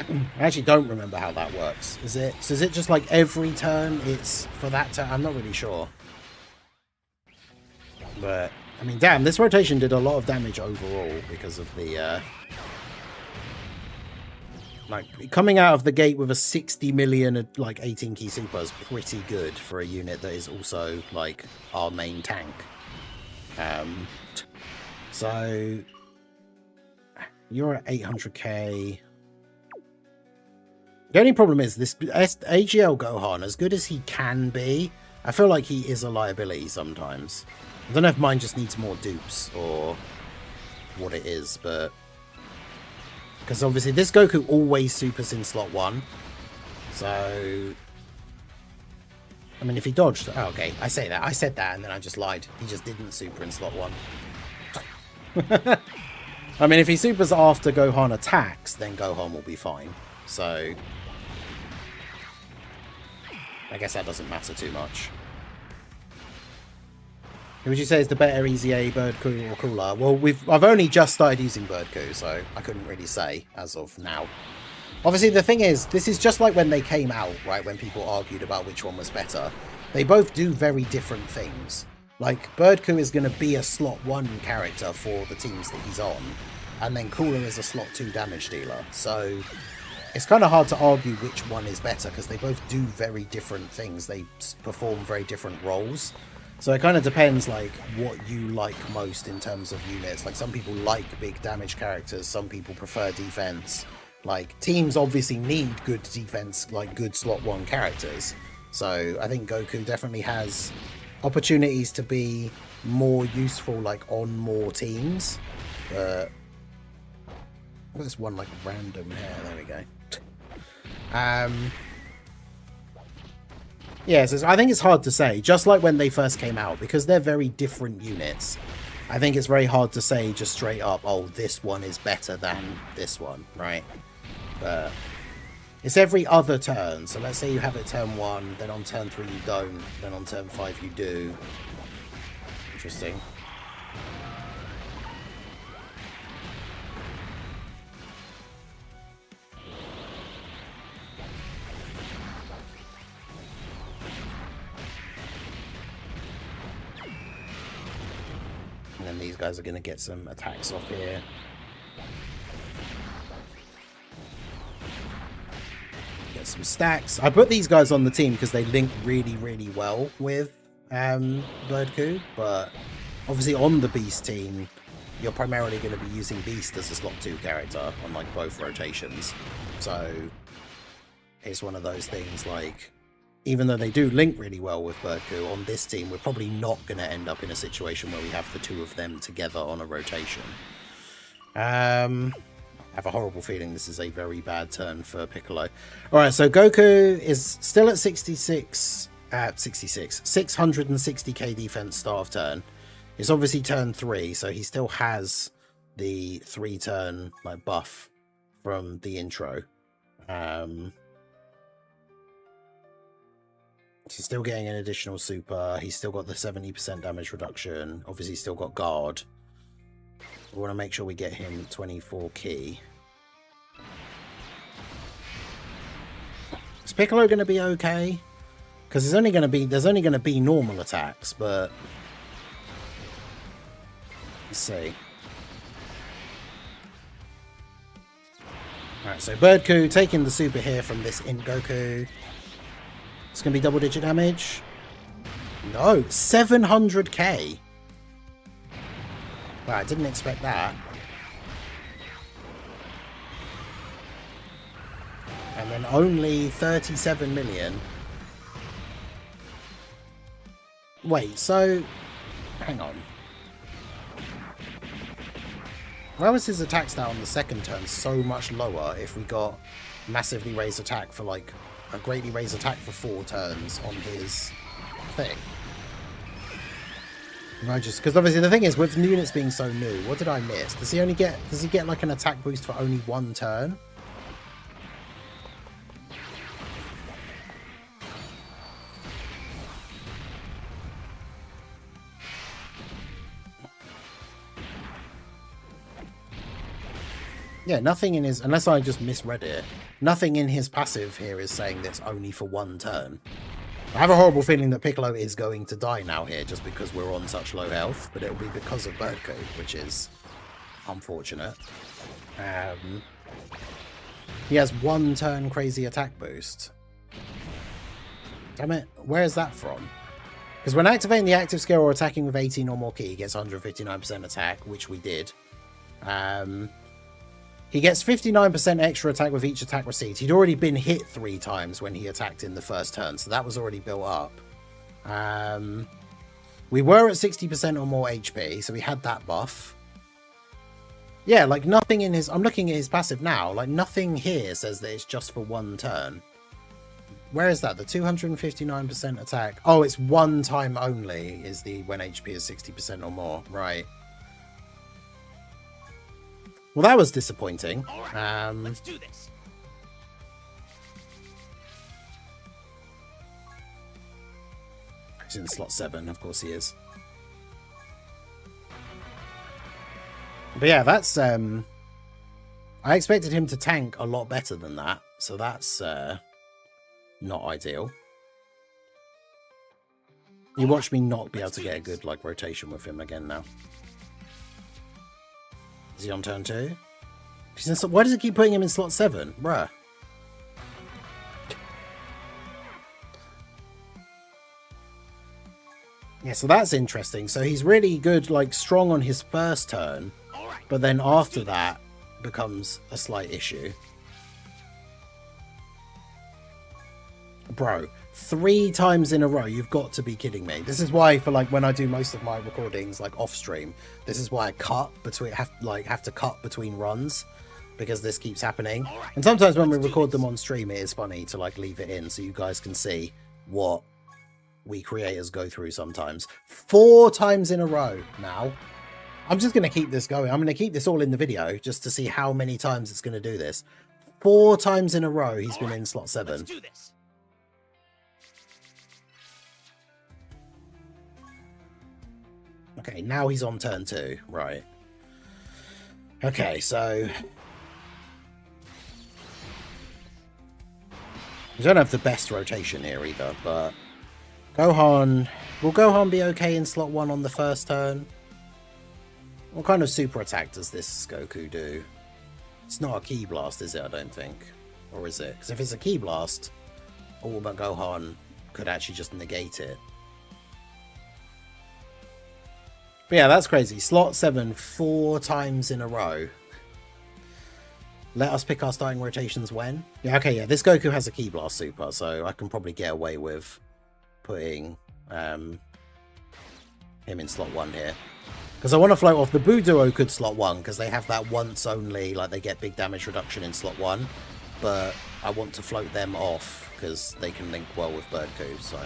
I actually don't remember how that works. Is it just like every turn it's for that turn? I'm not really sure. But, I mean, damn, this rotation did a lot of damage overall because of the, like, coming out of the gate with a 60 million, like, 18 key super is pretty good for a unit that is also, like, our main tank. So, you're at 800k. The only problem is this AGL Gohan, as good as he can be, I feel like he is a liability sometimes. I don't know if mine just needs more dupes or what it is, but... Because obviously this Goku always supers in slot 1. So... I mean, if he dodged... Oh, okay, I say that. I said that and then I just lied. He just didn't super in slot 1. I mean, if he supers after Gohan attacks, then Gohan will be fine. So... I guess that doesn't matter too much. Who would you say is the better EZA, Birdku or Cooler? Well, I've only just started using Birdku, so I couldn't really say as of now. Obviously, the thing is, this is just like when they came out, right? When people argued about which one was better. They both do very different things. Like, Birdku is going to be a slot 1 character for the teams that he's on. And then Cooler is a slot 2 damage dealer. So... it's kind of hard to argue which one is better because they both do very different things. They perform very different roles. So it kind of depends like what you like most in terms of units. Like some people like big damage characters. Some people prefer defense. Like teams obviously need good defense, like good slot 1 characters. So I think Goku definitely has opportunities to be more useful like on more teams. There's one like random hair. There we go. Yeah, so I think it's hard to say, just like when they first came out, because they're very different units. I think it's very hard to say just straight up, oh, this one is better than this one, right? But it's every other turn. So let's say you have it turn 1, then on turn 3 you don't, then on turn 5 you do. Interesting. And then these guys are going to get some attacks off here. Get some stacks. I put these guys on the team because they link really, really well with Birdku. But obviously on the Beast team, you're primarily going to be using Beast as a slot 2 character on like both rotations. So it's one of those things like... even though they do link really well with Birdku, on this team, we're probably not going to end up in a situation where we have the two of them together on a rotation. I have a horrible feeling this is a very bad turn for Piccolo. Alright, so Goku is still at 660k defense start of turn. It's obviously turn 3, so he still has the 3-turn like buff from the intro. He's still getting an additional super. He's still got the 70% damage reduction. Obviously, he's still got guard. We want to make sure we get him 24 key. Is Piccolo going to be okay? Because there's only going to be normal attacks, but let's see. Alright, so Birdku taking the super here from this Int Goku. It's going to be double-digit damage. No, 700k. Wow, I didn't expect that. And then only 37 million. Wait, so... hang on. Why was his attack stat on the second turn so much lower if we got massively raised attack for like... a greatly raised attack for 4 turns on his thing? I just... because obviously the thing is, with units being so new, what did I miss? Does he get like an attack boost for only 1 turn? Yeah, nothing in his... unless I just misread it. Nothing in his passive here is saying that's only for one turn. I have a horrible feeling that Piccolo is going to die now here just because we're on such low health, but it'll be because of Birdku, which is unfortunate. He has 1 turn crazy attack boost. Damn it, where is that from? Because when activating the active skill or attacking with 18 or more ki, he gets 159% attack, which we did. He gets 59% extra attack with each attack received. He'd already been hit 3 times when he attacked in the first turn, so that was already built up. We were at 60% or more HP, so we had that buff. Yeah, like nothing in his... I'm looking at his passive now. Like nothing here says that it's just for 1 turn. Where is that? The 259% attack. Oh, it's 1 time only is the when HP is 60% or more. Right. Well, that was disappointing. All right, let's do this. He's in slot 7, of course he is. But yeah, that's... I expected him to tank a lot better than that, so that's not ideal. You watch me not be able to get a good like rotation with him again now. Is he on turn 2? Why does it keep putting him in slot 7? Bruh. Yeah, so that's interesting. So he's really good, like strong on his first turn, but then after that becomes a slight issue. Bro, 3 times in a row, you've got to be kidding me. This is why for like when I do most of my recordings like off stream, this is why I cut between have to cut between runs because this keeps happening. And sometimes when we record them on stream, it is funny to like leave it in so you guys can see what we creators go through sometimes. 4 times in a row now. I'm just going to keep this going. I'm going to keep this all in the video just to see how many times it's going to do this. 4 times in a row he's been in slot 7. Let's do this. Okay, now he's on turn 2. Right. Okay, so... we don't have the best rotation here either, but... Gohan... Will Gohan be okay in slot 1 on the first turn? What kind of super attack does this Goku do? It's not a Ki Blast, is it? I don't think. Or is it? Because if it's a Ki Blast, Ultimate Gohan could actually just negate it. But yeah, that's crazy. Slot 7 4 times in a row. Let us pick our starting rotations when? Yeah, okay, yeah. This Goku has a Ki Blast super, so I can probably get away with putting him in slot 1 here. Because I want to float off. The Buu Duo could slot 1, because they have that once only, like they get big damage reduction in slot 1. But I want to float them off, because they can link well with Birdku, so...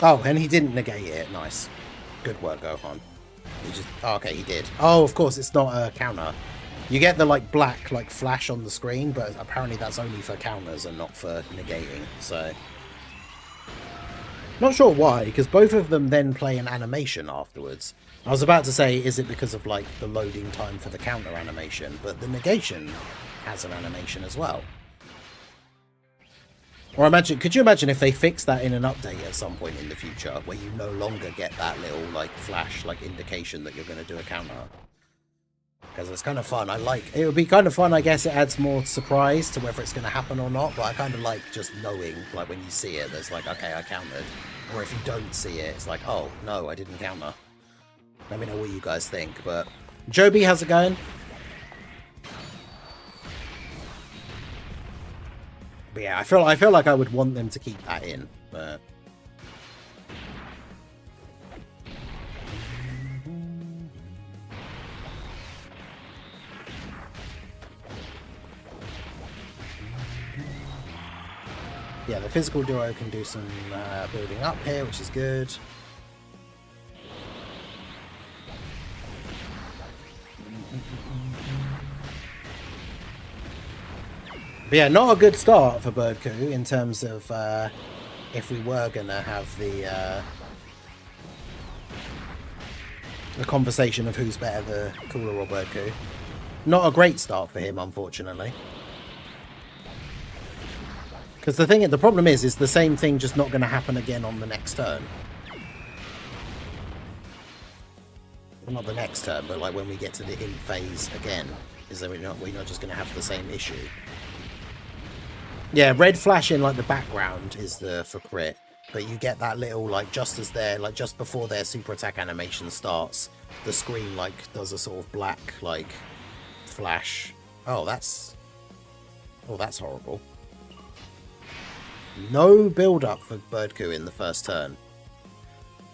Oh, and he didn't negate it. Nice. Good work, Gohan. He just... oh, okay, he did. Oh, of course, it's not a counter. You get the, like, black, like, flash on the screen, but apparently that's only for counters and not for negating, so... Not sure why, because both of them then play an animation afterwards. I was about to say, is it because of, like, the loading time for the counter animation, but the negation has an animation as well. Or imagine, could you imagine if they fix that in an update at some point in the future, where you no longer get that little, like, flash, like, indication that you're going to do a counter? Because it's kind of fun. It would be kind of fun, I guess. It adds more surprise to whether it's going to happen or not, but I kind of like just knowing, like, when you see it, there's like, okay, I countered. Or if you don't see it, it's like, oh, no, I didn't counter. Let me know what you guys think, but... Joby, how's it going? But yeah, I feel like I would want them to keep that in, but... yeah, the physical duo can do some building up here, which is good. But yeah, not a good start for Birdku in terms of if we were going to have the conversation of who's better, the Cooler or Birdku. Not a great start for him, unfortunately. Because the problem is the same thing just not going to happen again on the next turn. Well, not the next turn, but like when we get to the hint phase again, is that we're not just going to have the same issue. Yeah, red flash in like the background is for crit, but you get that little like just before their super attack animation starts, the screen like does a sort of black like flash. Oh, that's horrible. No build up for Birdku in the first turn.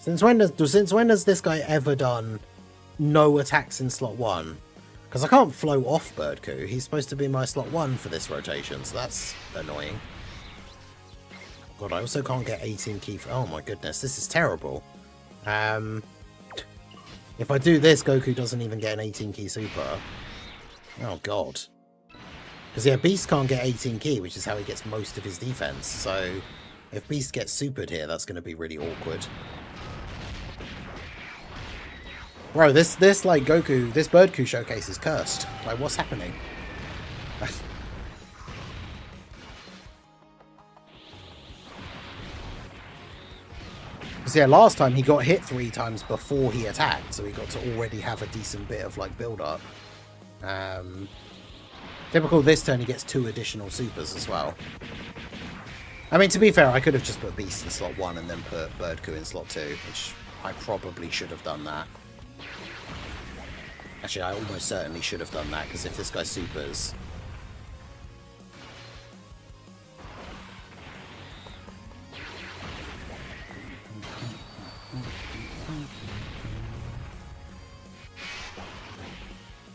Since when has this guy ever done no attacks in slot 1? Because I can't flow off Birdku. He's supposed to be my slot 1 for this rotation, so that's annoying. God, I also can't get 18 key for... Oh my goodness, this is terrible. If I do this, Goku doesn't even get an 18 key super. Oh god. Because yeah, Beast can't get 18 key, which is how he gets most of his defense. So if Beast gets supered here, that's going to be really awkward. Bro, this like Goku, this Birdku showcase is cursed. Like, what's happening? Because yeah, last time he got hit 3 times before he attacked, so he got to already have a decent bit of like build up. Typical this turn, he gets 2 additional supers as well. I mean, to be fair, I could have just put Beast in slot 1 and then put Birdku in slot 2, which I probably should have done that. Actually, I almost certainly should have done that, because if this guy supers...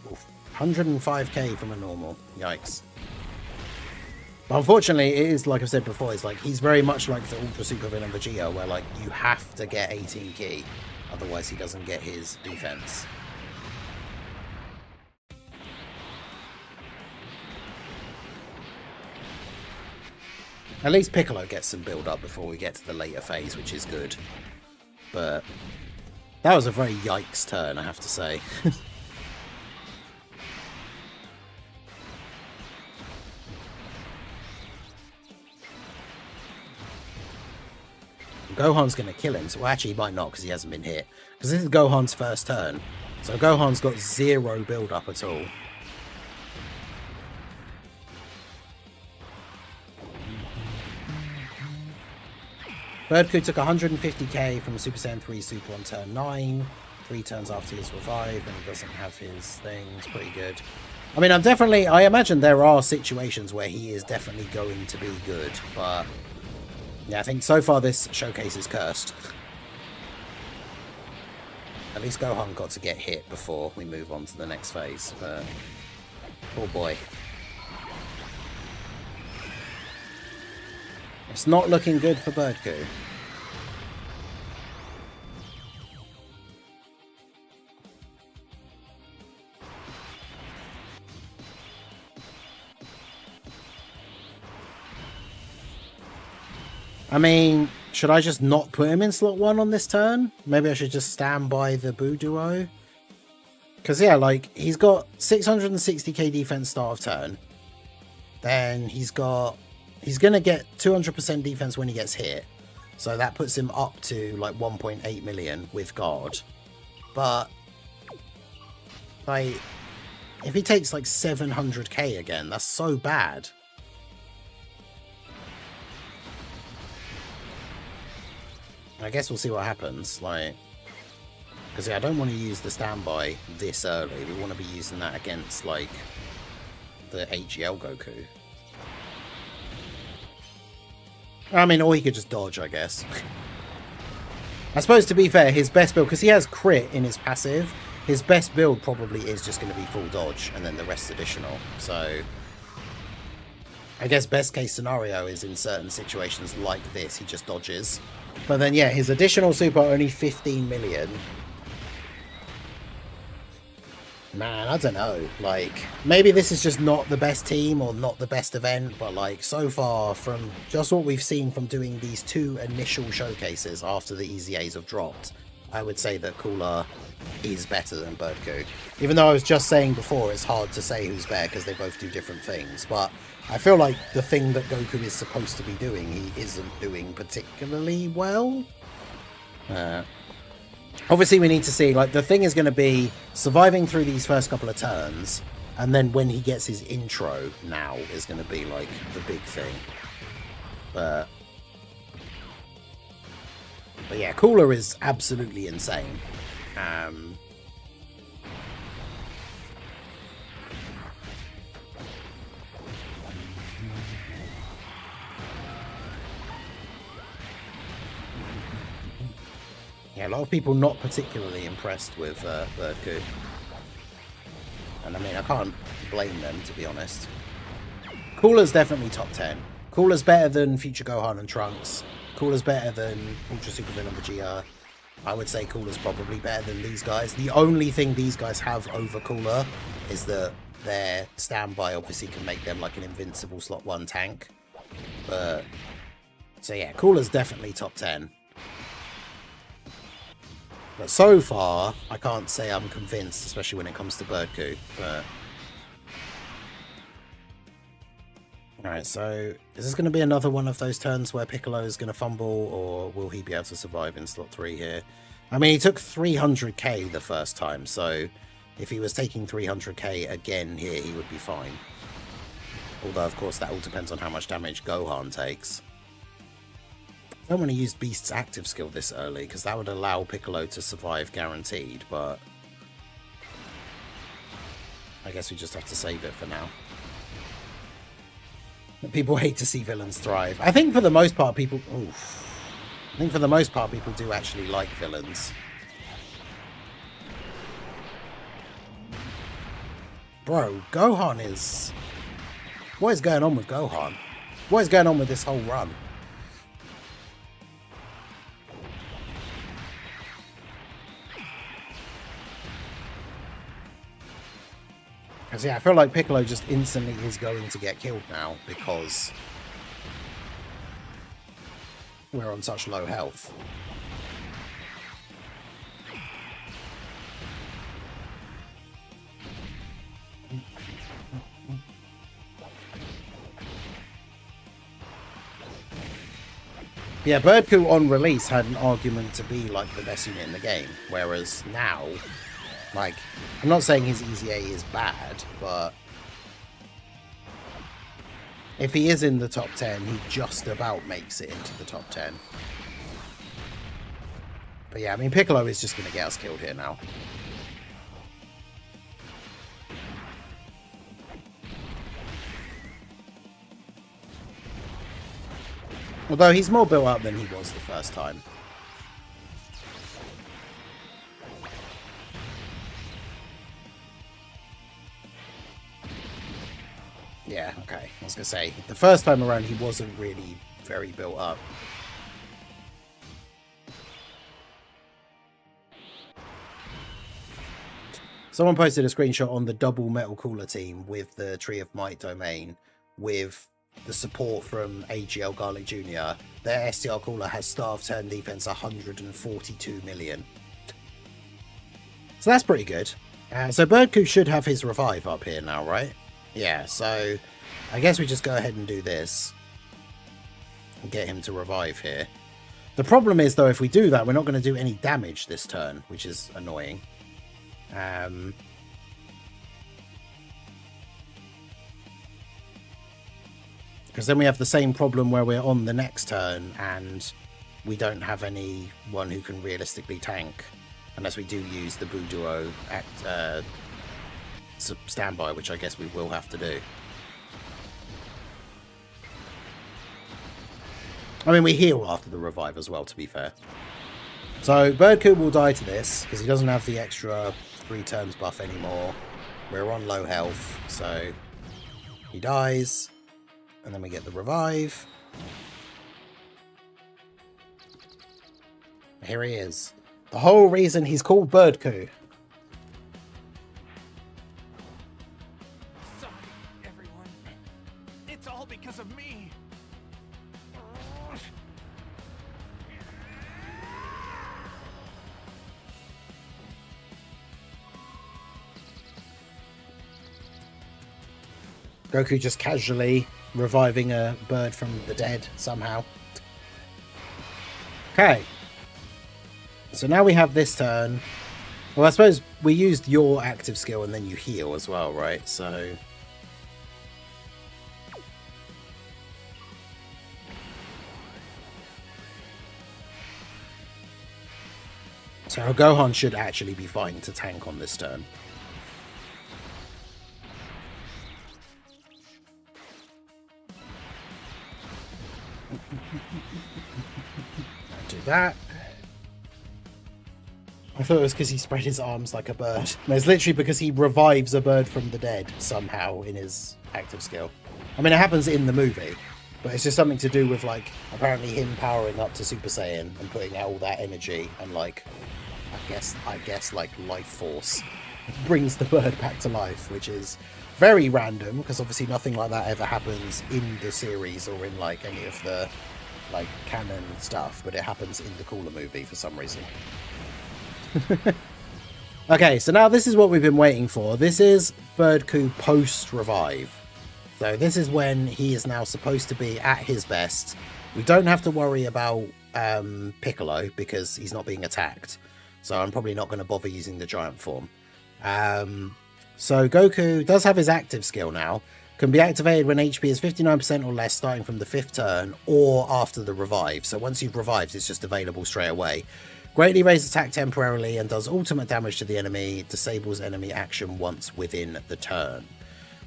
Oof. 105k from a normal. Yikes. But unfortunately, it is, like I've said before, it's like he's very much like the Ultra Super Villain Vegeta, where like you have to get 18 key, otherwise he doesn't get his defense. At least Piccolo gets some build up before we get to the later phase, which is good. But that was a very yikes turn, I have to say. Gohan's going to kill him. So, well, actually, he might not because he hasn't been hit. Because this is Gohan's first turn. So Gohan's got 0 build up at all. Birdku took 150k from a Super Saiyan 3 Super on turn 9. 3 turns after he's revived, and he doesn't have his things. Pretty good. I mean, I imagine there are situations where he is definitely going to be good, but yeah, I think so far this showcase is cursed. At least Gohan got to get hit before we move on to the next phase, but oh boy. It's not looking good for Birdku. I mean, should I just not put him in slot 1 on this turn?Maybe I should just stand by the Buu duo. Because yeah, like, he's got 660k defense start of turn. Then he's going to get 200% defense when he gets hit. So that puts him up to like 1.8 million with guard. But like, if he takes like 700k again, that's so bad. I guess we'll see what happens, like, because yeah, I don't want to use the standby this early. We want to be using that against like the AGL Goku. I mean, or he could just dodge, I guess. I suppose, to be fair, his best build, because he has crit in his passive, his best build probably is just going to be full dodge and then the rest additional. So I guess best case scenario is in certain situations like this, he just dodges. But then yeah, his additional super only 15 million. Man, I don't know. Like, maybe this is just not the best team or not the best event, but like, so far from just what we've seen from doing these 2 initial showcases after the EZAs have dropped, I would say that Cooler is better than Birdku. Even though I was just saying before, it's hard to say who's better because they both do different things. But I feel like the thing that Goku is supposed to be doing, he isn't doing particularly well. Obviously, we need to see, like, the thing is going to be surviving through these first couple of turns, and then when he gets his intro now is going to be, like, the big thing. But yeah, Cooler is absolutely insane. Yeah, a lot of people not particularly impressed with Birdku. And I mean, I can't blame them, to be honest. Cooler's definitely top 10. Cooler's better than Future Gohan and Trunks. Cooler's better than Ultra Super Villain Vegeta. I would say Cooler's probably better than these guys. The only thing these guys have over Cooler is that their standby obviously can make them like an invincible slot 1 tank. But so yeah, Cooler's definitely top 10. But so far, I can't say I'm convinced, especially when it comes to Birdku. But alright, so is this going to be another one of those turns where Piccolo is going to fumble, or will he be able to survive in slot 3 here? I mean, he took 300k the first time, so if he was taking 300k again here, he would be fine. Although, of course, that all depends on how much damage Gohan takes. I don't want to use Beast's active skill this early, because that would allow Piccolo to survive guaranteed, but I guess we just have to save it for now. People hate to see villains thrive. I think for the most part people... Oof. I think for the most part people do actually like villains. Bro, Gohan is... What is going on with Gohan? What is going on with this whole run? Because yeah, I feel like Piccolo just instantly is going to get killed now because we're on such low health. Yeah, Birdku on release had an argument to be like the best unit in the game, whereas now, like, I'm not saying his EZA is bad, but if he is in the top 10, he just about makes it into the top 10. But yeah, I mean, Piccolo is just going to get us killed here now. Although he's more built up than he was the first time. Yeah, okay. I was going to say, the first time around he wasn't really very built up. Someone posted a screenshot on the double Metal Cooler team with the Tree of Might domain with the support from AGL Garlic Jr. Their STR Cooler has staff turn defense 142 million. So that's pretty good. So Birdku should have his revive up here now, right? Yeah, so I guess we just go ahead and do this and get him to revive here. The problem is, though, if we do that, we're not going to do any damage this turn, which is annoying. Because then we have the same problem where we're on the next turn and we don't have anyone who can realistically tank unless we do use the Buu Duo standby, which I guess we will have to do. I mean, we heal after the revive as well, to be fair. So Birdku will die to this because he doesn't have the extra 3 turns buff anymore. We're on low health, so he dies. And then we get the revive. Here he is. The whole reason he's called Birdku. Sorry, everyone. It's all because of me. Goku just casually reviving a bird from the dead somehow. Okay. So now we have this turn. Well, I suppose we used your active skill and then you heal as well, right? So... So Gohan should actually be fine to tank on this turn. Do that. I thought it was because he spread his arms like a bird. No, it's literally because he revives a bird from the dead somehow in his active skill. I mean, it happens in the movie, but it's just something to do with, like, apparently him powering up to Super Saiyan and putting out all that energy and, like, I guess, like, life force brings the bird back to life, which is very random, because obviously nothing like that ever happens in the series or in, like, any of the, like, canon stuff, but it happens in the Cooler movie for some reason. Okay, so now this is what we've been waiting for. This is Birdku post-revive. So this is when he is now supposed to be at his best. We don't have to worry about Piccolo because he's not being attacked. So I'm probably not going to bother using the giant form. So Goku does have his active skill now. Can be activated when HP is 59% or less starting from the 5th turn or after the revive. So once you've revived, it's just available straight away. Greatly raises attack temporarily and does ultimate damage to the enemy. Disables enemy action once within the turn.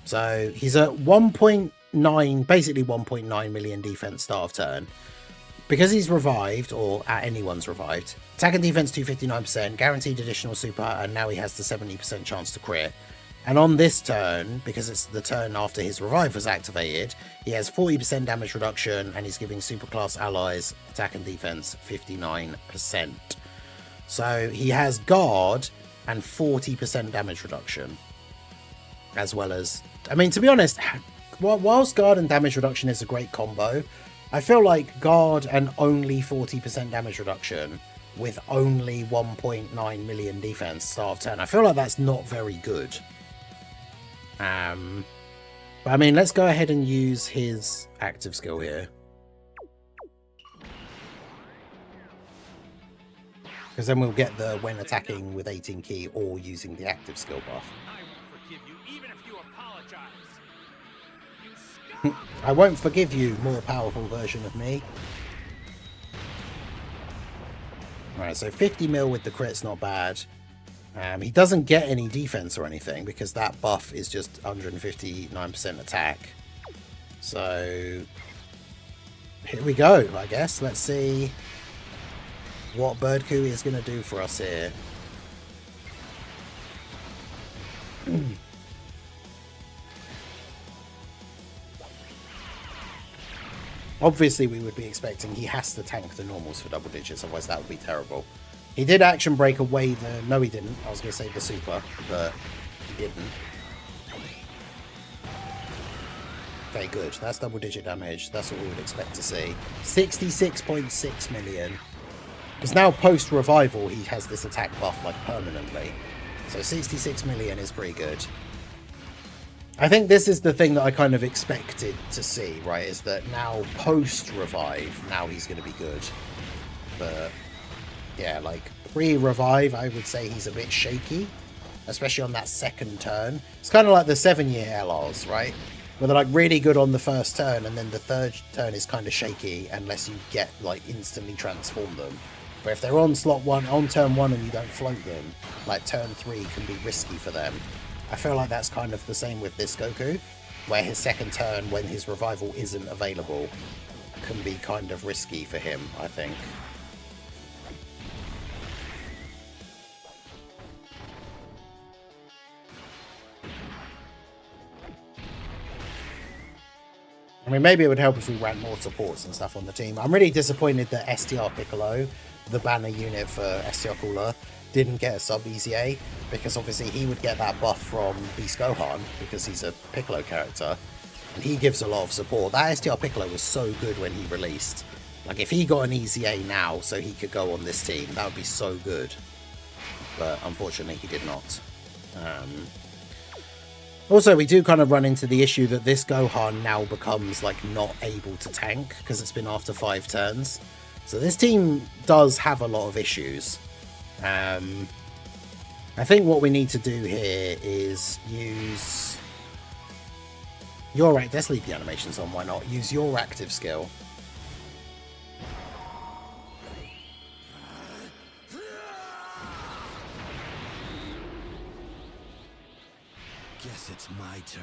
So he's at 1.9, basically 1.9 million defense start of turn. Because he's revived, or at anyone's revived, attack and defense 259%, guaranteed additional super, and now he has the 70% chance to crit. And on this turn, because it's the turn after his revive was activated, he has 40% damage reduction, and he's giving superclass allies attack and defense 59%. So he has guard and 40% damage reduction. As well as, I mean, to be honest, whilst guard and damage reduction is a great combo, I feel like guard and only 40% damage reduction with only 1.9 million defense start of turn, I feel like that's not very good. But I mean, let's go ahead and use his active skill here. Because then we'll get the when attacking with 18 key or using the active skill buff. I won't forgive you, even if you apologize. I won't forgive you, more powerful version of me. Alright, so 50 mil with the crit's not bad. He doesn't get any defense or anything because that buff is just 159% attack. So here we go, I guess. Let's see what Birdku is going to do for us here. Obviously, we would be expecting he has to tank the normals for double digits, otherwise that would be terrible. He did action break away the... No, he didn't. I was going to say the super, but he didn't. Okay, good. That's double digit damage. That's what we would expect to see. 66.6 million. Because now post-revival, he has this attack buff, like, permanently. So 66 million is pretty good. I think this is the thing that I kind of expected to see, right? Is that now post-revive, now he's going to be good. But... yeah, like, pre-revive, I would say he's a bit shaky, especially on that second turn. It's kind of like the 7-year LRs, right? Where they're, like, really good on the first turn, and then the third turn is kind of shaky unless you get, like, instantly transform them. But if they're on slot 1, on turn 1 and you don't float them, like, turn 3 can be risky for them. I feel like that's kind of the same with this Goku, where his second turn, when his revival isn't available, can be kind of risky for him, I think. I mean, maybe it would help if we ran more supports and stuff on the team. I'm really disappointed that STR Piccolo, the banner unit for STR Cooler, didn't get a sub EZA, because obviously he would get that buff from Beast Gohan, because he's a Piccolo character, and he gives a lot of support. That STR Piccolo was so good when he released. Like, if he got an EZA now so he could go on this team, that would be so good. But unfortunately he did not. Also, we do kind of run into the issue that this Gohan now becomes like not able to tank because it's been after 5 turns. So this team does have a lot of issues. I think what we need to do here is use your... Let's leave the animations on, why not? Use your active skill. Guess it's my turn.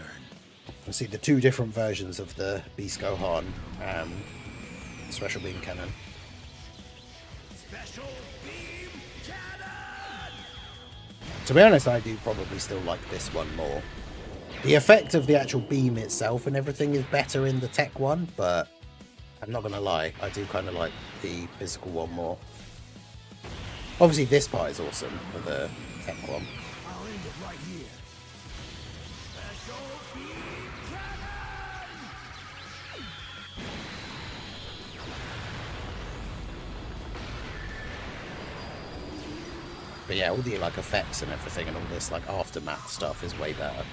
We'll see the 2 different versions of the Beast Gohan special beam cannon. Special beam cannon! To be honest, I do probably still like this one more. The effect of the actual beam itself and everything is better in the tech one, but I'm not going to lie, I do kind of like the physical one more. Obviously, this part is awesome for the tech one. I'll end it right here. Special beam cannon! But yeah, all the like effects and everything and all this like aftermath stuff is way better.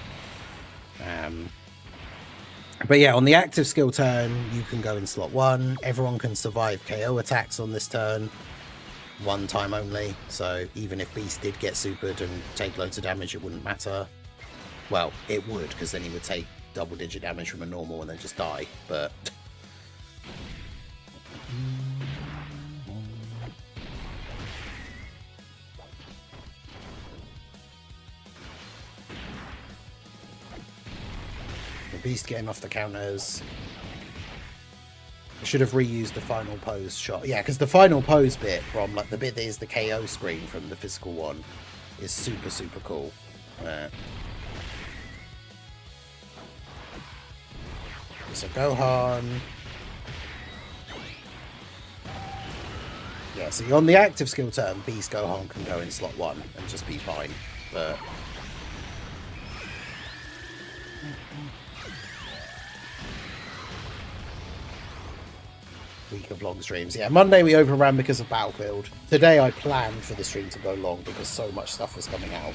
But yeah, on the active skill turn, you can go in slot 1. Everyone can survive KO attacks on this turn. 1 time only. So even if Beast did get supered and take loads of damage, it wouldn't matter. Well, it would, because then he would take double-digit damage from a normal and then just die. But... Beast getting off the counters. I should have reused the final pose shot. Yeah, because the final pose bit from like the bit that is the KO screen from the physical one is super, super cool. So Gohan. Yeah, so on the active skill turn, Beast Gohan can go in slot 1 and just be fine. But week of long streams. Yeah, Monday we overran because of Battlefield. Today I planned for the stream to go long because so much stuff was coming out.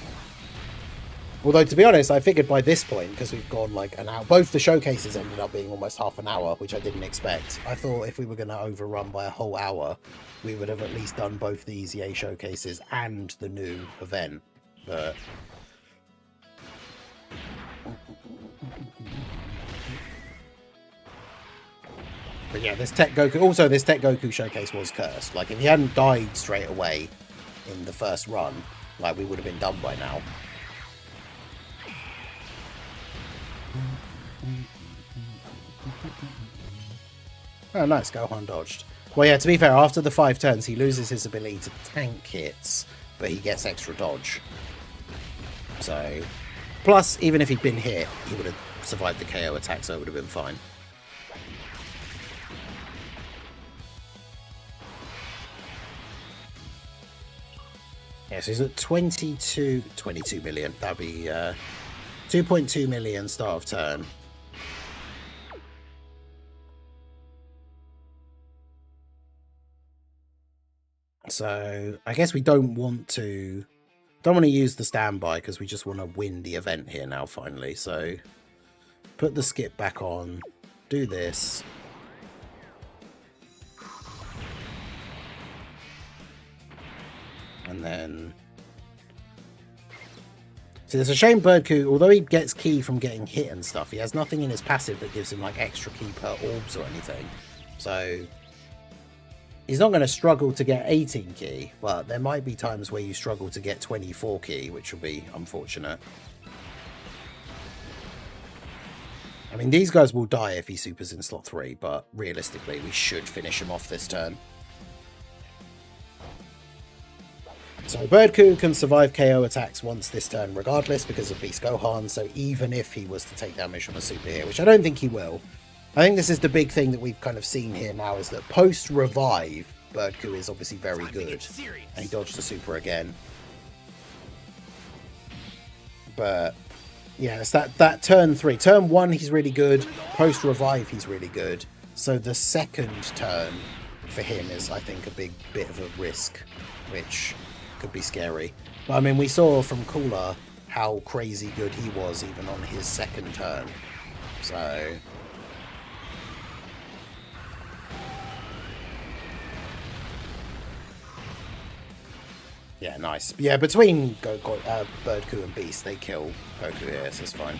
Although, to be honest, I figured by this point, because we've gone like an hour, both the showcases ended up being almost half an hour, which I didn't expect. I thought if we were going to overrun by a whole hour, we would have at least done both the EZA showcases and the new event. But... But yeah, this Tech Goku... Also, this Tech Goku showcase was cursed. Like, if he hadn't died straight away in the first run, like, we would have been done by now. Oh, nice. Gohan dodged. Well, yeah, to be fair, after the 5 turns, he loses his ability to tank hits, but he gets extra dodge. So... Plus, even if he'd been hit, he would have survived the KO attack, so it would have been fine. Yeah, so he's at 22 million. That'd be 2.2 million start of turn. So I guess we don't want to use the standby because we just want to win the event here now finally. So put the skip back on, do this. And then... See, it's a shame Birdku, although he gets ki from getting hit and stuff, he has nothing in his passive that gives him like extra ki per orbs or anything. So he's not going to struggle to get 18 ki, but there might be times where you struggle to get 24 ki, which will be unfortunate. I mean, these guys will die if he supers in slot 3, but realistically, we should finish him off this turn. So Birdku can survive KO attacks once this turn regardless because of Beast Gohan, so even if he was to take damage from a super here, which I don't think he will. I think this is the big thing that we've kind of seen here now, is that post-revive, Birdku is obviously very good. And he dodged the super again. But yeah, it's that turn 3. Turn 1 he's really good, post-revive he's really good. So the second turn for him is, I think, a big bit of a risk, which... could be scary. But I mean, we saw from Cooler how crazy good he was even on his second turn. So yeah, nice. Yeah, between Birdku and Beast, they kill Goku here, so it's fine.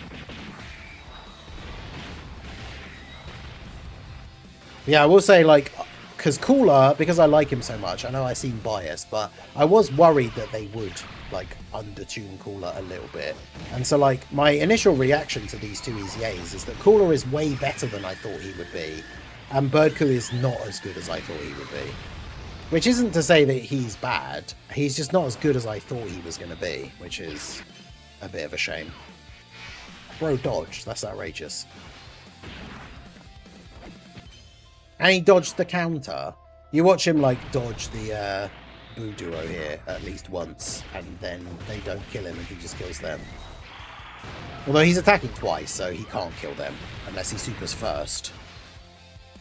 Yeah, I will say, like, because Cooler, because I like him so much, I know I seem biased, but I was worried that they would, like, undertune Cooler a little bit. And so, like, my initial reaction to these two EZAs is that Cooler is way better than I thought he would be, and Birdku is not as good as I thought he would be. Which isn't to say that he's bad, he's just not as good as I thought he was going to be, which is a bit of a shame. Bro dodged, that's outrageous. And he dodged the counter. You watch him, like, dodge the Boo duo here at least once, and then they don't kill him and he just kills them. Although he's attacking twice, so he can't kill them, unless he supers first.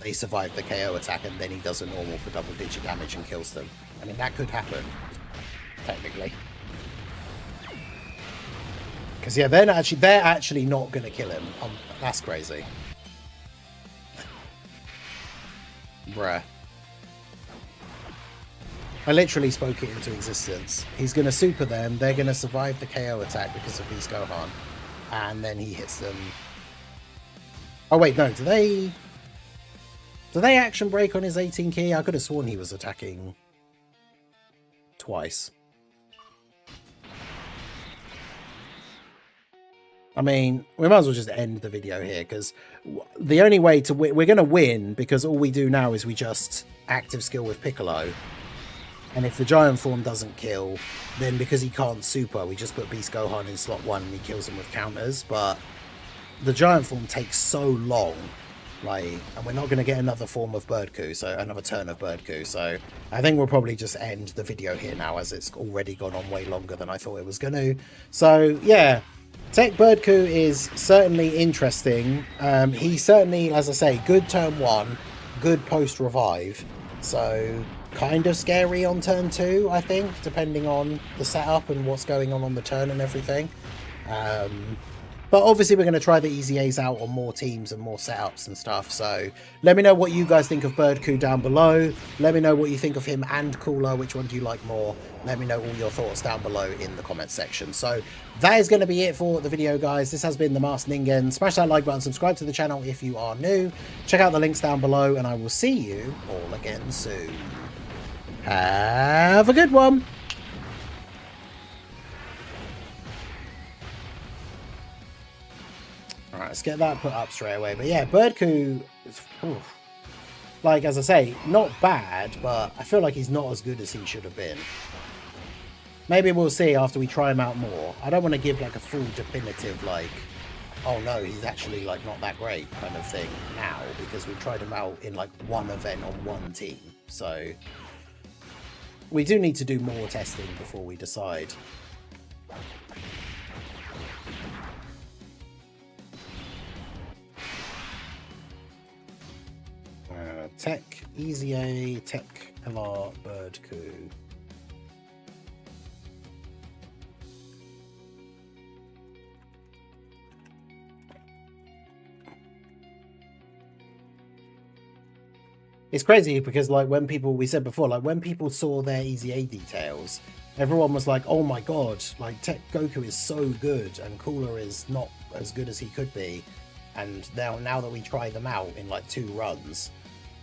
They survive the KO attack, and then he does a normal for double-digit damage and kills them. I mean, that could happen, technically. Because, yeah, they're actually not going to kill him. That's crazy. Bruh. I literally spoke it into existence. He's going to super them. They're going to survive the KO attack because of Beast Gohan. And then he hits them. Oh, wait, no. Do they action break on his 18 key? I could have sworn he was attacking twice. I mean, we might as well just end the video here, because the only way to win, we're going to win, because all we do now is we just active skill with Piccolo. And if the giant form doesn't kill, then because he can't super, we just put Beast Gohan in slot 1 and he kills him with counters. But the giant form takes so long, like, and we're not going to get another form of Birdku, so another turn of Birdku. So I think we'll probably just end the video here now, as it's already gone on way longer than I thought it was going to. So yeah. TEQ Birdku is certainly interesting. He certainly, as I say, good turn 1, good post-revive. So kind of scary on turn 2, I think, depending on the setup and what's going on the turn and everything. But obviously we're going to try the EZAs out on more teams and more setups and stuff. So let me know what you guys think of Birdku down below. Let me know what you think of him and Cooler. Which one do you like more? Let me know all your thoughts down below in the comments section. So that is going to be it for the video, guys. This has been the Masked Ningen. Smash that like button, subscribe to the channel if you are new. Check out the links down below, and I will see you all again soon. Have a good one. Alright, let's get that put up straight away. But yeah, Birdku, like, as I say, not bad, but I feel like he's not as good as he should have been. Maybe we'll see after we try him out more. I don't want to give, like, a full definitive, like, oh no, he's actually, like, not that great kind of thing now, because we tried him out in, like, one event on one team. So we do need to do more testing before we decide. TEQ, EZA, TEQ, LR, Birdku. It's crazy because, like, when people, we said before, like, when people saw their EZA details, everyone was like, oh my god, like, TEQ Goku is so good and Cooler is not as good as he could be. And now that we try them out in, like, 2 runs,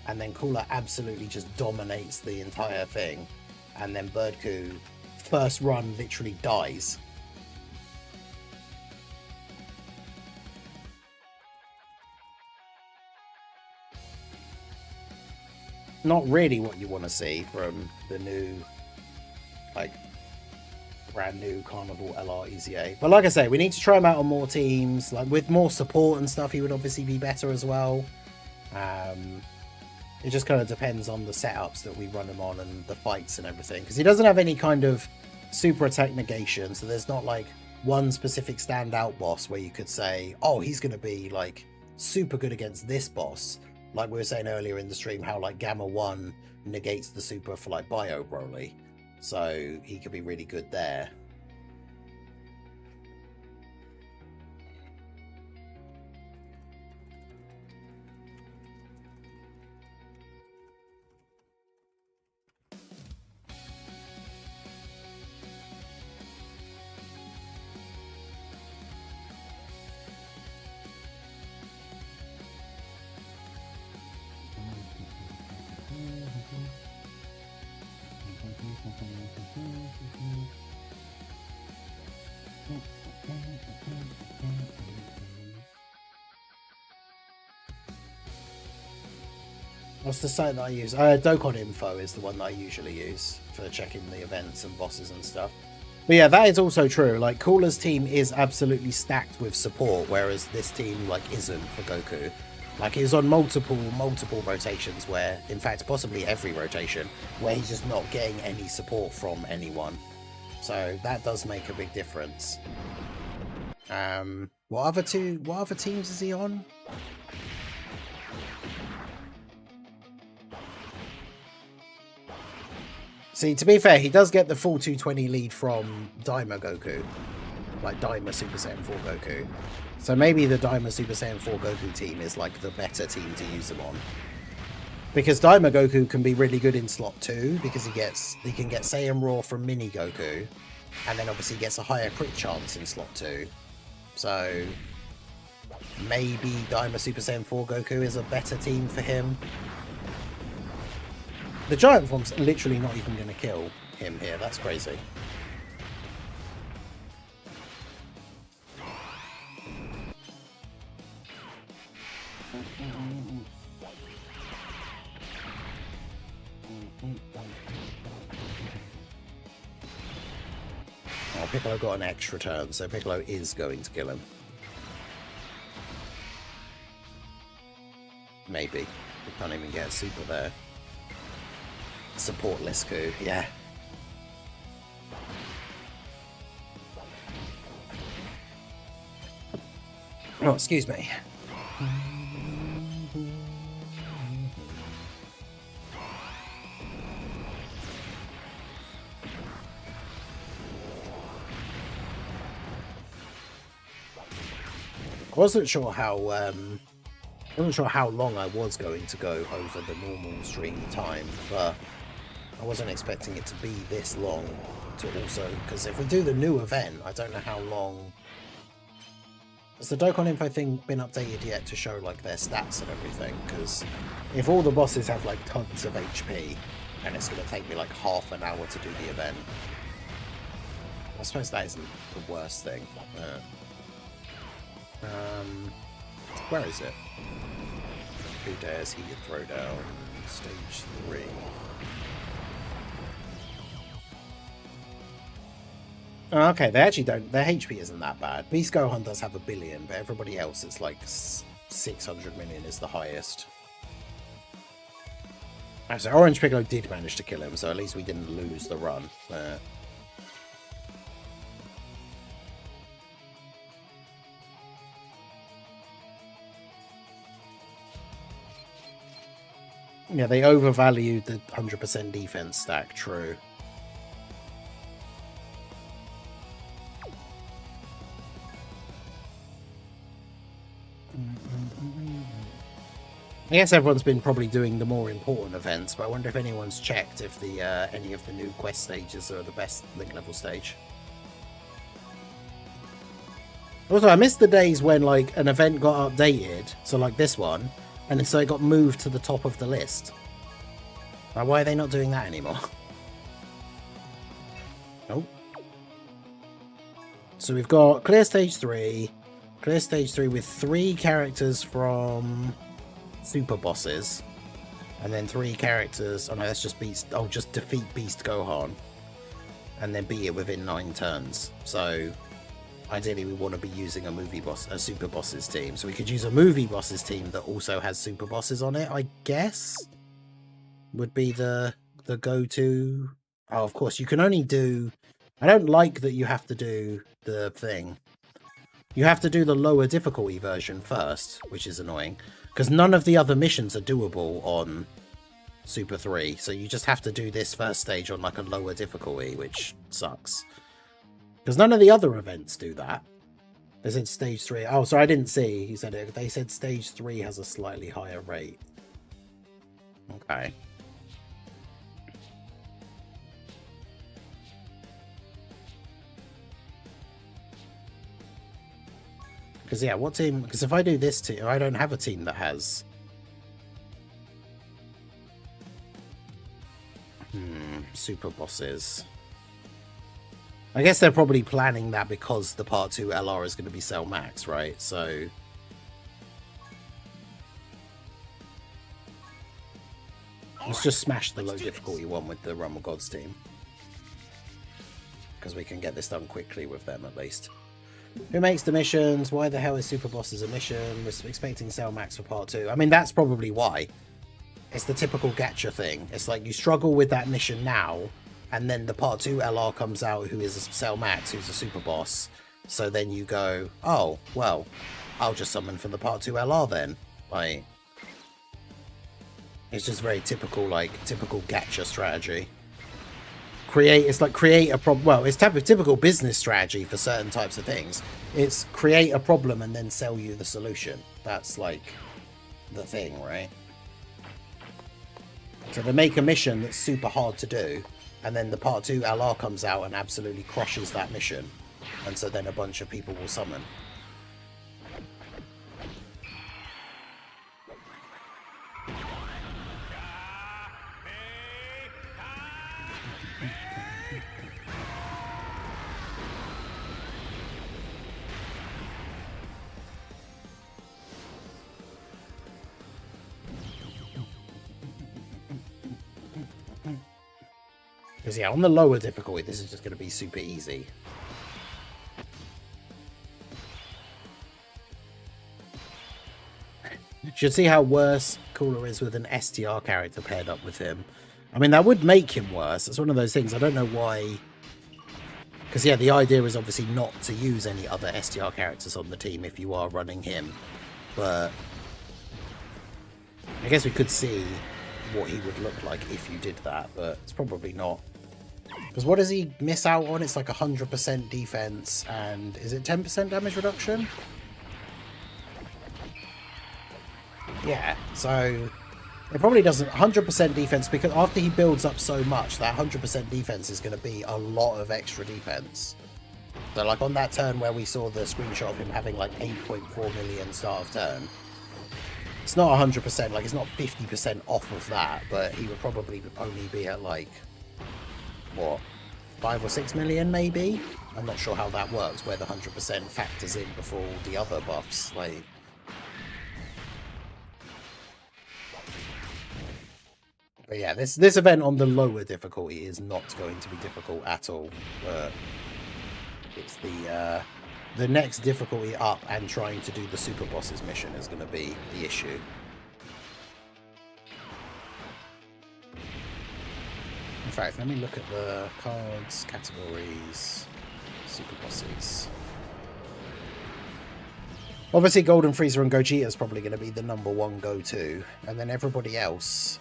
and then Cooler absolutely just dominates the entire thing, and then Birdku, first run, literally dies. Not really what you want to see from the new, like, brand new Carnival LR EZA. But like I say, we need to try him out on more teams. Like, with more support and stuff, he would obviously be better as well. It just kind of depends on the setups that we run him on and the fights and everything. Because he doesn't have any kind of super attack negation, so there's not, like, one specific standout boss where you could say, oh, he's going to be, like, super good against this boss. Like we were saying earlier in the stream, how, like, Gamma 1 negates the super for, like, Bio Broly. So he could be really good there. What's the site that I use? Dokkan Info is the one that I usually use for checking the events and bosses and stuff. But yeah, that is also true. Like, Cooler's team is absolutely stacked with support, whereas this team, like, isn't for Goku. Like, he's on multiple rotations where, in fact, possibly every rotation, where he's just not getting any support from anyone. So that does make a big difference. What other teams is he on? See, to be fair, he does get the full 220 lead from Daima Goku. Like, Daima Super Saiyan 4 Goku. So maybe the Daima Super Saiyan 4 Goku team is, like, the better team to use him on. Because Daima Goku can be really good in slot 2, because he can get Saiyan Raw from Mini Goku, and then obviously gets a higher crit chance in slot 2. So maybe Daima Super Saiyan 4 Goku is a better team for him. The giant form's literally not even going to kill him here. That's crazy. Oh, Piccolo got an extra turn, so Piccolo is going to kill him. Maybe. We can't even get a super there. Support Lisku, yeah. Oh, excuse me. I wasn't sure how long I was going to go over the normal stream time, but I wasn't expecting it to be this long to also, because if we do the new event, I don't know how long. Has the Dokkan Info thing been updated yet to show like their stats and everything? Because if all the bosses have like tons of HP, and it's going to take me like half an hour to do the event, I suppose that isn't the worst thing. Where is it? Who dares he throw down? Stage 3. Oh, okay, they actually don't. Their HP isn't that bad. Beast Gohan does have 1 billion, but everybody else, it's like 600 million is the highest. So Orange Piccolo did manage to kill him, so at least we didn't lose the run. Yeah, they overvalued the 100% defense stack, true. I guess everyone's been probably doing the more important events, but I wonder if anyone's checked if the any of the new quest stages are the best link level stage. Also, I missed the days when like an event got updated, so like this one, and so it got moved to the top of the list. Like, why are they not doing that anymore? Nope. So we've got clear stage 3 with 3 characters from super bosses, and then 3 characters. Oh no, that's just Beast. Oh, just defeat Beast Gohan, and then beat it within 9 turns. So ideally, we want to be using a super bosses team. So we could use a movie bosses team that also has super bosses on it. I guess would be the go-to. Oh, of course, you can only do. I don't like that you have to do the thing. You have to do the lower difficulty version first, which is annoying. Because none of the other missions are doable on Super 3. So you just have to do this first stage on like a lower difficulty, which sucks. Because none of the other events do that. They said stage 3. Oh, sorry, I didn't see. He said it. They said stage 3 has a slightly higher rate. Okay. Because, yeah, what team... Because if I do this team, I don't have a team that has... super bosses. I guess they're probably planning that because the Part 2 LR is going to be Cell Max, right? So... Let's just smash the low difficulty one with the Realm of Gods team. Because we can get this done quickly with them at least. Who makes the missions? Why the hell is Super Bosses a mission? We're expecting Cell Max for part 2. I mean, that's probably why. It's the typical gacha thing. It's like you struggle with that mission now, and then the part 2 LR comes out who is a Cell Max, who's a super boss. So then you go, oh, well, I'll just summon from the part 2 LR then. Like, it's just very typical, like, typical gacha strategy. It's like create a problem. Well, it's typical business strategy for certain types of things. It's create a problem and then sell you the solution. That's like the thing, right? So they make a mission that's super hard to do, and then the part 2 LR comes out and absolutely crushes that mission, and so then a bunch of people will summon. Because yeah, on the lower difficulty, this is just going to be super easy. You should see how worse Cooler is with an STR character paired up with him. I mean, that would make him worse. It's one of those things. I don't know why. Because yeah, the idea is obviously not to use any other STR characters on the team if you are running him. But I guess we could see what he would look like if you did that, but it's probably not. Because what does he miss out on? It's like 100% defense, and is it 10% damage reduction? Yeah, so it probably doesn't 100% defense, because after he builds up so much, that 100% defense is going to be a lot of extra defense. So like on that turn where we saw the screenshot of him having like 8.4 million start of turn, it's not 100%, like it's not 50% off of that, but he would probably only be at like, what, 5 or 6 million maybe? I'm not sure how that works, where the 100% factors in before all the other buffs, like. But yeah, this event on the lower difficulty is not going to be difficult at all, but it's the next difficulty up and trying to do the super bosses mission is going to be the issue. In fact, let me look at the cards, categories, super bosses. Obviously, Golden Freezer and Gogeta is probably going to be the #1 go-to, and then everybody else,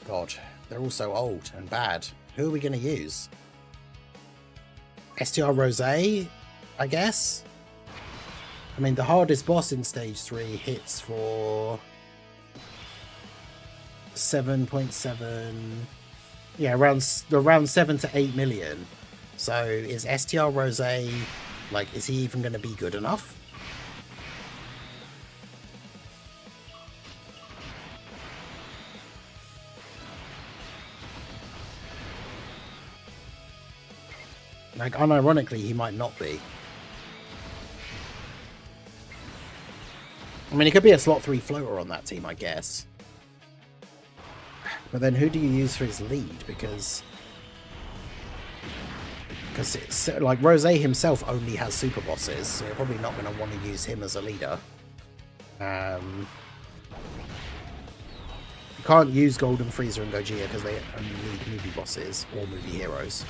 God, they're all so old and bad. Who are we going to use? STR Rose, I guess? I mean, the hardest boss in Stage 3 hits for 7.7... Yeah, around 7 to 8 million. So is STR Rose, like, is he even going to be good enough? Like, unironically, he might not be. I mean, he could be a slot 3 floater on that team, I guess. But then who do you use for his lead? Because it's like Rose himself only has super bosses, so you're probably not going to want to use him as a leader. You can't use Golden Freezer and Gogeta because they only need movie bosses or movie heroes.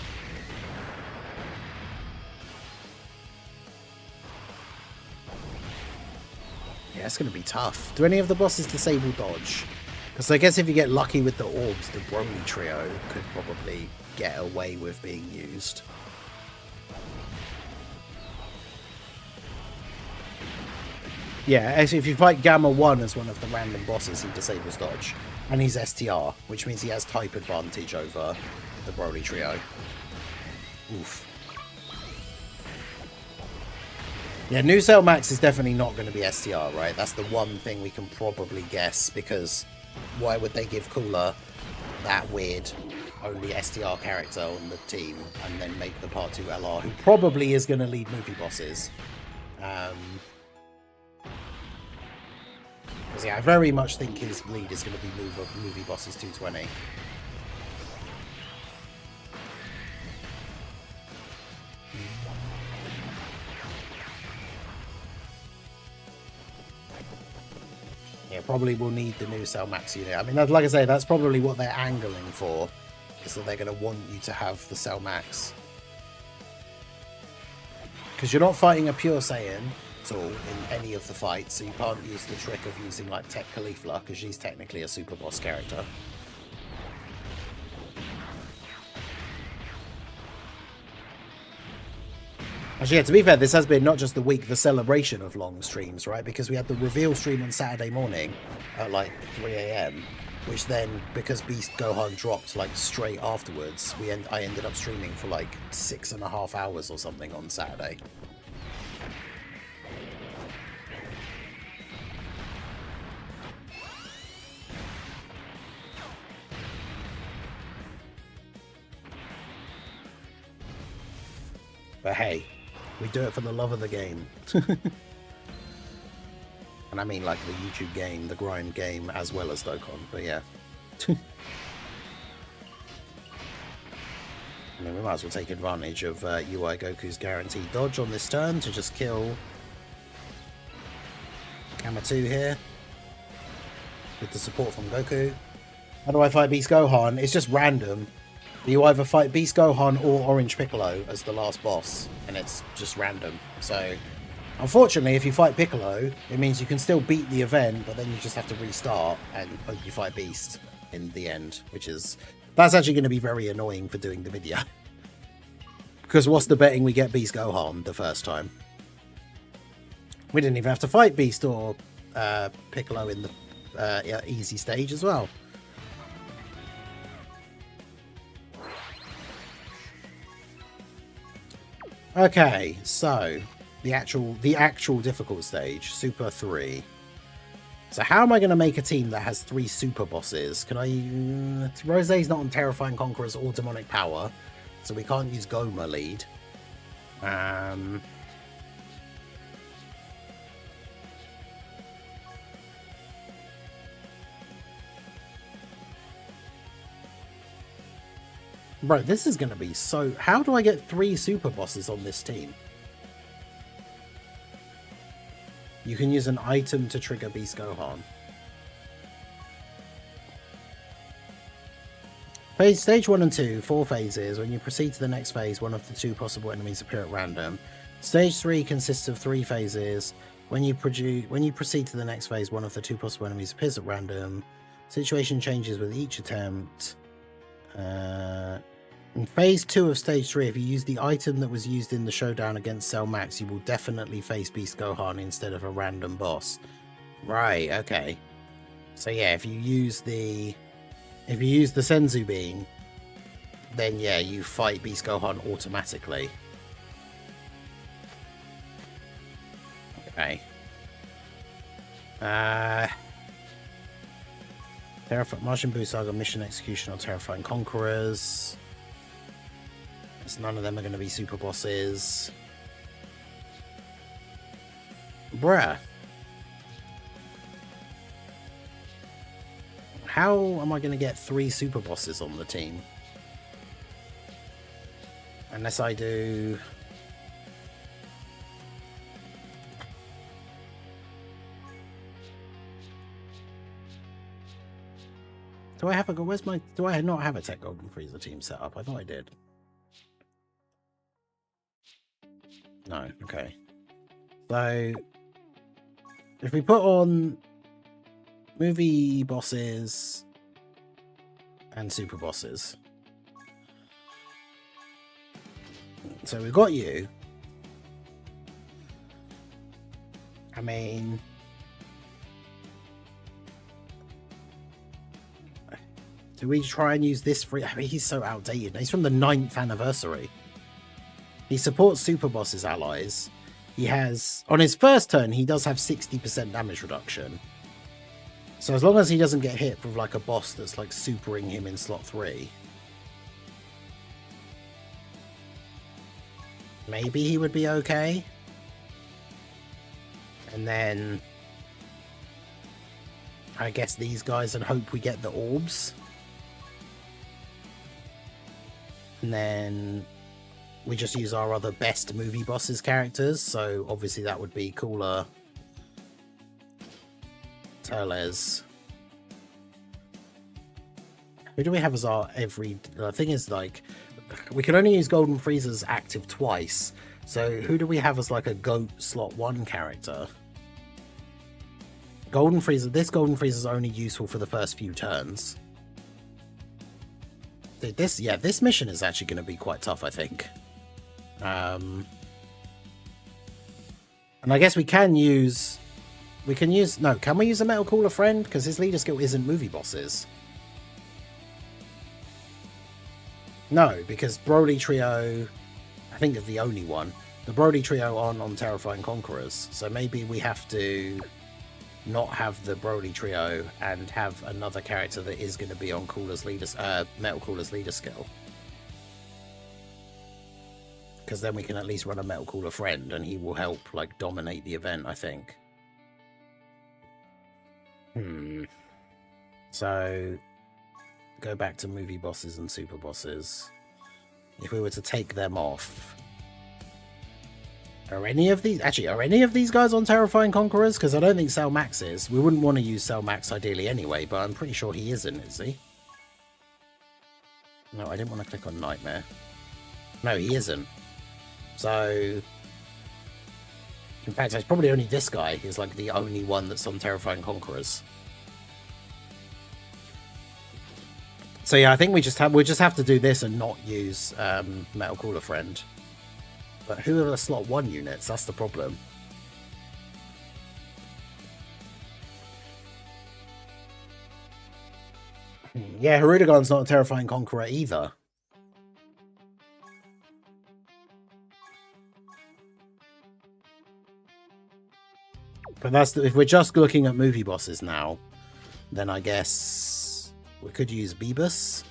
Yeah, it's going to be tough. Do any of the bosses disable dodge? Because I guess if you get lucky with the orbs, the Broly trio could probably get away with being used. Yeah, actually, if you fight Gamma 1 as one of the random bosses, he disables dodge. And he's STR, which means he has type advantage over the Broly trio. Oof. Yeah, New Cell Max is definitely not going to be STR, right? That's the one thing we can probably guess, because why would they give Cooler that weird only STR character on the team and then make the Part 2 LR, who probably is going to lead movie bosses? Because yeah, I very much think his lead is going to be movie bosses 220. Yeah, probably will need the new Cell Max unit. I mean, like I say, that's probably what they're angling for, is that they're going to want you to have the Cell Max. Because you're not fighting a pure Saiyan at all in any of the fights, so you can't use the trick of using like Tech Caulifla, because she's technically a super boss character. Actually, yeah, to be fair, this has been not just the week, the celebration of long streams, right? Because we had the reveal stream on Saturday morning at like 3 AM, which then, because Beast Gohan dropped like straight afterwards, I ended up streaming for like 6.5 hours or something on Saturday. But hey, we do it for the love of the game. And I mean like the YouTube game, the grind game, as well as Dokkan, but yeah. I mean, we might as well take advantage of UI Goku's guaranteed dodge on this turn to just kill Kamatu here. With the support from Goku. How do I fight Beast Gohan? It's just random. You either fight Beast Gohan or Orange Piccolo as the last boss, and it's just random. So, unfortunately, if you fight Piccolo, it means you can still beat the event, but then you just have to restart and hope you fight Beast in the end, that's actually going to be very annoying for doing the video. Because what's the betting we get Beast Gohan the first time? We didn't even have to fight Beast or Piccolo in the easy stage as well. Okay, so the actual difficult stage, Super 3. So how am I going to make a team that has 3 super bosses? Can I... Rose's not on Terrifying Conquerors or Demonic Power, so we can't use Goma lead. Bro, this is going to be so... How do I get 3 super bosses on this team? You can use an item to trigger Beast Gohan. Stage 1 and 2, 4 phases. When you proceed to the next phase, one of the 2 possible enemies appear at random. Stage 3 consists of 3 phases. When you proceed to the next phase, one of the 2 possible enemies appears at random. Situation changes with each attempt. In phase 2 of stage 3, if you use the item that was used in the showdown against Cell Max, you will definitely face Beast Gohan instead of a random boss. Right, okay. So yeah, if you use the Senzu Bean, then yeah, you fight Beast Gohan automatically. Okay. Martian Buu Saga, Mission Execution, or Terrifying Conquerors. None of them are going to be super bosses. Bruh. How am I going to get 3 super bosses on the team? Unless I do... Do I have a... Where's my... Do I not have a Tech Golden Frieza team set up? I thought I did. No, okay. So, if we put on movie bosses and super bosses. So we've got you. I mean... Do we try and use this for... I mean, he's so outdated. He's from the 9th anniversary. He supports Super Boss's allies. He has... On his first turn, he does have 60% damage reduction. So as long as he doesn't get hit with like a boss that's like supering him in slot 3. Maybe he would be okay. And then... I guess, these guys and hope we get the orbs. And then we just use our other best movie bosses characters. So obviously that would be Cooler, Teles. Who do we have as our every... The thing is, like, we can only use Golden Freezer's active twice. So who do we have as, like, a GOAT slot 1 character? Golden Freezer. This Golden Freezer is only useful for the first few turns. This mission is actually going to be quite tough, I think. And I guess we can use... No, can we use a Metal Cooler friend? Because his leader skill isn't movie bosses. No, because Broly Trio... I think is the only one. The Broly Trio aren't on Terrifying Conquerors. So maybe we have to not have the Broly Trio and have another character that is going to be on Metal Cooler's leader skill. Because then we can at least run a Metal Cooler friend and he will help, like, dominate the event, I think. So, go back to movie bosses and super bosses. If we were to take them off... Are any of these guys on Terrifying Conquerors? Because I don't think Cell Max is. We wouldn't want to use Cell Max ideally anyway, but I'm pretty sure he isn't, is he? No, I didn't want to click on Nightmare. No, he isn't. So... In fact, it's probably only this guy is like the only one that's on Terrifying Conquerors. So yeah, I think we just have to do this and not use Metal Cooler Friend. But who are the slot 1 units? That's the problem. Yeah, Hirudegarn's not a Terrifying Conqueror either. But if we're just looking at movie bosses now, then I guess we could use Beebus.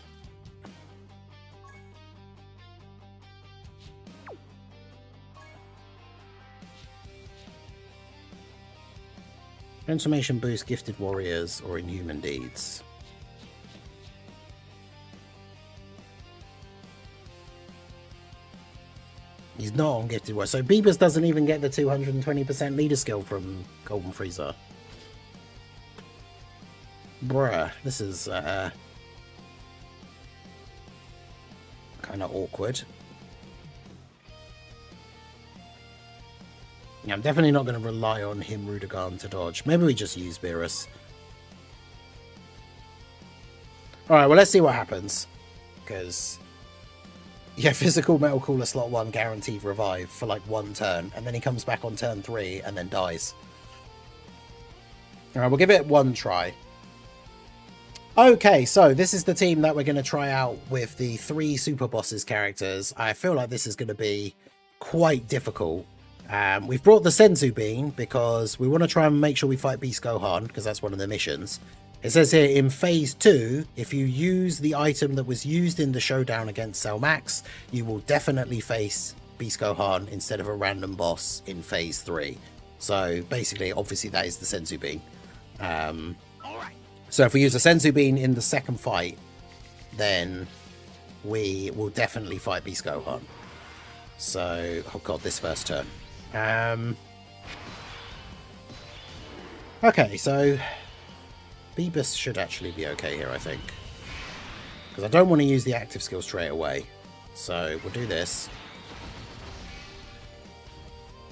Transformation boost Gifted Warriors or Inhuman Deeds. He's not on Gifted Warriors. So Beebus doesn't even get the 220% leader skill from Golden Freezer. Bruh, this is kind of awkward. Yeah, I'm definitely not going to rely on him, Rudigarn, to dodge. Maybe we just use Beerus. Alright, well, let's see what happens. Because, yeah, physical Metal Cooler slot 1 guaranteed revive for like 1 turn. And then he comes back on turn 3 and then dies. Alright, we'll give it 1 try. Okay, so this is the team that we're going to try out with the 3 Super Bosses characters. I feel like this is going to be quite difficult. We've brought the Senzu Bean because we want to try and make sure we fight Beast Gohan, because that's one of the missions. It says here, in Phase 2, if you use the item that was used in the showdown against Cell Max, you will definitely face Beast Gohan instead of a random boss in Phase 3. So basically, obviously, that is the Senzu Bean. So if we use a Senzu Bean in the second fight, then we will definitely fight Beast Gohan. So, oh god, this first turn. Okay, so Beebus should actually be okay here, I think. Because I don't want to use the active skill straight away. So we'll do this.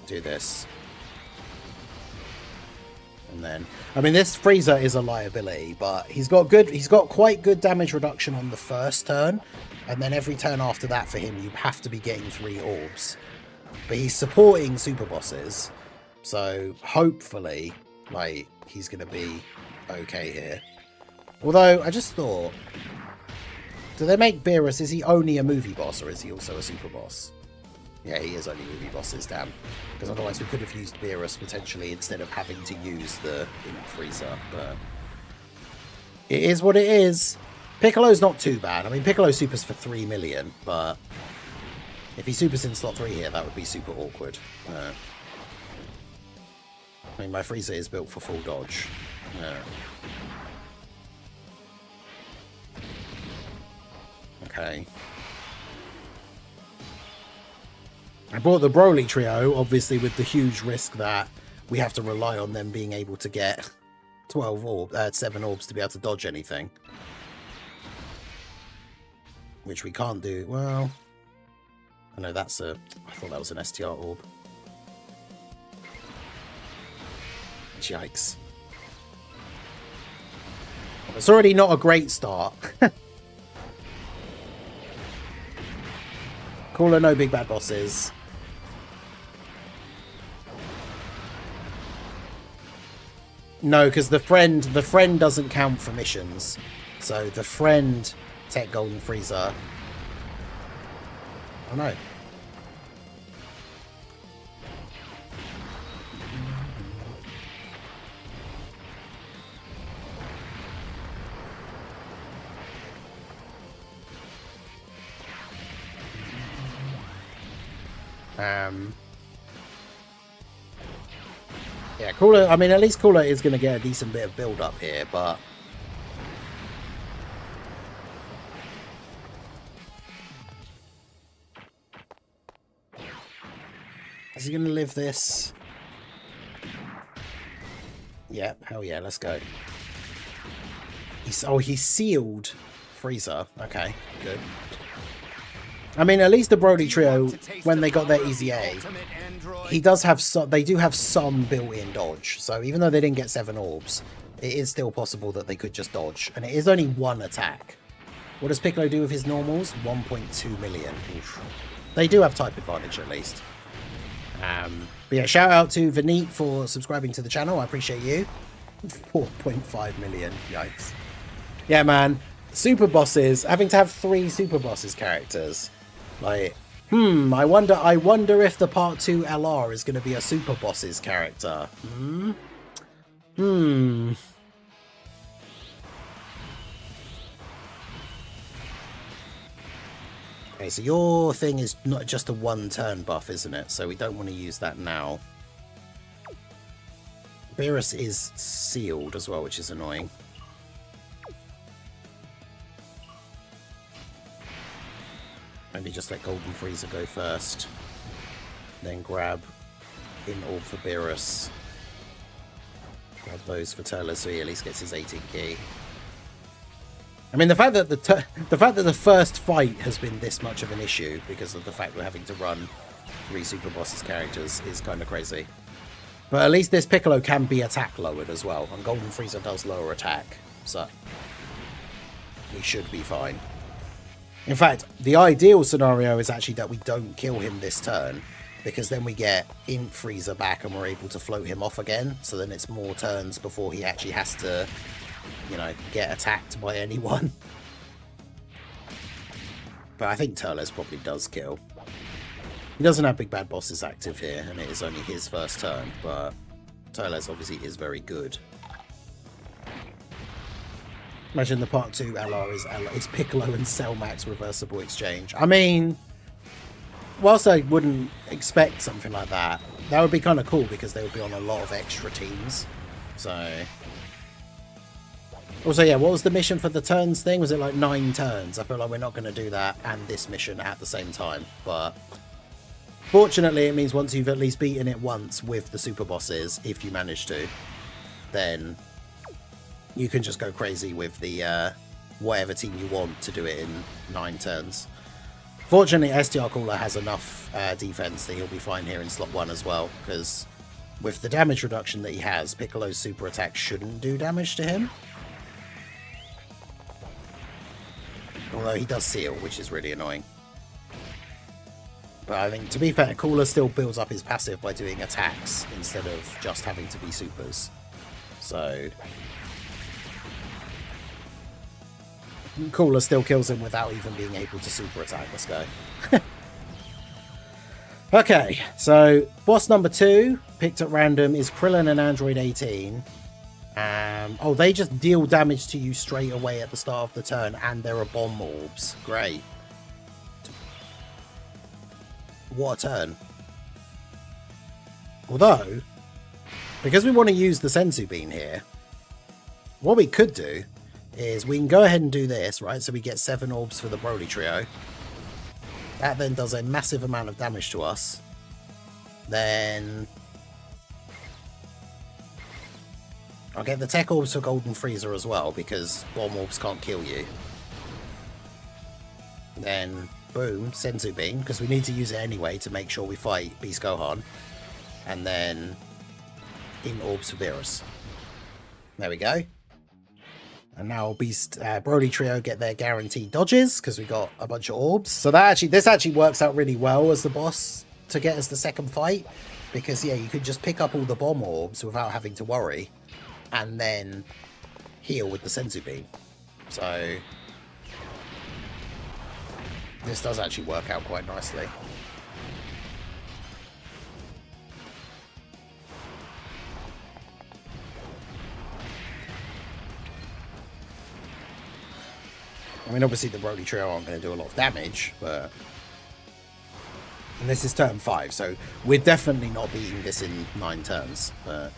Do this. And then, I mean, this Frieza is a liability, but he's got quite good damage reduction on the first turn. And then every turn after that for him, you have to be getting 3 orbs. But he's supporting super bosses, so hopefully, like, he's going to be okay here. Although, I just thought, do they make Beerus, is he only a movie boss, or is he also a super boss? Yeah, he is only movie bosses, damn. Because otherwise we could have used Beerus, potentially, instead of having to use the Freezer, but it is what it is. Piccolo's not too bad. I mean, Piccolo supers for 3 million, but if he supers in slot 3 here, that would be super awkward. I mean, my Freezer is built for full dodge. Okay. I brought the Broly trio, obviously with the huge risk that we have to rely on them being able to get 7 orbs to be able to dodge anything. Which we can't do. Well, I know that's a... I thought that was an STR orb. Yikes. It's already not a great start. Cooler, no big bad bosses. No, because the friend doesn't count for missions. So the friend TEQ Golden Frieza. Oh no. Yeah, Cooler. I mean, at least Cooler is going to get a decent bit of build up here, but is he going to live this? Yeah, hell yeah, let's go. He's sealed Frieza. Okay, good. I mean, at least the Broly trio, when they got their EZA, he does have they do have some built-in dodge. So even though they didn't get 7 orbs, it is still possible that they could just dodge. And it is only 1 attack. What does Piccolo do with his normals? 1.2 million. Oof. They do have type advantage at least. But yeah, shout out to Vineet for subscribing to the channel. I appreciate you. 4.5 million. Yikes. Yeah, man. Super bosses. Having to have 3 super bosses characters. Like, I wonder if the Part 2 LR is going to be a super bosses character. Okay, so your thing is not just a 1-turn buff, isn't it? So we don't want to use that now. Beerus is sealed as well, which is annoying. Maybe just let Golden Frieza go first. Then grab in orb for Beerus. Grab those for Turles so he at least gets his 18 key. I mean, the fact that the first fight has been this much of an issue because of the fact we're having to run 3 super bosses characters is kind of crazy. But at least this Piccolo can be attack lowered as well, and Golden Frieza does lower attack, so we should be fine. In fact, the ideal scenario is actually that we don't kill him this turn, because then we get Int Frieza back and we're able to float him off again, so then it's more turns before he actually has to, you know, get attacked by anyone. But I think Turles probably does kill. He doesn't have big bad bosses active here, and it is only his first turn, but Turles obviously is very good. Imagine the Part 2 LR is Piccolo and Cell Max reversible exchange. I mean, whilst I wouldn't expect something like that, that would be kind of cool because they would be on a lot of extra teams. So, also, yeah, what was the mission for the turns thing? Was it like 9 turns? I feel like we're not going to do that and this mission at the same time. But fortunately, it means once you've at least beaten it once with the super bosses, if you manage to, then you can just go crazy with the whatever team you want to do it in 9 turns. Fortunately, STR Cooler has enough defense that he'll be fine here in slot 1 as well, because with the damage reduction that he has, Piccolo's super attack shouldn't do damage to him. Although he does seal, which is really annoying. But I think, to be fair, Cooler still builds up his passive by doing attacks instead of just having to be supers. So Cooler still kills him without even being able to super attack. Let's go. Okay, so boss number 2, picked at random, is Krillin and Android 18. Oh, they just deal damage to you straight away at the start of the turn, and there are bomb orbs. Great. What a turn. Although, because we want to use the Senzu Bean here, what we could do is we can go ahead and do this, right? So we get 7 orbs for the Broly trio. That then does a massive amount of damage to us. Then I'll get the tech orbs for Golden Freezer as well, because bomb orbs can't kill you. Then, boom, Senzu Beam, because we need to use it anyway to make sure we fight Beast Gohan. And then, in orbs for Beerus. There we go. And now Broly trio get their guaranteed dodges, because we got a bunch of orbs. So this actually works out really well as the boss to get us the second fight. Because, yeah, you could just pick up all the bomb orbs without having to worry. And then heal with the Senzu Beam. So this does actually work out quite nicely. I mean, obviously the Broly trio aren't going to do a lot of damage, but... And this is turn 5, so we're definitely not beating this in 9 turns, but...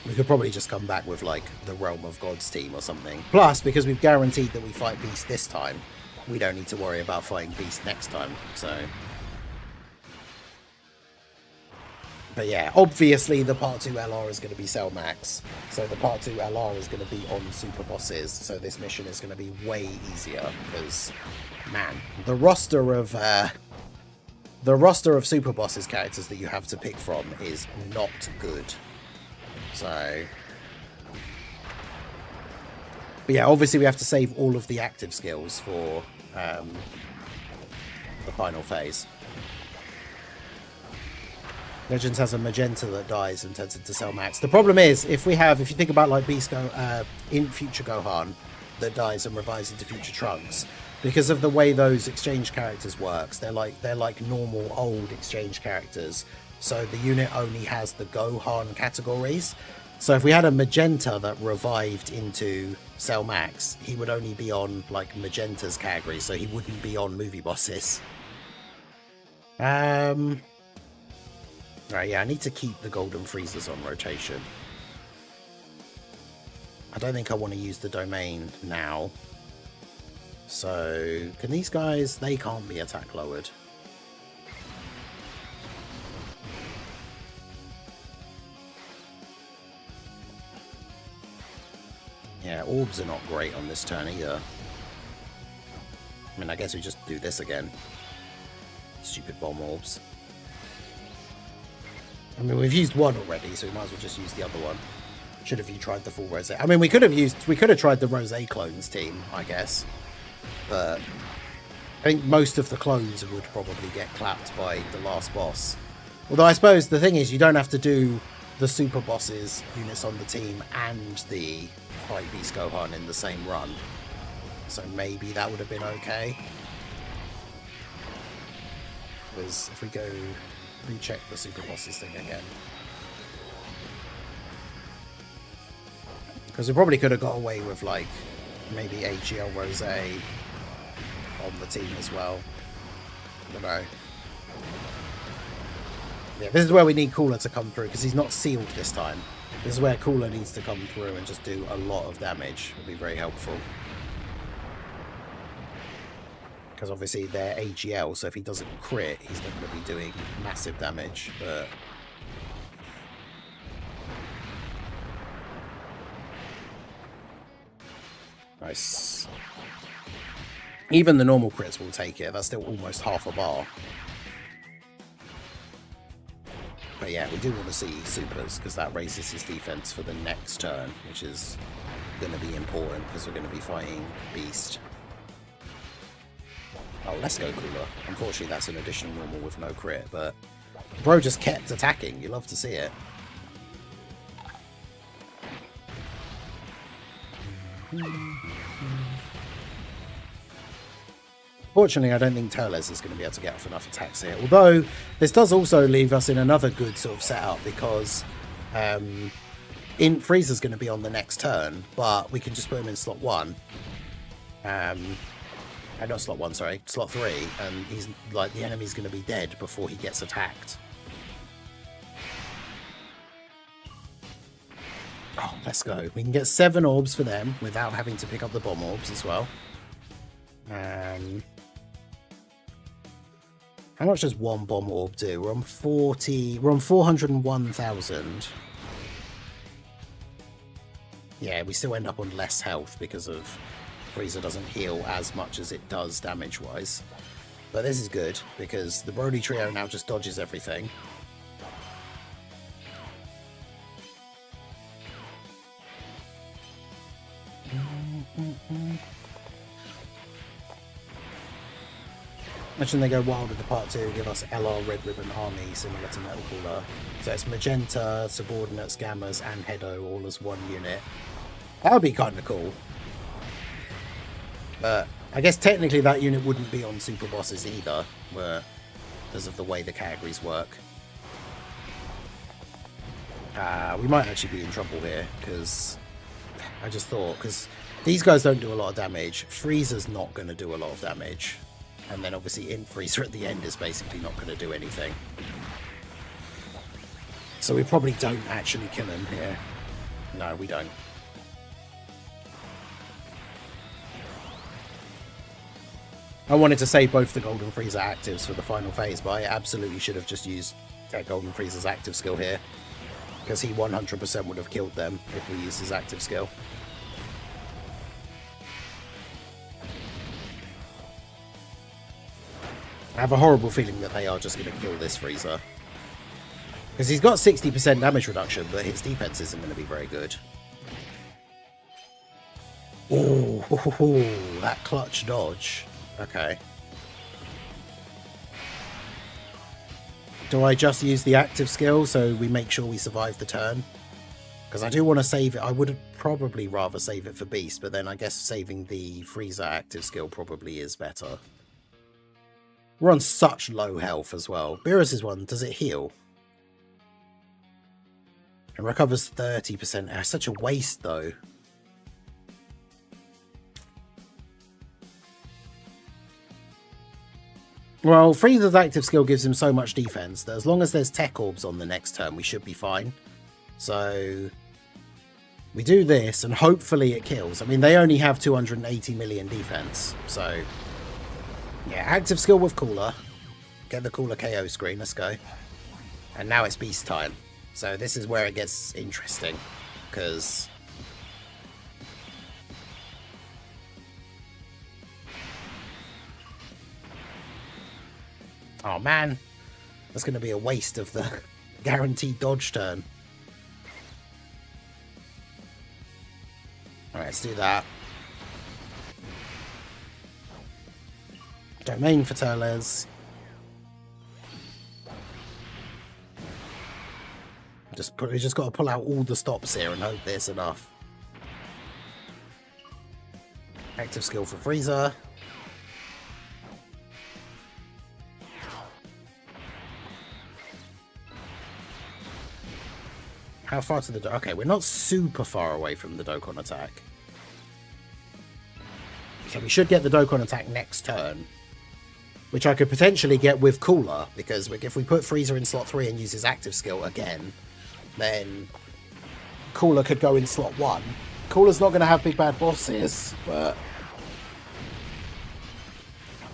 We could probably just come back with, like, the Realm of Gods team or something. Plus, because we've guaranteed that we fight Beast this time, we don't need to worry about fighting Beast next time, so... But yeah, obviously the Part 2 LR is going to be Cell Max. So the Part 2 LR is going to be on Super Bosses, so this mission is going to be way easier, because, man, the roster of Super Bosses characters that you have to pick from is not good. So, but yeah, obviously we have to save all of the active skills for the final phase. Legends has a magenta that dies and turns into Cell Max. The problem is, if you think about like in Future Gohan that dies and revives into Future Trunks, because of the way those exchange characters works, they're like normal old exchange characters. So the unit only has the Gohan categories. So if we had a Magenta that revived into Cell Max, he would only be on like Magenta's category, so he wouldn't be on movie bosses. Right, yeah, I need to keep the Golden Freezers on rotation. I don't think I want to use the domain now. So can these guys? They can't be attack lowered. Yeah, orbs are not great on this turn either. I mean, I guess we just do this again. Stupid bomb orbs. I mean, we've used one already, so we might as well just use the other one. Should have you tried the full Rose? I mean, we could have tried the Rose clones team, I guess. But I think most of the clones would probably get clapped by the last boss. Although I suppose the thing is, you don't have to do the super bosses units on the team and the fight Beast Gohan in the same run. So maybe that would have been okay. Because if we go recheck the super bosses thing again. Because we probably could have got away with like maybe AGL Rose on the team as well. I don't know. Yeah, this is where we need Cooler to come through, because he's not sealed this time. This is where Cooler needs to come through and just do a lot of damage. It'll be very helpful. Because obviously they're AGL, so if he doesn't crit, he's not going to be doing massive damage. But nice. Even the normal crits will take it. That's still almost half a bar. But yeah, we do want to see supers, because that raises his defense for the next turn, which is going to be important, because we're going to be fighting Beast. Oh, let's go Cooler. Unfortunately, that's an additional normal with no crit, but bro just kept attacking. You love to see it. Fortunately, I don't think Turles is going to be able to get off enough attacks here. Although, this does also leave us in another good sort of setup, because Freezer's going to be on the next turn, but we can just put him in slot 1. Not slot 1, sorry. Slot 3, and he's like, the enemy's going to be dead before he gets attacked. Oh, Let's go. We can get 7 orbs for them without having to pick up the bomb orbs as well. How much does one bomb orb do? We're on 401,000. Yeah, we still end up on less health because of Frieza doesn't heal as much as it does damage-wise. But this is good, because the Broly trio now just dodges everything. Imagine they go wild with the part 2, give us LR Red Ribbon Army similar to Metal Cooler. So it's Magenta, Subordinates, Gammas, and Hedo all as one unit. That would be kind of cool. But I guess technically that unit wouldn't be on Super Bosses either, because of the way the categories work. We might actually be in trouble here, because I just thought, because these guys don't do a lot of damage. Frieza's not going to do a lot of damage. And then obviously Frieza at the end is basically not going to do anything. So we probably don't actually kill him here. No, we don't. I wanted to save both the Golden Frieza actives for the final phase, but I absolutely should have just used Golden Frieza's active skill here. Because he 100% would have killed them if we used his active skill. I have a horrible feeling that they are just going to kill this Frieza. Because he's got 60% damage reduction, but his defense isn't going to be very good. Oh, that clutch dodge. Okay. Do I just use the active skill so we make sure we survive the turn? Because I do want to save it. I would probably rather save it for Beast, but then I guess saving the Frieza active skill probably is better. We're on such low health as well. Beerus' one, does it heal? It recovers 30%. It's such a waste though. Well, Frieza's active skill gives him so much defense that as long as there's tech orbs on the next turn, we should be fine. So we do this and hopefully it kills. I mean, they only have 280 million defense. So yeah, active skill with Cooler. Get the Cooler KO screen. Let's go. And now it's Beast time. So this is where it gets interesting. Because oh man, that's going to be a waste of the guaranteed dodge turn. Alright, let's do that. Domain for Turles. We just got to pull out all the stops here and hope there's enough. Active skill for Frieza. How far to the... Okay, we're not super far away from the Dokkan attack. So we should get the Dokkan attack next turn. Which I could potentially get with Cooler. Because if we put Frieza in slot 3 and use his active skill again, then Cooler could go in slot 1. Cooler's not going to have big bad bosses, but...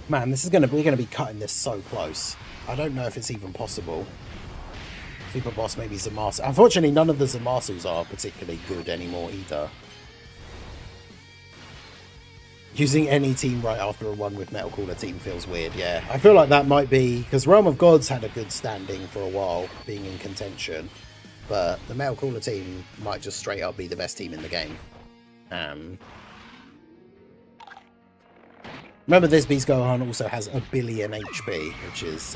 Man, this is we're going to be cutting this so close. I don't know if it's even possible. Super boss, maybe Zamasu. Unfortunately, none of the Zamasus are particularly good anymore either. Using any team right after a one with Metal Cooler team feels weird, yeah. I feel like that might be... Because Realm of Gods had a good standing for a while, being in contention. But the Metal Cooler team might just straight up be the best team in the game. Remember, this Beast Gohan also has 1 billion HP, which is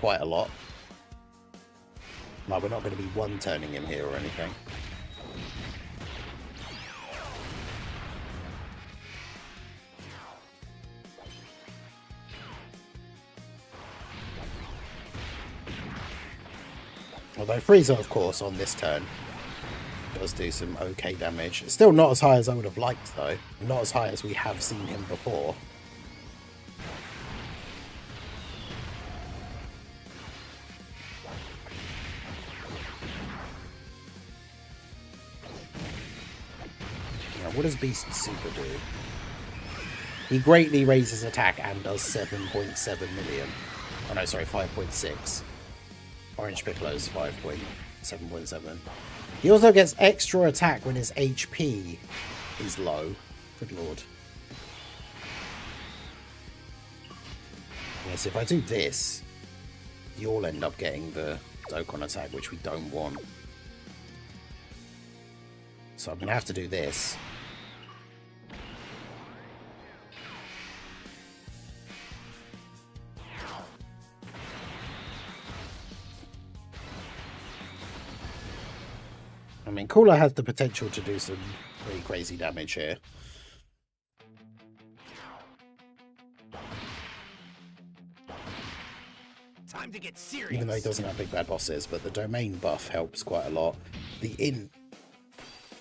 quite a lot. Like, we're not going to be one-turning him here or anything. Although Frieza, of course, on this turn does do some okay damage. It's still not as high as I would have liked, though. Not as high as we have seen him before. what does Beast Super do? He greatly raises attack and does 7.7 million. Oh no, sorry, 5.6. Orange Piccolo's 7.7. He also gets extra attack when his HP is low. Good lord. Yes, if I do this, you'll end up getting the Dokkan attack, which we don't want. So I'm going to have to do this. I mean, Cooler has the potential to do some pretty crazy damage here. Time to get serious. Even though he doesn't have big bad bosses, but the domain buff helps quite a lot. The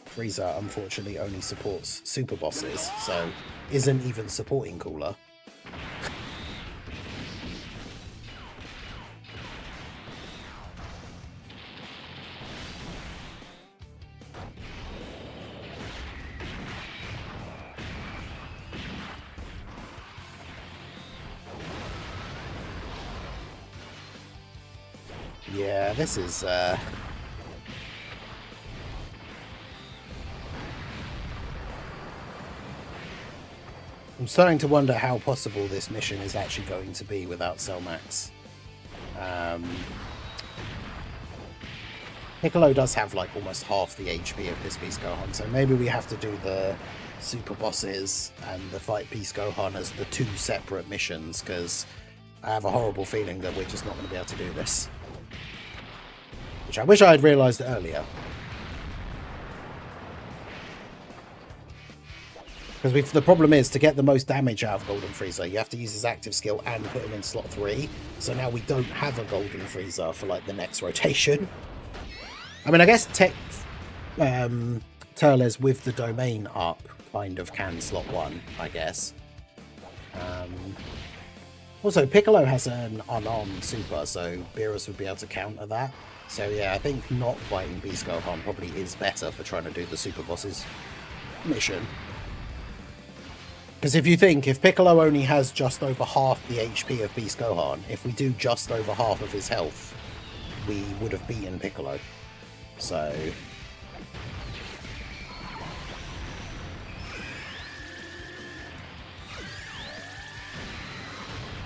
Frieza unfortunately only supports super bosses, so isn't even supporting Cooler. Yeah, this is I'm starting to wonder how possible this mission is actually going to be without Cellmax. Piccolo does have like almost half the HP of this Beast Gohan, so maybe we have to do the super bosses and the fight Beast Gohan as the two separate missions, because I have a horrible feeling that we're just not going to be able to do this. Which I wish I had realised earlier. Because the problem is, to get the most damage out of Golden Frieza, you have to use his active skill and put him in slot 3. So now we don't have a Golden Frieza for like the next rotation. I mean, I guess Turles with the domain up kind of can slot 1, I guess. Also, Piccolo has an unarmed super, so Beerus would be able to counter that. So yeah, I think not fighting Beast Gohan probably is better for trying to do the super bosses mission. Because if you think, if Piccolo only has just over half the HP of Beast Gohan, if we do just over half of his health, we would have beaten Piccolo. So...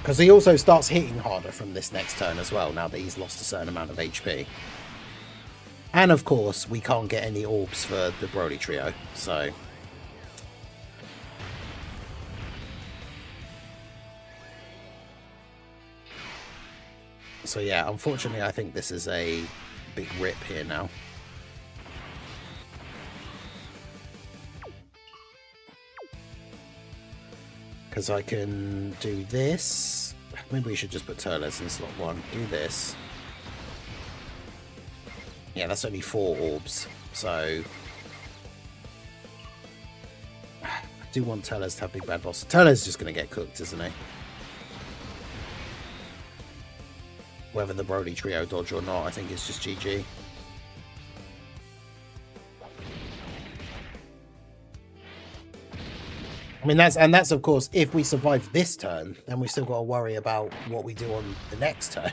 because he also starts hitting harder from this next turn as well, now that he's lost a certain amount of HP. And of course, we can't get any orbs for the Broly trio, so... so yeah, unfortunately I think this is a big rip here now. Because I can do this. Maybe we should just put Turles in slot 1. Do this. Yeah, that's only 4 orbs. So... I do want Turles to have big bad boss. Turles is just going to get cooked, isn't he? Whether the Broly trio dodge or not, I think it's just GG. I mean, that's of course, if we survive this turn, then we still got to worry about what we do on the next turn.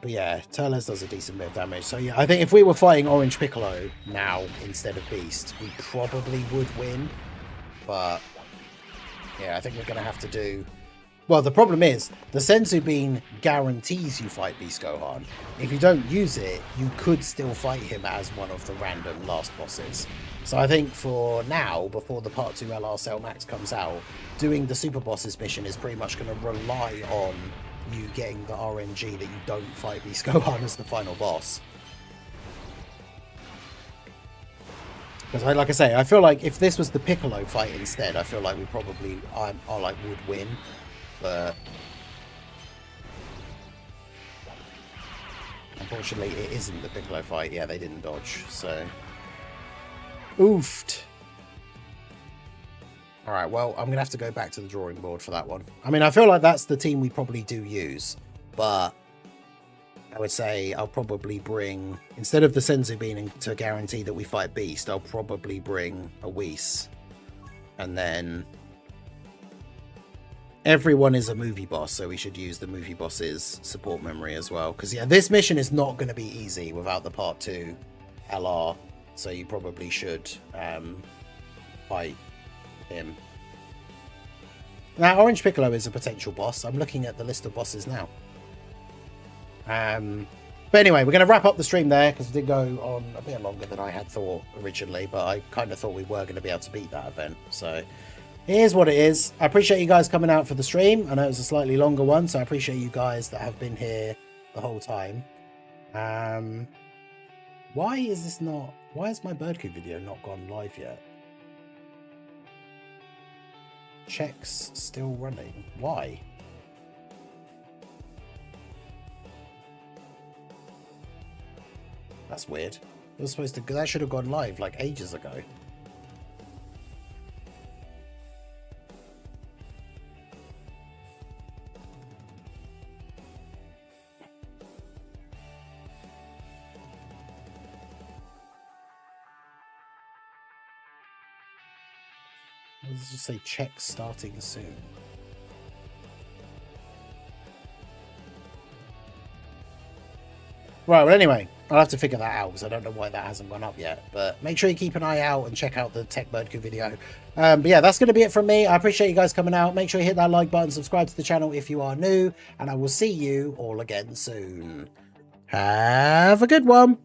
But yeah, Turles does a decent bit of damage. So yeah, I think if we were fighting Orange Piccolo now instead of Beast, we probably would win. But yeah, I think we're going to have to do... well, the problem is, the Senzu Bean guarantees you fight Beast Gohan. If you don't use it, you could still fight him as one of the random last bosses. So I think for now, before the Part 2 LR Cell Max comes out, doing the Super Bosses mission is pretty much going to rely on you getting the RNG that you don't fight Beast Gohan as the final boss. Because, like I say, I feel like if this was the Piccolo fight instead, I feel like we probably would win. But unfortunately it isn't the Piccolo fight. Yeah, they didn't dodge, so oofed. Alright, well, I'm gonna have to go back to the drawing board for that one. I mean, I feel like that's the team we probably do use, but I would say I'll probably bring, instead of the Senzu being to guarantee that we fight Beast, I'll probably bring a Whis. And then everyone is a movie boss, so we should use the movie boss's support memory as well. Because, yeah, this mission is not going to be easy without the Part 2 LR, so you probably should fight him. Now, Orange Piccolo is a potential boss. I'm looking at the list of bosses now. But anyway, we're going to wrap up the stream there because we did go on a bit longer than I had thought originally, but I kind of thought we were going to be able to beat that event. So here's what it is. I appreciate you guys coming out for the stream. I know it was a slightly longer one, so I appreciate you guys that have been here the whole time. Why has my Birdku video not gone live yet? Checks still running. Why? That's weird. It was supposed to, that should have gone live like ages ago. Let's just say check starting soon. Right, well anyway, I'll have to figure that out because I don't know why that hasn't gone up yet. But make sure you keep an eye out and check out the TEQ Birdku video. But yeah, that's going to be it from me. I appreciate you guys coming out. Make sure you hit that like button, subscribe to the channel if you are new, and I will see you all again soon. Have a good one.